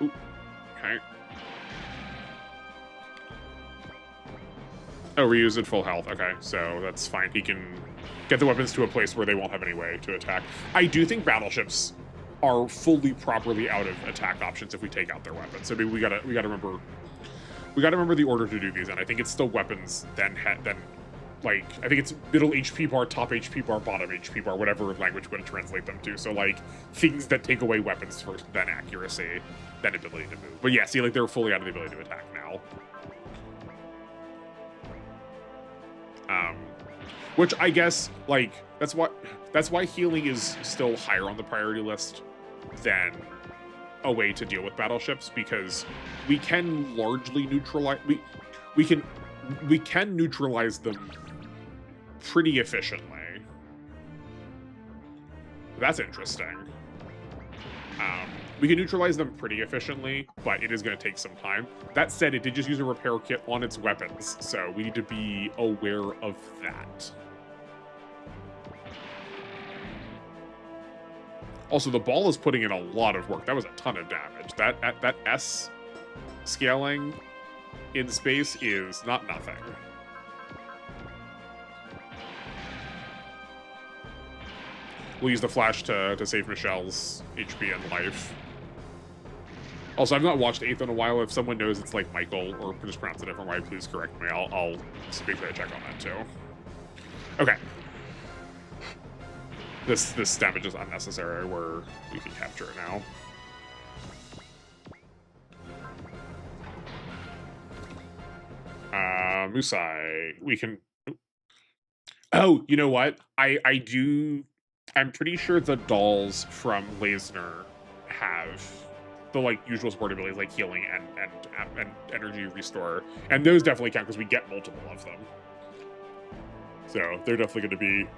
Ooh, okay. Oh, Ryu's at full health. Okay, so that's fine. He can get the weapons to a place where they won't have any way to attack. I do think battleships are fully properly out of attack options if we take out their weapons. So we gotta remember the order to do these, and I think it's still weapons, then like I think it's middle HP bar, top HP bar, bottom HP bar, whatever language you want to translate them to. So like things that take away weapons first, then accuracy, then ability to move. But yeah, see, like they're fully out of the ability to attack now. Which I guess like that's why healing is still higher on the priority list than a way to deal with battleships, because we can largely neutralize we can neutralize them pretty efficiently. That's interesting. We can neutralize them pretty efficiently, but it is going to take some time. That said, it did just use a repair kit on its weapons, so we need to be aware of that. Also, the ball is putting in a lot of work. That was a ton of damage. That S scaling in space is not nothing. We'll use the flash to save Michelle's HP and life. Also, I've not watched 8th in a while. If someone knows it's like Michael or just pronounce it a different way, please correct me. I'll briefly check on that too. Okay. This damage is unnecessary. We can capture it now. Musai. We can. Oh, you know what? I'm pretty sure the dolls from Leisner have the like usual support abilities like healing and energy restore, and those definitely count because we get multiple of them. So they're definitely going to be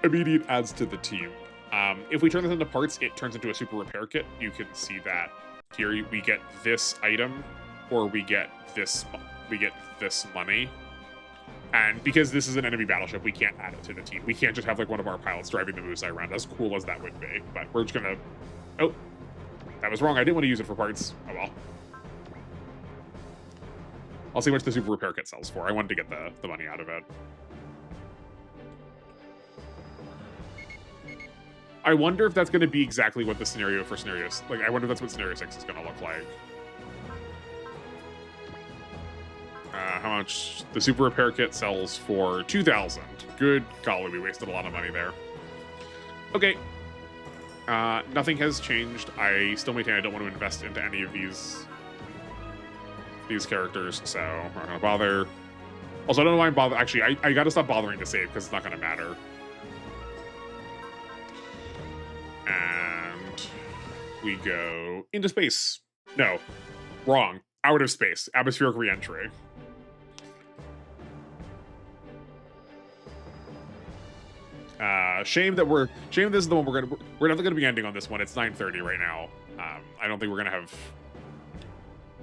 immediate adds to the team. If we turn this into parts, it turns into a super repair kit. You can see that here we get this item, or we get this money. And because this is an enemy battleship, we can't add it to the team. We can't just have like one of our pilots driving the Musai around, as cool as that would be. But we're just gonna... Oh, that was wrong. I didn't want to use it for parts. Oh well. I'll see how much the super repair kit sells for. I wanted to get the money out of it. I wonder if that's going to be exactly what the scenario for scenarios... Like, I wonder if that's what Scenario 6 is going to look like. How much? The super repair kit sells for 2,000. Good golly, we wasted a lot of money there. Okay. Nothing has changed. I still maintain I don't want to invest into any of these characters, so I'm not going to bother. Also, I don't know why I'm bothering. Actually, I got to stop bothering to save because it's not going to matter. And we go into space. No, wrong. Out of space. Atmospheric re-entry. Shame this is the one we're definitely gonna be ending on this one. It's 9:30 right now. I don't think we're gonna have.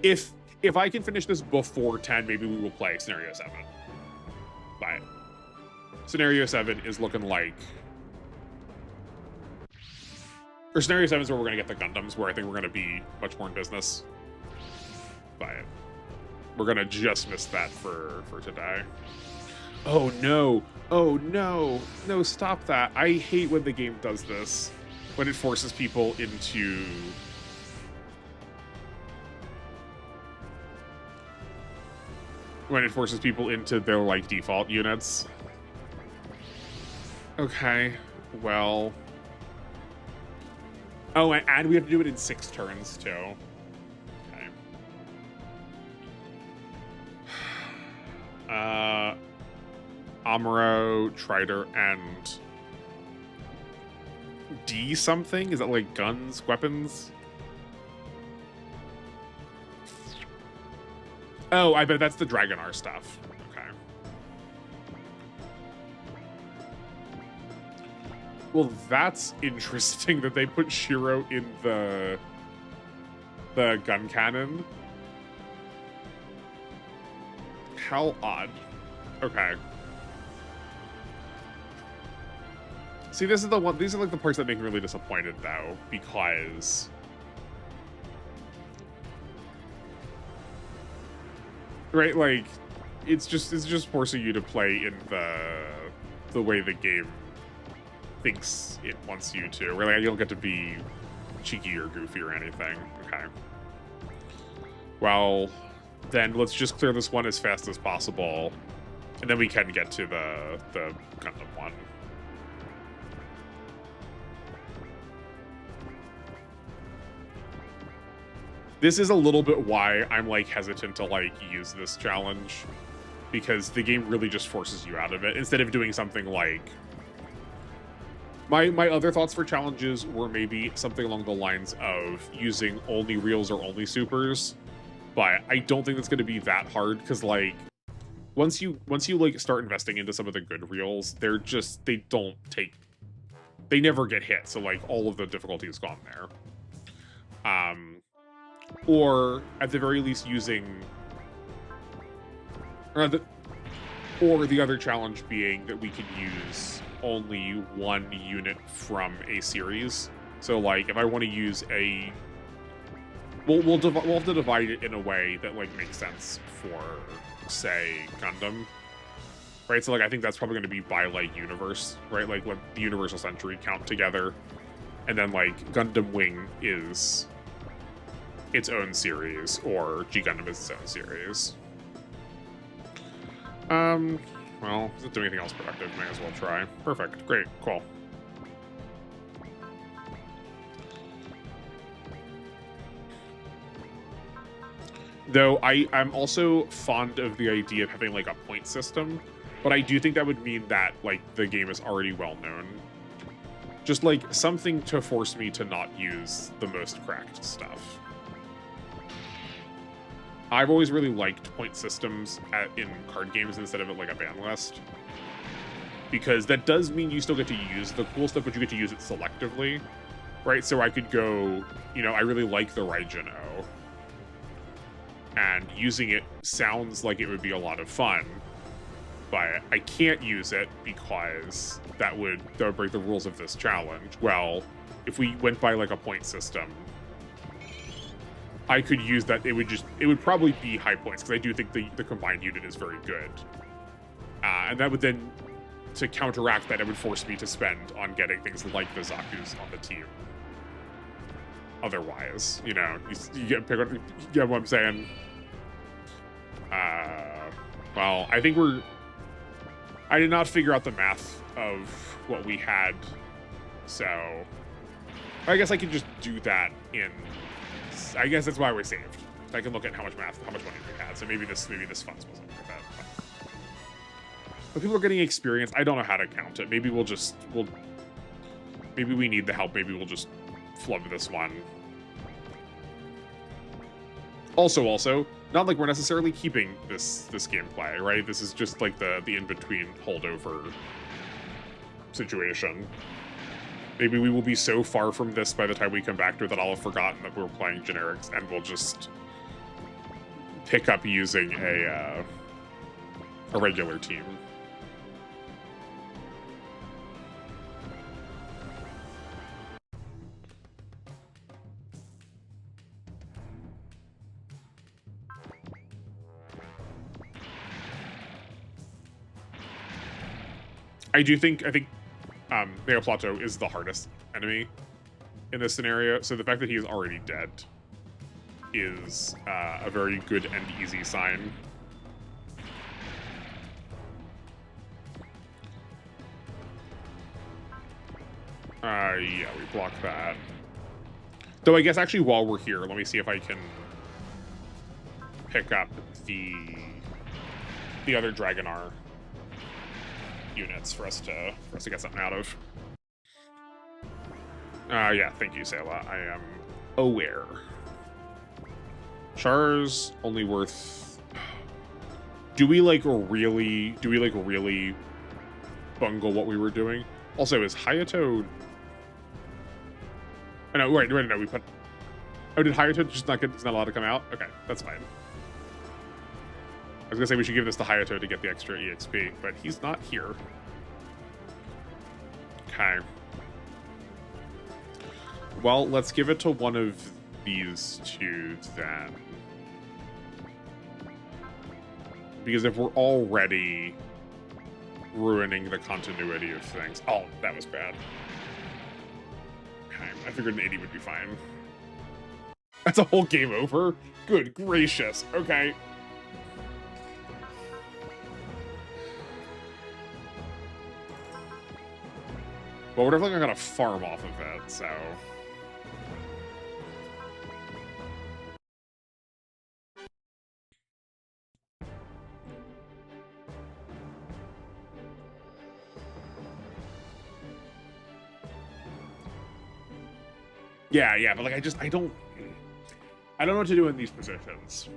If I can finish this before 10, maybe we will play Scenario 7. But Scenario 7 is looking like, or Scenario 7 is where we're gonna get the Gundams, where I think we're gonna be much more in business. But we're gonna just miss that for today. Oh no. Oh no. No, stop that. I hate when the game does this. When it forces people into... When it forces people into their, like, default units. Okay. Well... Oh, and we have to do it in 6 turns, too. Amuro, Trider, and D something? Is that like guns, weapons? Oh, I bet that's the Dragonar stuff. Okay. Well, that's interesting that they put Shiro in the gun cannon. How odd. Okay. See, this is the one. These are like the parts that make me really disappointed, though, because right, like it's just forcing you to play in the way the game thinks it wants you to. Really, you don't get to be cheeky or goofy or anything. Okay. Well, then let's just clear this one as fast as possible, and then we can get to the Gundam one. This is a little bit why I'm like hesitant to like use this challenge, because the game really just forces you out of it instead of doing something like my other thoughts for challenges were maybe something along the lines of using only reels or only supers, but I don't think that's going to be that hard, because like once you like start investing into some of the good reels, they never get hit, so like all of the difficulty is gone there. Or at the very least using, or the other challenge being that we could use only one unit from a series. So like if I want to use a, we'll have to divide it in a way that like makes sense for, say, Gundam, right? So like I think that's probably going to be by like universe, right? Like let the Universal Century count together, and then like Gundam Wing is its own series, or G Gundam is its own series. Well, doesn't do anything else productive, may as well try. Perfect, great, cool. Though I'm also fond of the idea of having like a point system, but I do think that would mean that like the game is already well known. Just like something to force me to not use the most cracked stuff. I've always really liked point systems in card games instead of like a ban list, because that does mean you still get to use the cool stuff, but you get to use it selectively, right? So I could go, you know, I really like the Raijin O, and using it sounds like it would be a lot of fun, but I can't use it because that would break the rules of this challenge. Well, if we went by like a point system, I could use that. It would probably be high points, because I do think the combined unit is very good. And that would then, to counteract that, it would force me to spend on getting things like the Zaku's on the team. Otherwise, you know, you get what I'm saying? Well, I think I did not figure out the math of what we had, so I guess I could just do that in, I guess that's why we saved. I can look at how much money we had. So maybe this funds wasn't worth it. But people are getting experience. I don't know how to count it. Maybe maybe we need the help. Maybe we'll just flub this one. Also, not like we're necessarily keeping this gameplay, right? This is just like the in-between holdover situation. Maybe we will be so far from this by the time we come back to it that I'll have forgotten that we're playing generics, and we'll just pick up using a regular team. I think Meio Plato is the hardest enemy in this scenario, so the fact that he is already dead is a very good and easy sign. Yeah, we blocked that. Though I guess actually while we're here, let me see if I can pick up the other Dragonar units for us to get something out of. Yeah, thank you, Sayla. I am aware. Char's only worth... Do we really bungle what we were doing? Also, is Hayato... Oh, no, wait, no, we put... Oh, did Hayato just not get... It's not allowed to come out? Okay, that's fine. I was gonna say we should give this to Hayato to get the extra EXP, but he's not here. Okay. Well, let's give it to one of these two then. Because if we're already ruining the continuity of things... Oh, that was bad. Okay, I figured an 80 would be fine. That's a whole game over? Good gracious. Okay. Well, we're definitely not gonna farm off of it, so... Yeah, but like I don't know what to do in these positions.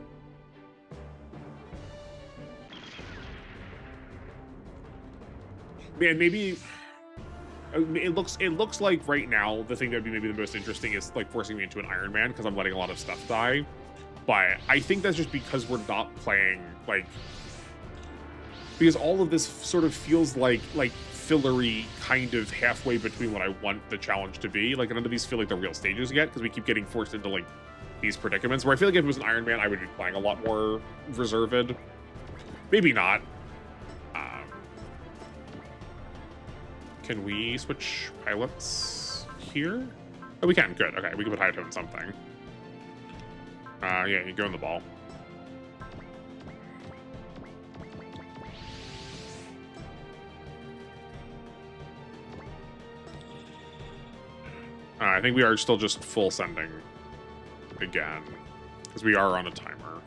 Man, maybe it looks like right now the thing that would be maybe the most interesting is like forcing me into an Iron Man because I'm letting a lot of stuff die. But I think that's just because we're not playing because all of this sort of feels like fillery, kind of halfway between what I want the challenge to be. Like, none of these feel like the real stages yet because we keep getting forced into like these predicaments where I feel like if it was an Iron Man I would be playing a lot more reserved. Maybe not. Can we switch pilots here? Oh, we can. Good. Okay, we can put Hayato in something. Yeah, you go in the ball. I think we are still just full sending again, because we are on a timer.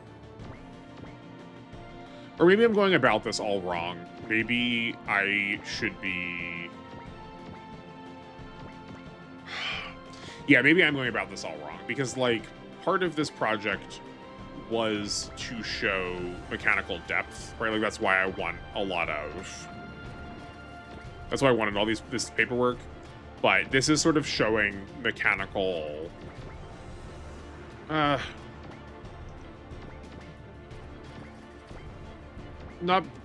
Or maybe I'm going about this all wrong. Maybe I should be... Yeah, maybe I'm going about this all wrong, because, like, part of this project was to show mechanical depth, right? Like, that's why I want a lot of... That's why I wanted all this paperwork. But this is sort of showing mechanical... Not...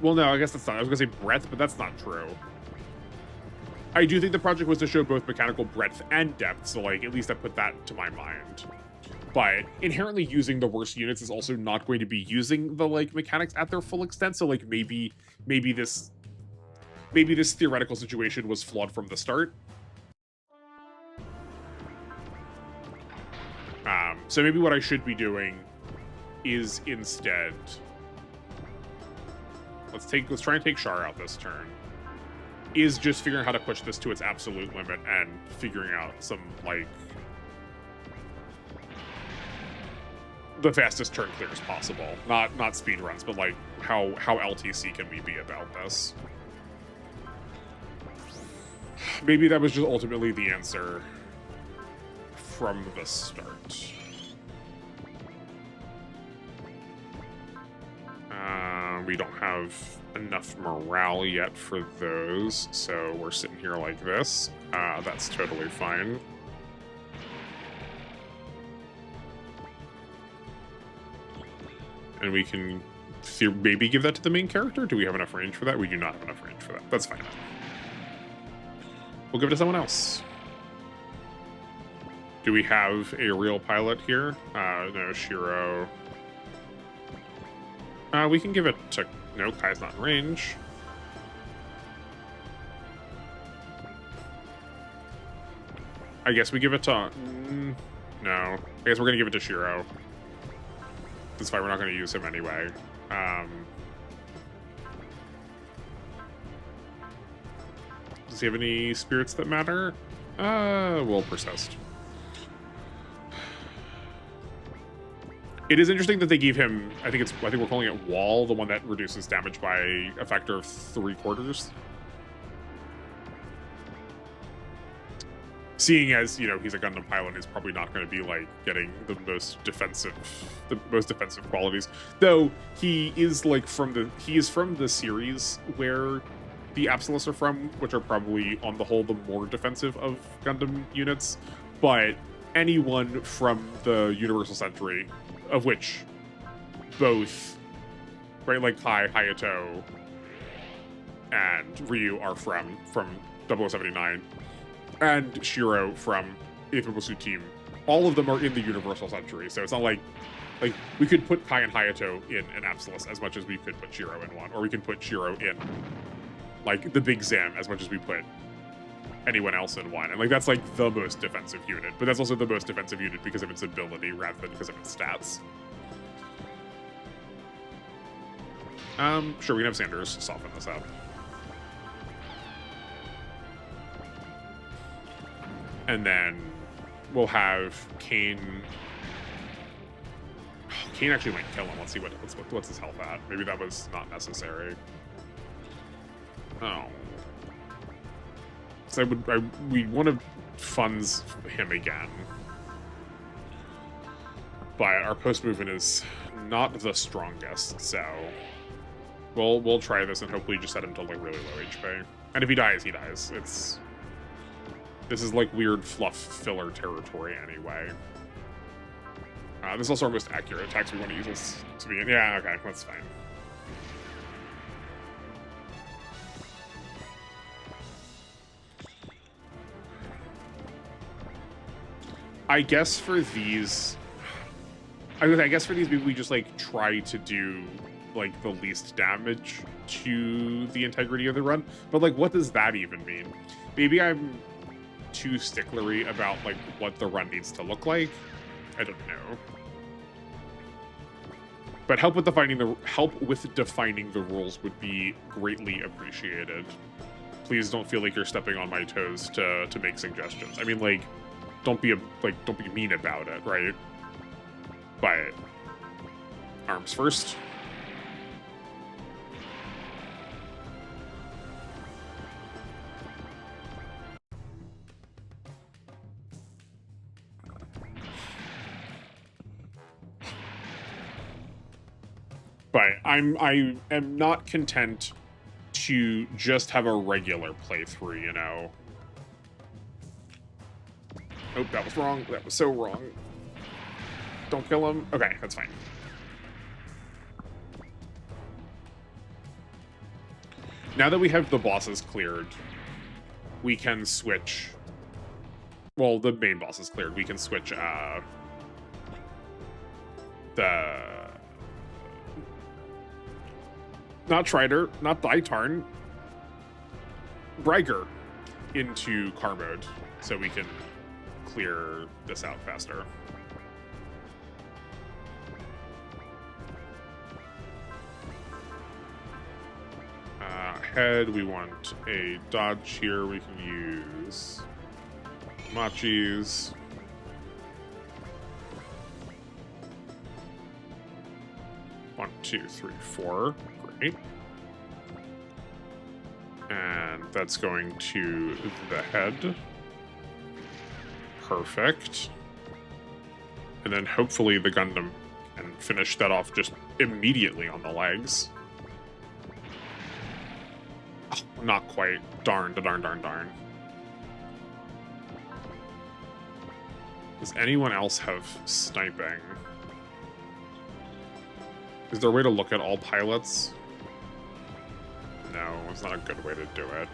Well, no, I guess that's not... I was going to say breadth, but that's not true. I do think the project was to show both mechanical breadth and depth, so, like, at least I put that to my mind. But inherently using the worst units is also not going to be using the, like, mechanics at their full extent, so, like, maybe this theoretical situation was flawed from the start. So maybe what I should be doing is instead... Let's try and take Char out this turn. Is just figuring how to push this to its absolute limit and figuring out some, like... the fastest turn clears possible. Not speed runs, but, like, how LTC can we be about this? Maybe that was just ultimately the answer from the start. We don't have enough morale yet for those, so we're sitting here like this. That's totally fine. And we can maybe give that to the main character? Do we have enough range for that? We do not have enough range for that. That's fine. We'll give it to someone else. Do we have a real pilot here? No, Shiro. We can give it to... No, Kai's not in range. I guess we give it to... no. I guess we're going to give it to Shiro. That's fine, we're not going to use him anyway. Does he have any spirits that matter? We'll persist. It is interesting that they gave him, I think we're calling it Wall, the one that reduces damage by a factor of 3/4. seeing as, you know, he's a Gundam pilot, he's probably not going to be like getting the most defensive qualities. Though he is like from the series where the Absolus are from, which are probably on the whole the more defensive of Gundam units. But anyone from the Universal Century, of which both, right, like Hayato and Ryu are from 0079, and Shiro from 8th Mobile Suit Team, all of them are in the Universal Century. So it's not like we could put Kai and Hayato in an Absolus as much as we could put Shiro in one, or we can put Shiro in like the Big Zam as much as we put anyone else in one. And like that's like the most defensive unit, but that's also the most defensive unit because of its ability rather than because of its stats. Sure, we can have Sanders soften this up. And then we'll have Kain. Kain actually might kill him. Let's see what's his health at. Maybe that was not necessary. Oh. So we want to funds him again. But our post movement is not the strongest, so we'll try this and hopefully just set him to like really low HP. And if he dies, he dies. This is like weird fluff filler territory anyway. This is also our most accurate attacks we want to use this to begin. Yeah, okay, that's fine. I guess for these maybe we just like try to do like the least damage to the integrity of the run. But like, what does that even mean? Maybe I'm too sticklery about like what the run needs to look like. I don't know. But help with defining the rules would be greatly appreciated. Please don't feel like you're stepping on my toes to make suggestions. I mean, like, don't be mean about it, right? But arms first. But I am not content to just have a regular playthrough, you know. Oh, that was wrong. That was so wrong. Don't kill him. Okay, that's fine. Now that we have the bosses cleared, we can switch. Well, the main boss is cleared. We can switch not Trider, not Daitarn, Breiger into car mode so we can clear this out faster. Head, we want a dodge here. We can use Machis. One, two, three, four. Great. And that's going to the head. Perfect. And then hopefully the Gundam can finish that off just immediately on the legs. Oh, not quite. Darn. Does anyone else have sniping? Is there a way to look at all pilots? No, it's not a good way to do it.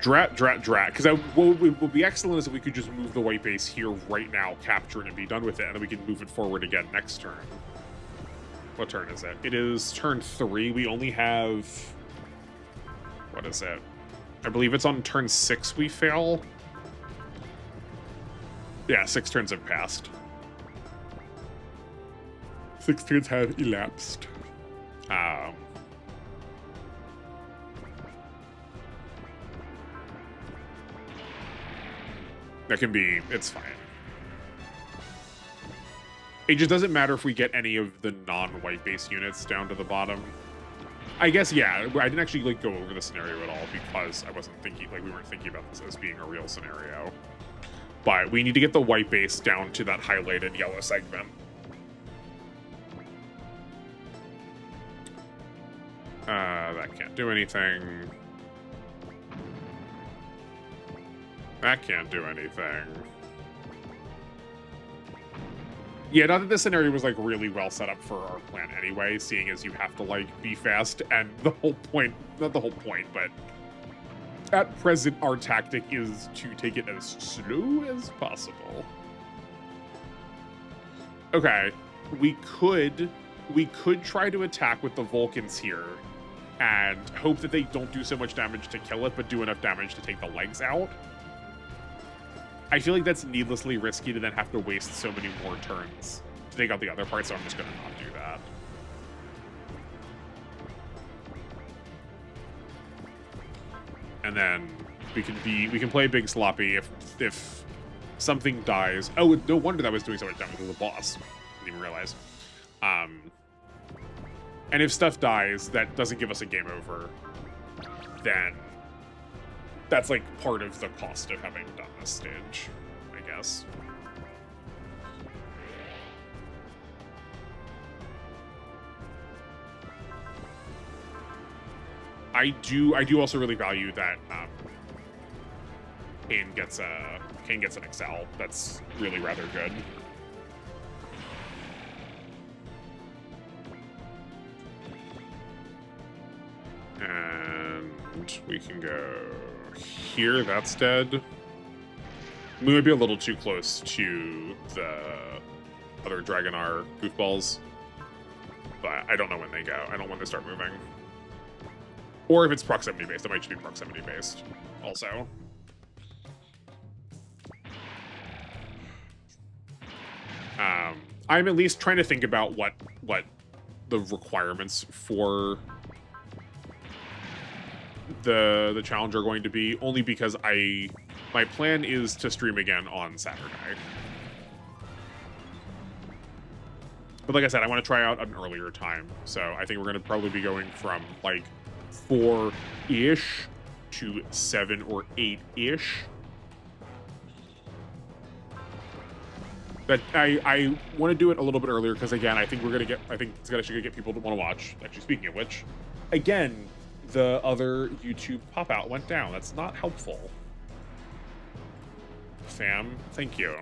Drat. Because what would be excellent is if we could just move the white base here right now, capture it, and be done with it, and then we can move it forward again next turn. What turn is it? It is turn 3. We only have... What is it? I believe it's on turn 6 we fail. Yeah, 6 turns have passed. 6 turns have elapsed. That can be, it's fine. It just doesn't matter if we get any of the non-white base units down to the bottom. I guess, yeah, I didn't actually like go over the scenario at all because I wasn't thinking, like we weren't thinking about this as being a real scenario. But we need to get the white base down to that highlighted yellow segment. That can't do anything. That can't do anything. Yeah, not that this scenario was like really well set up for our plan anyway, seeing as you have to like be fast, and the whole point, not the whole point, but at present our tactic is to take it as slow as possible. Okay, we could try to attack with the Vulcans here and hope that they don't do so much damage to kill it, but do enough damage to take the legs out. I feel like that's needlessly risky to then have to waste so many more turns to take out the other part, so I'm just going to not do that. And then we can play big sloppy if something dies. Oh, no wonder that was doing so much damage to the boss. Didn't even realize. And if stuff dies that doesn't give us a game over, then that's like part of the cost of having done this stage, I guess. I do also really value that Kain gets an Excel. That's really rather good. And we can go here. That's dead. We might be a little too close to the other Dragonar goofballs, but I don't know when they go. I don't know when they start moving. Or if it's proximity based, it might just be proximity based also. I'm at least trying to think about what the requirements for the challenge are going to be, only because my plan is to stream again on Saturday. But like I said, I want to try out an earlier time, so I think we're going to probably be going from like 4-ish to 7 or 8-ish. But I want to do it a little bit earlier because, again, I think it's actually gonna get people to want to watch. Actually, speaking of which, again, the other YouTube pop out went down. That's not helpful. Fam, thank you.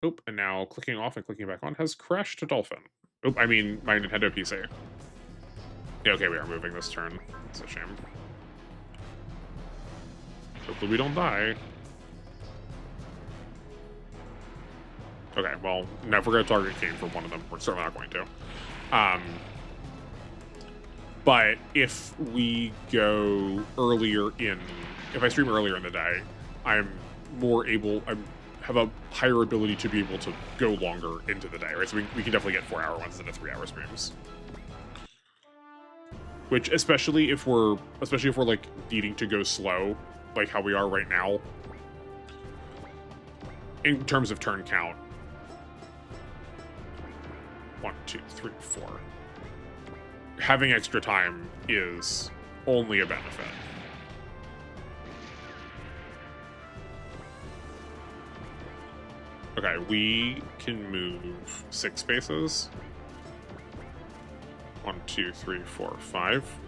Oop, and now clicking off and clicking back on has crashed to Dolphin. Oop, I mean my Nintendo PC. Yeah, okay, we are moving this turn. That's a shame. Hopefully we don't die. Okay, well, now if we're going to target Kain for one of them, we're certainly not going to. But if we go earlier if I stream earlier in the day, I'm more able, I have a higher ability to be able to go longer into the day, right? So we can definitely get 4-hour ones instead of 3-hour streams. Which, especially if we're like needing to go slow, like how we are right now, in terms of turn count. 1, 2, 3, 4. Having extra time is only a benefit. Okay, we can move 6 spaces. 1, 2, 3, 4, 5.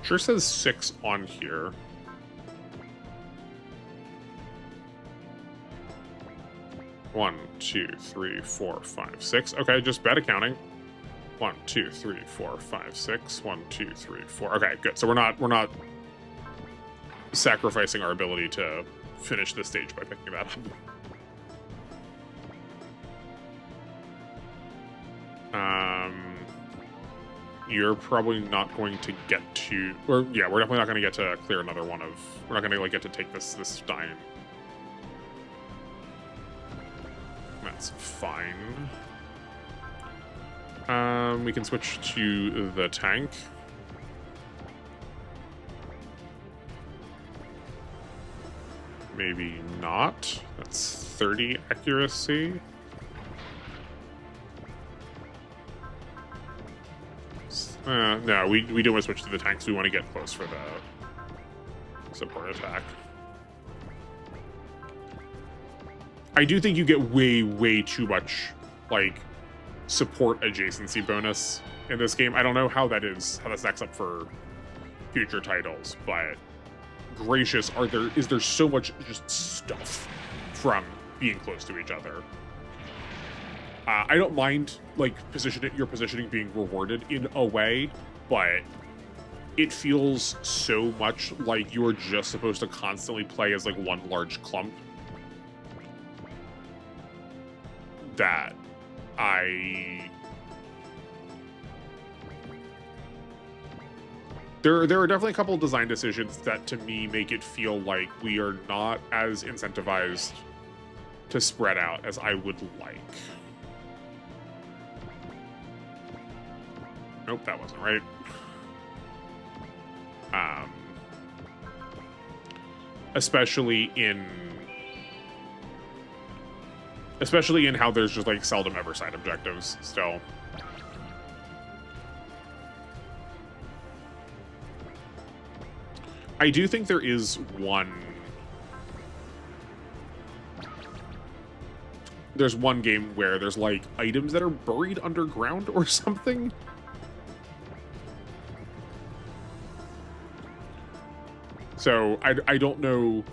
Sure says 6 on here. One, 2, 3, 4, 5, 6. Okay, just bad accounting. 1, 2, 3, 4, 5, 6. 1, 2, 3, 4. Okay, good. So we're not sacrificing our ability to finish this stage by picking that up. You're probably not going to get to, or yeah, we're definitely not going to get to clear another one of. We're not going to like get to take this Stein. That's fine. We can switch to the tank. Maybe not. That's 30 accuracy. No, we do want to switch to the tanks. We want to get close for the support attack. I do think you get way too much, like, support adjacency bonus in this game. I don't know how that stacks up for future titles, but gracious, is there so much just stuff from being close to each other. I don't mind, like, your positioning being rewarded in a way, but it feels so much like you are just supposed to constantly play as, like, one large clump that There are definitely a couple of design decisions that, to me, make it feel like we are not as incentivized to spread out as I would like. Nope, that wasn't right. Especially in how there's just, like, seldom ever side objectives still. I do think there is there's one game where there's, like, items that are buried underground or something. So I don't know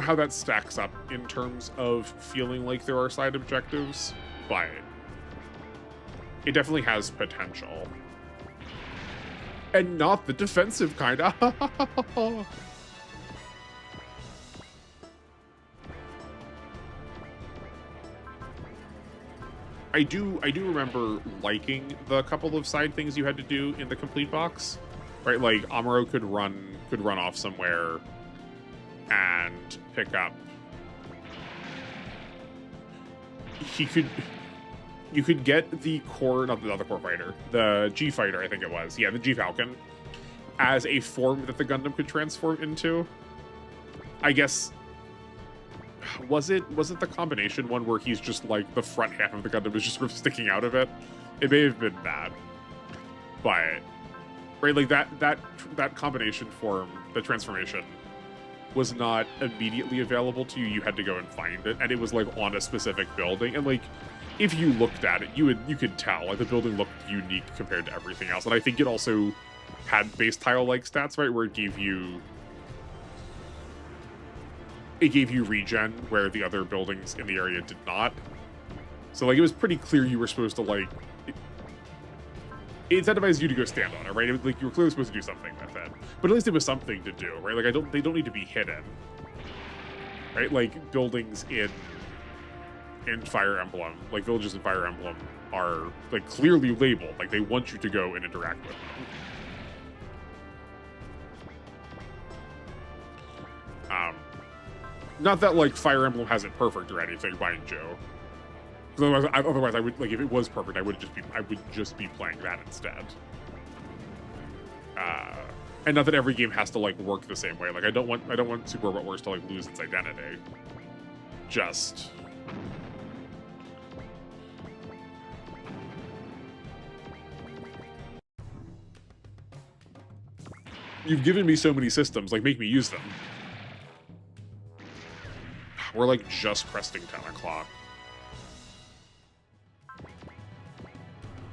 how that stacks up in terms of feeling like there are side objectives, but it definitely has potential. And not the defensive kind. I do remember liking the couple of side things you had to do in the complete box. Right, like Amuro could run off somewhere and pick up. You could get the core, not the core fighter, the G fighter, I think it was. Yeah, the G Falcon, as a form that the Gundam could transform into. I guess, was it the combination one where he's just like the front half of the Gundam is just sort of sticking out of it? It may have been that, but right, like that combination form, the transformation, was not immediately available to you. You had to go and find it, and it was like on a specific building, and like if you looked at it, you could tell like the building looked unique compared to everything else. And I think it also had base tile like stats, right, where it gave you regen where the other buildings in the area did not. So like it was pretty clear you were supposed to like it incentivized you to go stand on it, right? It was like you were clearly supposed to do something with it, but at least it was something to do, right? Like they don't need to be hidden, right? Like buildings in Fire Emblem, like villages in Fire Emblem, are like clearly labeled, like they want you to go and interact with them. Not that like Fire Emblem has it perfect or anything, mind you. Otherwise, I would like if it was perfect, I would just be playing that instead. And not that every game has to like work the same way. Like I don't want Super Robot Wars to like lose its identity. Just you've given me so many systems, like make me use them. We're like just cresting 10 o'clock.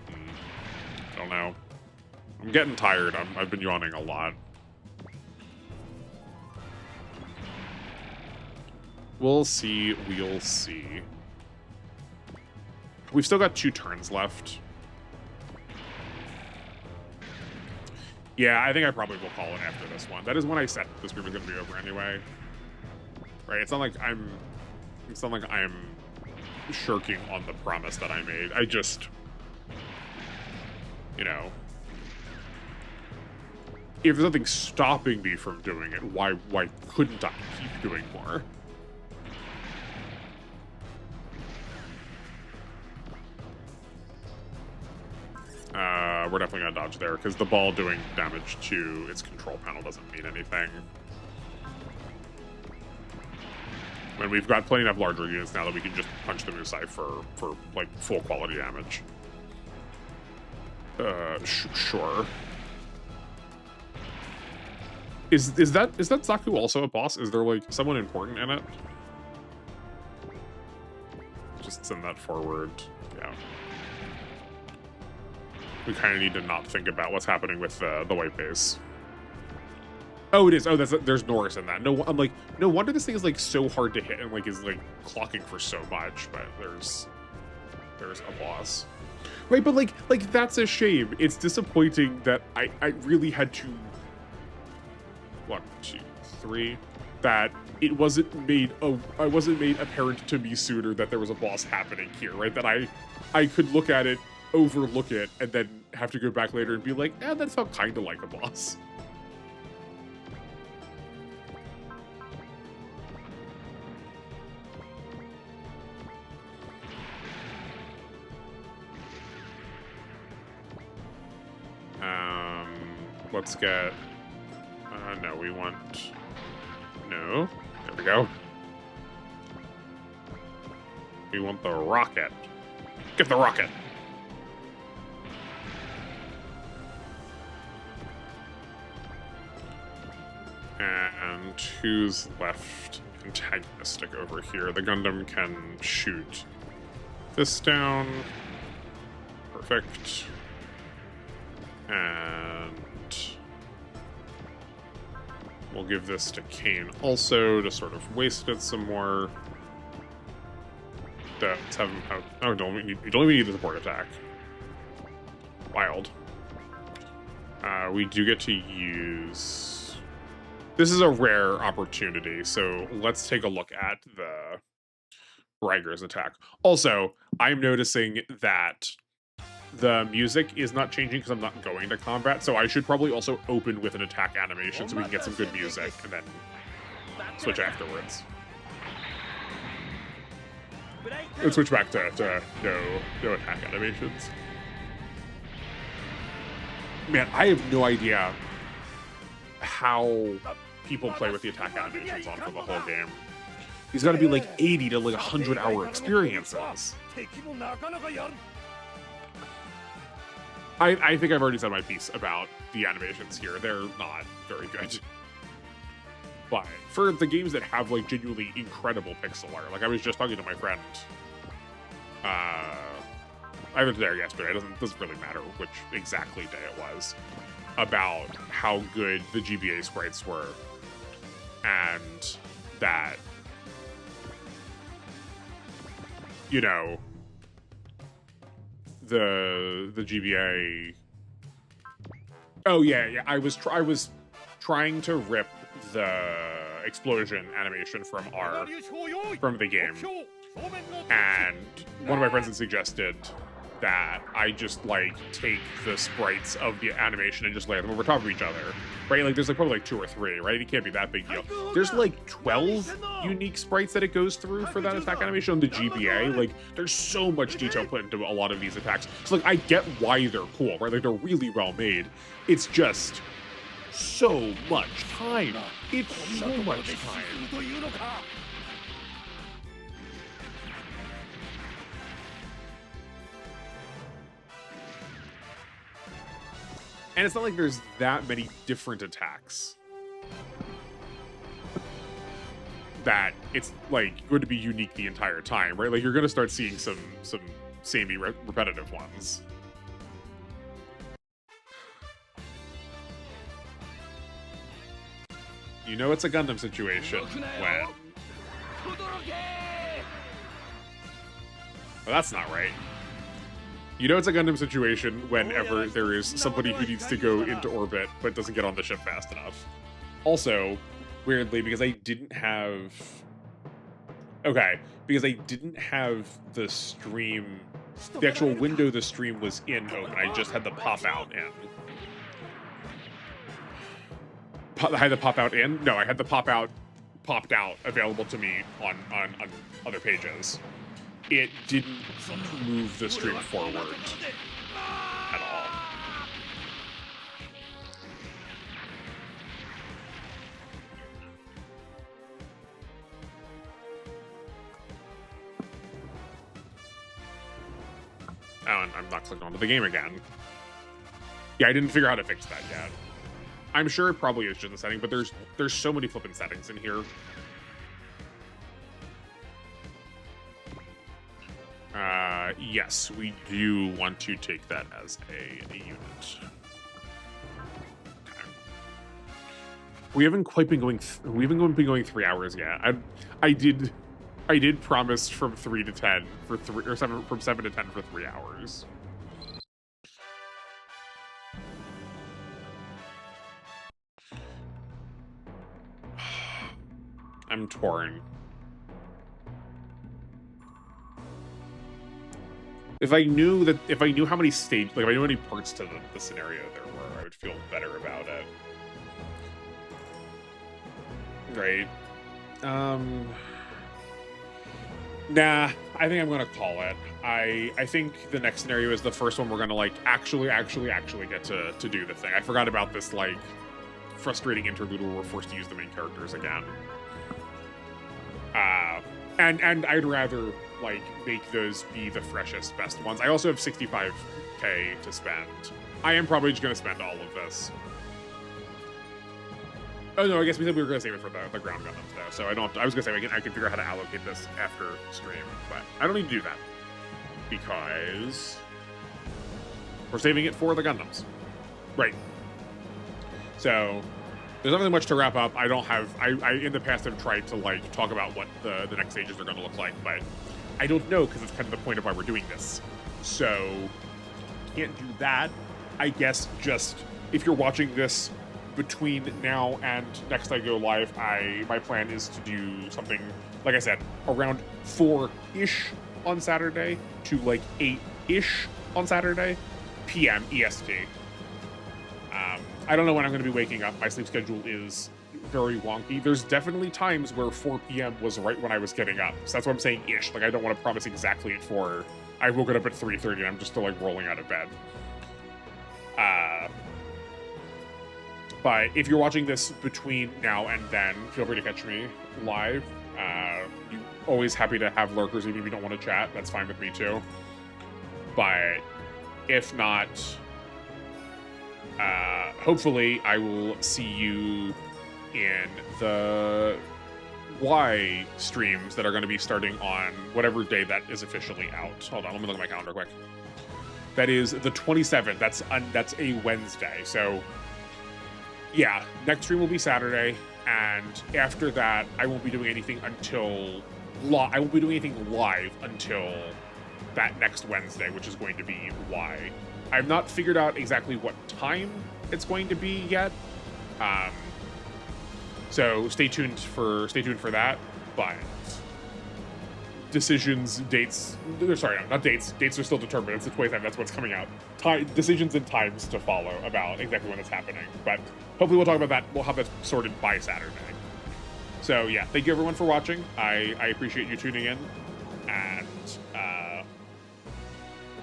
I don't know. I'm getting tired. I've been yawning a lot. We'll see. We'll see. We've still got 2 turns left. Yeah, I think I probably will call it after this one. That is when I said this group is going to be over anyway. Right? It's not like I'm shirking on the promise that I made. I just, you know, if there's nothing stopping me from doing it, why couldn't I keep doing more? We're definitely gonna dodge there because the ball doing damage to its control panel doesn't mean anything. And we've got plenty of larger units now that we can just punch the Musai for like full quality damage. Sure. Is that Zaku also a boss? Is there like someone important in it? Just send that forward. Yeah. We kind of need to not think about what's happening with the white base. Oh, it is. Oh, there's Norris in that. No, I'm like, no wonder this thing is like so hard to hit and like is like clocking for so much. But there's a boss, right? But like that's a shame. It's disappointing that I really had to 1, 2, 3 that it wasn't made apparent to me sooner that there was a boss happening here, right? That I could look at it, overlook it, and then have to go back later and be like, that felt kind of like a boss. Let's get, no, we want, no, there we go. We want the rocket. Get the rocket. And who's left antagonistic over here? The Gundam can shoot this down. Perfect. And we'll give this to Kain also to sort of waste it some more. Let's have him have, oh, don't we need the support attack. Wild. We do get to use, this is a rare opportunity, so let's take a look at the Riger's attack. Also, I'm noticing that the music is not changing because I'm not going to combat, so I should probably also open with an attack animation so we can get some good music and then switch afterwards. And switch back to no attack animations. Man, I have no idea how people play with the attack animations on for the whole game. These got to be like 80 to like 100-hour experiences. I think I've already said my piece about the animations here. They're not very good. But for the games that have like genuinely incredible pixel art, like I was just talking to my friend, I was there yesterday, it doesn't really matter which exactly day it was, about how good the GBA sprites were, and that, you know, the GBA. Oh yeah, I was trying to rip the explosion animation from the game, and one of my friends had suggested that I just like take the sprites of the animation and just lay them over top of each other, right? Like there's like probably like 2 or 3, right? It can't be that big deal. There's like 12 unique sprites that it goes through for that attack animation on the GBA. Like there's so much detail put into a lot of these attacks. So like I get why they're cool, right? Like they're really well made. It's just so much time. It's so much time. And it's not like there's that many different attacks that it's like going to be unique the entire time, right? Like you're going to start seeing some samey repetitive ones. You know it's a Gundam situation when... Well, that's not right. You know it's a Gundam situation whenever there is somebody who needs to go into orbit but doesn't get on the ship fast enough. Also, weirdly, because I didn't have... Okay, because I didn't have the stream... The actual window the stream was in open. I just had the pop-out in. I had the pop-out in? No, I had the pop-out popped out available to me on other pages. It didn't move the stream forward at all. Oh, and I'm not clicking onto the game again. Yeah, I didn't figure out how to fix that yet. I'm sure it probably is just a setting, but there's so many flipping settings in here. Yes, we do want to take that as a unit. Okay. We haven't quite been going. We haven't been going 3 hours yet. I did promise from 3 to 10 for 3 or 7 from 7 to 10 for 3 hours. I'm torn. If I knew how many stage, like if I knew how many parts to the scenario there were, I would feel better about it. Right. Nah, I think I'm gonna call it. I think the next scenario is the first one we're gonna like actually get to do the thing. I forgot about this like frustrating interlude where we're forced to use the main characters again. And I'd rather like make those be the freshest, best ones. I also have 65k to spend. I am probably just gonna spend all of this. Oh no, I guess we said we were gonna save it for the ground Gundams though. So I was gonna say I can figure out how to allocate this after stream, but I don't need to do that because we're saving it for the Gundams, right? So there's nothing much to wrap up. I don't have. I in the past have tried to like talk about what the next stages are going to look like, but I don't know because it's kind of the point of why we're doing this. So can't do that. I guess just if you're watching this between now and next I go live, my plan is to do something like I said around 4-ish on Saturday to like 8-ish on Saturday p.m. EST. I don't know when I'm going to be waking up. My sleep schedule is very wonky. There's definitely times where 4 p.m. was right when I was getting up. So that's what I'm saying ish. Like, I don't want to promise exactly at 4. I woke up at 3:30 and I'm just still like rolling out of bed. But if you're watching this between now and then, feel free to catch me live. You're always happy to have lurkers even if you don't want to chat. That's fine with me too. But if not, hopefully I will see you in the Y streams that are going to be starting on whatever day that is officially out. Hold on, let me look at my calendar quick. That is the 27th. That's a Wednesday. So yeah, next stream will be Saturday, and after that, I won't be doing anything until I won't be doing anything live until that next Wednesday, which is going to be Y. I've not figured out exactly what time it's going to be yet, so stay tuned for that. But decisions, dates, sorry, no, not dates. Dates are still determined. It's the 27th. That's what's coming out. Decisions and times to follow about exactly when it's happening. But hopefully we'll talk about that. We'll have it sorted by Saturday. So yeah, thank you everyone for watching. I appreciate you tuning in, and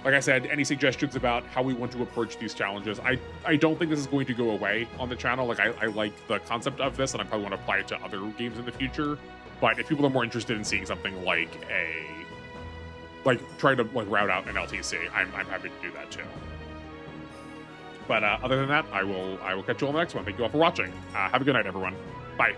like I said, any suggestions about how we want to approach these challenges, I don't think this is going to go away on the channel. Like, I like the concept of this, and I probably want to apply it to other games in the future. But if people are more interested in seeing something like trying to like route out an LTC, I'm happy to do that too. But other than that, I will catch you on the next one. Thank you all for watching. Have a good night, everyone. Bye.